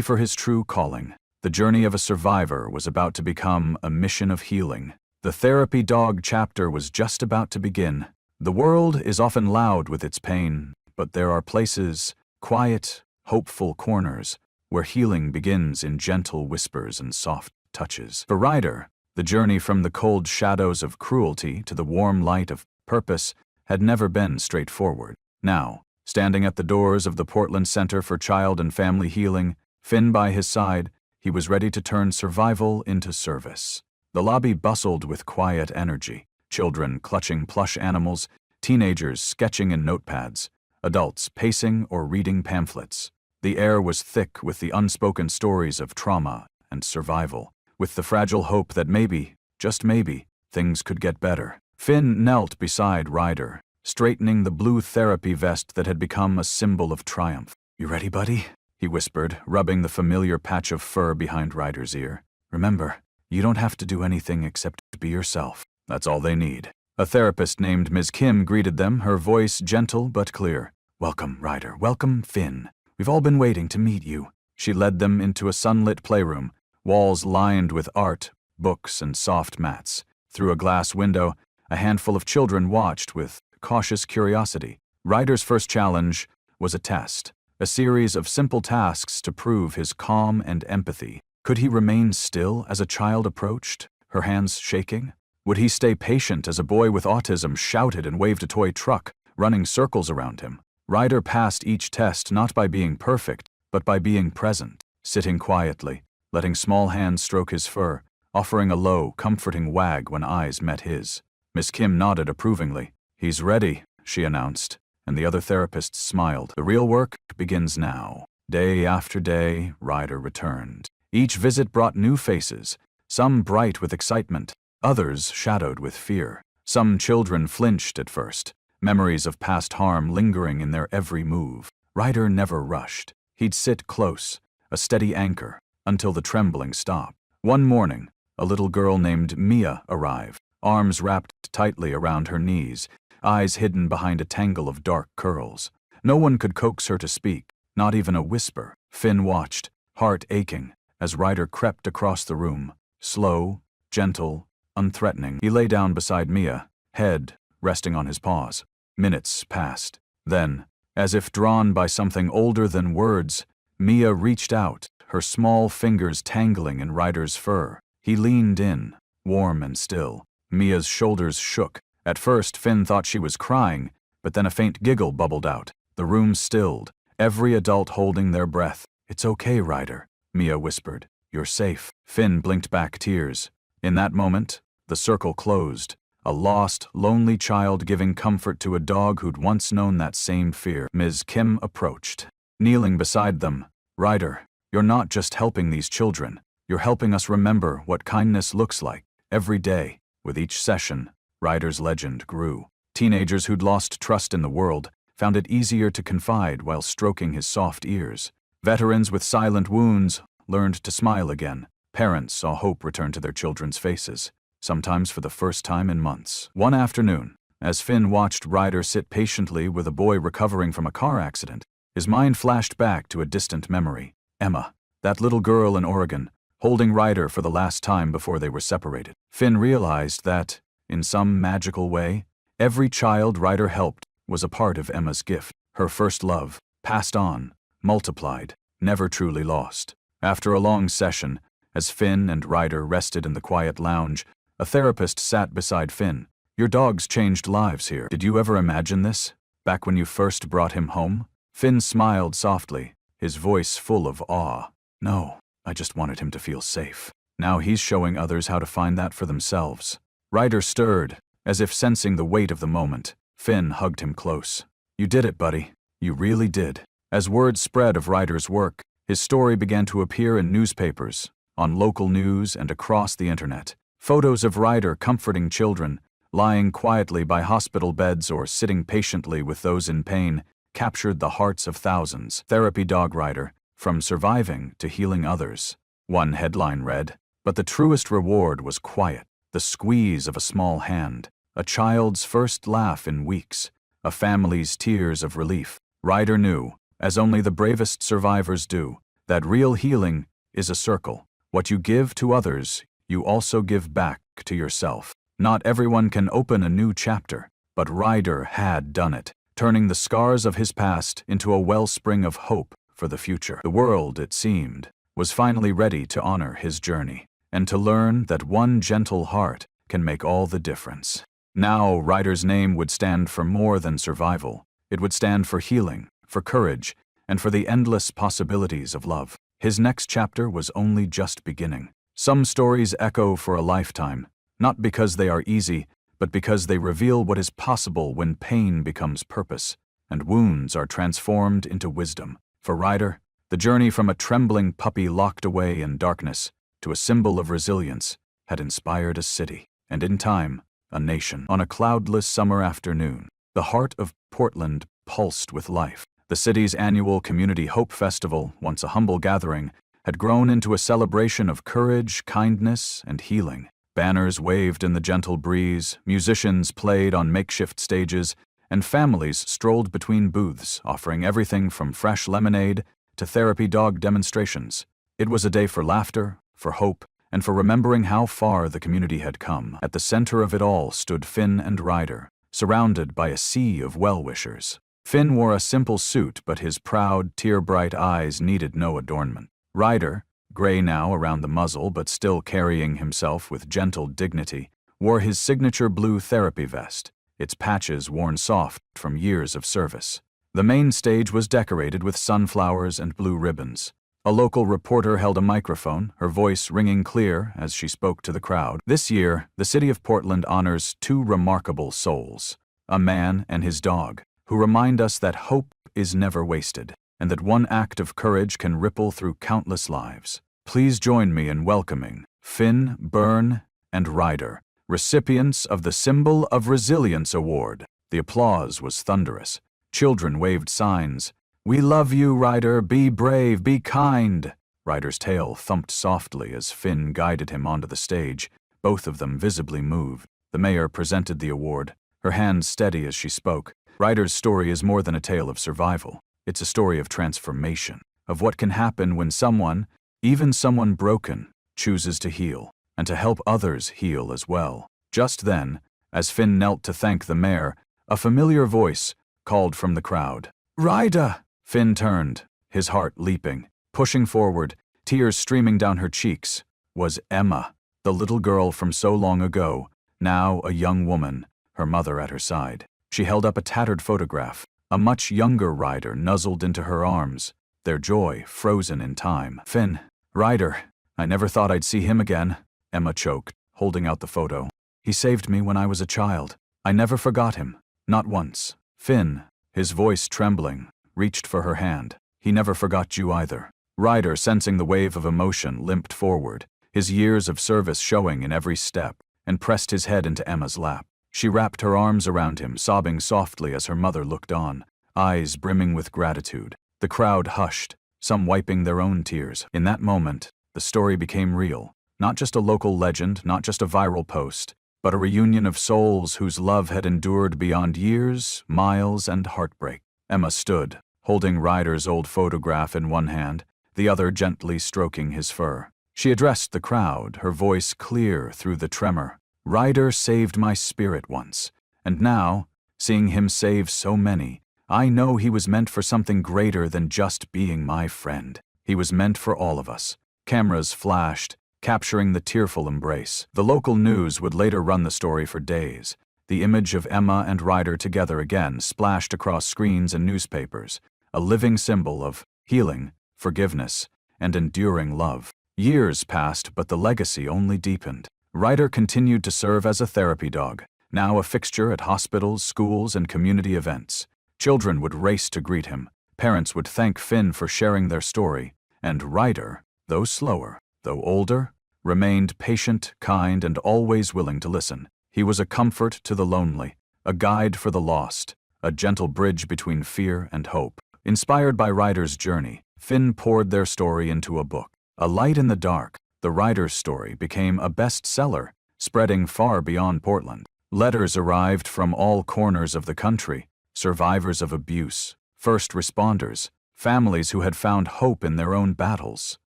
for his true calling. The journey of a survivor was about to become a mission of healing. The therapy dog chapter was just about to begin. The world is often loud with its pain, but there are places, quiet, hopeful corners, where healing begins in gentle whispers and soft touches. For Ryder, the journey from the cold shadows of cruelty to the warm light of purpose had never been straightforward. Now, standing at the doors of the Portland Center for Child and Family Healing, Finn by his side, he was ready to turn survival into service. The lobby bustled with quiet energy, children clutching plush animals, teenagers sketching in notepads, adults pacing or reading pamphlets. The air was thick with the unspoken stories of trauma and survival, with the fragile hope that maybe, just maybe, things could get better. Finn knelt beside Ryder, straightening the blue therapy vest that had become a symbol of triumph. "You ready, buddy?" he whispered, rubbing the familiar patch of fur behind Ryder's ear. "Remember, you don't have to do anything except be yourself. That's all they need." A therapist named Ms. Kim greeted them, her voice gentle but clear. "Welcome, Ryder. Welcome, Finn. We've all been waiting to meet you." She led them into a sunlit playroom, walls lined with art, books, and soft mats. Through a glass window, a handful of children watched with cautious curiosity. Ryder's first challenge was a test, a series of simple tasks to prove his calm and empathy. Could he remain still as a child approached, her hands shaking? Would he stay patient as a boy with autism shouted and waved a toy truck, running circles around him? Ryder passed each test not by being perfect, but by being present, sitting quietly, letting small hands stroke his fur, offering a low, comforting wag when eyes met his. Miss Kim nodded approvingly. "He's ready," she announced, and the other therapists smiled. The real work begins now. Day after day, Ryder returned. Each visit brought new faces, some bright with excitement, others shadowed with fear. Some children flinched at first, memories of past harm lingering in their every move. Ryder never rushed. He'd sit close, a steady anchor, until the trembling stopped. One morning, a little girl named Mia arrived, arms wrapped tightly around her knees, eyes hidden behind a tangle of dark curls. No one could coax her to speak, not even a whisper. Finn watched, heart aching, as Ryder crept across the room, slow, gentle, unthreatening. He lay down beside Mia, head resting on his paws. Minutes passed. Then, as if drawn by something older than words, Mia reached out, her small fingers tangling in Ryder's fur. He leaned in, warm and still. Mia's shoulders shook. At first, Finn thought she was crying, but then a faint giggle bubbled out. The room stilled, every adult holding their breath. "It's okay, Ryder," Mia whispered. "You're safe." Finn blinked back tears. In that moment, the circle closed. A lost, lonely child giving comfort to a dog who'd once known that same fear. Ms. Kim approached, kneeling beside them. "Ryder, you're not just helping these children. You're helping us remember what kindness looks like every day." With each session, Ryder's legend grew. Teenagers who'd lost trust in the world, found it easier to confide while stroking his soft ears. Veterans with silent wounds learned to smile again. Parents saw hope return to their children's faces, sometimes for the first time in months. One afternoon, as Finn watched Ryder sit patiently with a boy recovering from a car accident, his mind flashed back to a distant memory. Emma, that little girl in Oregon, holding Ryder for the last time before they were separated. Finn realized that, in some magical way, every child Ryder helped was a part of Emma's gift. Her first love, passed on, multiplied, never truly lost. After a long session, as Finn and Ryder rested in the quiet lounge, a therapist sat beside Finn. "Your dog's changed lives here. Did you ever imagine this, back when you first brought him home?" Finn smiled softly, his voice full of awe. "No, I just wanted him to feel safe. Now he's showing others how to find that for themselves." Ryder stirred, as if sensing the weight of the moment. Finn hugged him close. "You did it, buddy. You really did." As word spread of Ryder's work, his story began to appear in newspapers, on local news, and across the internet. Photos of Ryder comforting children, lying quietly by hospital beds or sitting patiently with those in pain, captured the hearts of thousands. Therapy dog Ryder, from surviving to healing others. One headline read, "But the truest reward was quiet, the squeeze of a small hand, a child's first laugh in weeks, a family's tears of relief." Ryder knew, as only the bravest survivors do, that real healing is a circle. What you give to others, you also give back to yourself. Not everyone can open a new chapter, but Ryder had done it, turning the scars of his past into a wellspring of hope for the future. The world, it seemed, was finally ready to honor his journey, and to learn that one gentle heart can make all the difference. Now, Ryder's name would stand for more than survival. It would stand for healing, for courage, and for the endless possibilities of love. His next chapter was only just beginning. Some stories echo for a lifetime, not because they are easy, but because they reveal what is possible when pain becomes purpose, and wounds are transformed into wisdom. For Ryder, the journey from a trembling puppy locked away in darkness to a symbol of resilience had inspired a city, and in time, a nation. On a cloudless summer afternoon, the heart of Portland pulsed with life. The city's annual Community Hope Festival, once a humble gathering, had grown into a celebration of courage, kindness, and healing. Banners waved in the gentle breeze, musicians played on makeshift stages, and families strolled between booths, offering everything from fresh lemonade to therapy dog demonstrations. It was a day for laughter, for hope, and for remembering how far the community had come. At the center of it all stood Finn and Ryder, surrounded by a sea of well-wishers. Finn wore a simple suit, but his proud, tear-bright eyes needed no adornment. Ryder, gray now around the muzzle but still carrying himself with gentle dignity, wore his signature blue therapy vest, its patches worn soft from years of service. The main stage was decorated with sunflowers and blue ribbons. A local reporter held a microphone, her voice ringing clear as she spoke to the crowd. This year, the city of Portland honors two remarkable souls, a man and his dog, who remind us that hope is never wasted, and that one act of courage can ripple through countless lives. Please join me in welcoming Finn, Byrne, and Ryder, recipients of the Symbol of Resilience Award. The applause was thunderous. Children waved signs. "We love you, Ryder. Be brave, be kind." Ryder's tail thumped softly as Finn guided him onto the stage, both of them visibly moved. The mayor presented the award, her hand steady as she spoke. Ryder's story is more than a tale of survival. It's a story of transformation, of what can happen when someone, even someone broken, chooses to heal, and to help others heal as well. Just then, as Finn knelt to thank the mayor, a familiar voice called from the crowd. "Ryder!" Finn turned, his heart leaping. Pushing forward, tears streaming down her cheeks, was Emma, the little girl from so long ago, now a young woman, her mother at her side. She held up a tattered photograph, a much younger Ryder nuzzled into her arms, their joy frozen in time. "Finn, Ryder, I never thought I'd see him again," Emma choked, holding out the photo. "He saved me when I was a child. I never forgot him, not once." Finn, his voice trembling, reached for her hand. "He never forgot you either." Ryder, sensing the wave of emotion, limped forward, his years of service showing in every step, and pressed his head into Emma's lap. She wrapped her arms around him, sobbing softly as her mother looked on, eyes brimming with gratitude. The crowd hushed, some wiping their own tears. In that moment, the story became real. Not just a local legend, not just a viral post, but a reunion of souls whose love had endured beyond years, miles, and heartbreak. Emma stood, holding Ryder's old photograph in one hand, the other gently stroking his fur. She addressed the crowd, her voice clear through the tremor. Ryder saved my spirit once, and now, seeing him save so many, I know he was meant for something greater than just being my friend. He was meant for all of us. Cameras flashed, capturing the tearful embrace. The local news would later run the story for days. The image of Emma and Ryder together again splashed across screens and newspapers, a living symbol of healing, forgiveness, and enduring love. Years passed, but the legacy only deepened. Ryder continued to serve as a therapy dog, now a fixture at hospitals, schools, and community events. Children would race to greet him, parents would thank Finn for sharing their story, and Ryder, though slower, though older, remained patient, kind, and always willing to listen. He was a comfort to the lonely, a guide for the lost, a gentle bridge between fear and hope. Inspired by Ryder's journey, Finn poured their story into a book. A light in the dark, the Ryder's story became a bestseller, spreading far beyond Portland. Letters arrived from all corners of the country, survivors of abuse, first responders, families who had found hope in their own battles.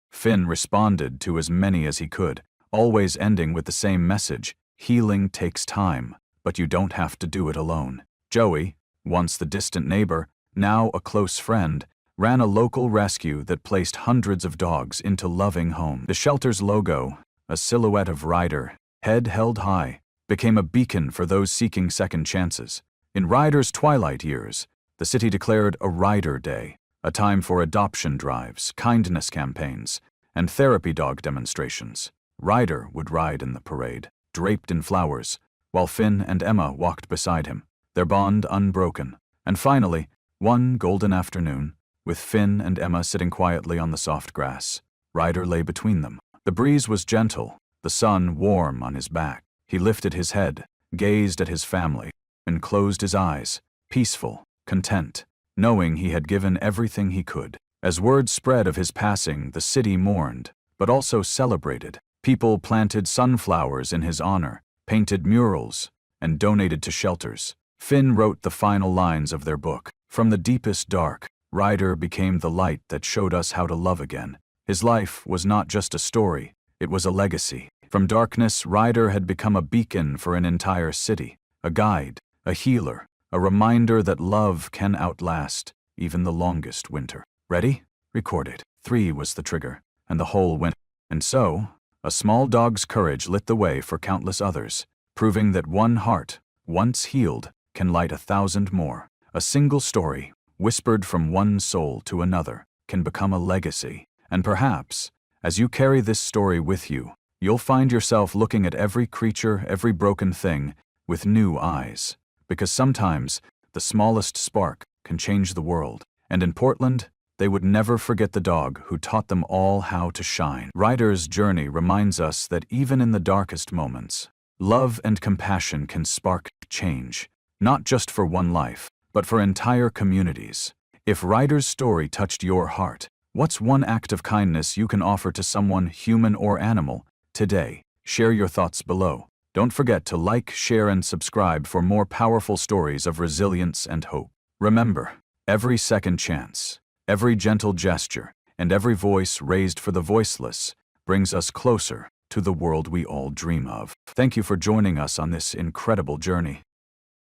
Finn responded to as many as he could, always ending with the same message: healing takes time, but you don't have to do it alone. Joey, once the distant neighbor, now a close friend, ran a local rescue that placed hundreds of dogs into loving homes. The shelter's logo, a silhouette of Ryder, head held high, became a beacon for those seeking second chances. In Ryder's twilight years, the city declared a Ryder Day, a time for adoption drives, kindness campaigns, and therapy dog demonstrations. Ryder would ride in the parade, draped in flowers, while Finn and Emma walked beside him, their bond unbroken. And finally, one golden afternoon, with Finn and Emma sitting quietly on the soft grass, Ryder lay between them. The breeze was gentle, the sun warm on his back. He lifted his head, gazed at his family, and closed his eyes, peaceful, content, knowing he had given everything he could. As word spread of his passing, the city mourned, but also celebrated. People planted sunflowers in his honor, painted murals, and donated to shelters. Finn wrote the final lines of their book. From the deepest dark, Ryder became the light that showed us how to love again. His life was not just a story, it was a legacy. From darkness, Ryder had become a beacon for an entire city, a guide, a healer, a reminder that love can outlast even the longest winter. Ready? Recorded. 3 was the trigger, and the whole went. And so, a small dog's courage lit the way for countless others, proving that one heart, once healed, can light 1,000 more. A single story, whispered from one soul to another, can become a legacy. And perhaps, as you carry this story with you, you'll find yourself looking at every creature, every broken thing, with new eyes. Because sometimes, the smallest spark can change the world. And in Portland, they would never forget the dog who taught them all how to shine. Ryder's journey reminds us that even in the darkest moments, love and compassion can spark change, not just for one life, but for entire communities. If Ryder's story touched your heart, what's one act of kindness you can offer to someone, human or animal, today? Share your thoughts below. Don't forget to like, share, and subscribe for more powerful stories of resilience and hope. Remember, every second chance, every gentle gesture, and every voice raised for the voiceless brings us closer to the world we all dream of. Thank you for joining us on this incredible journey.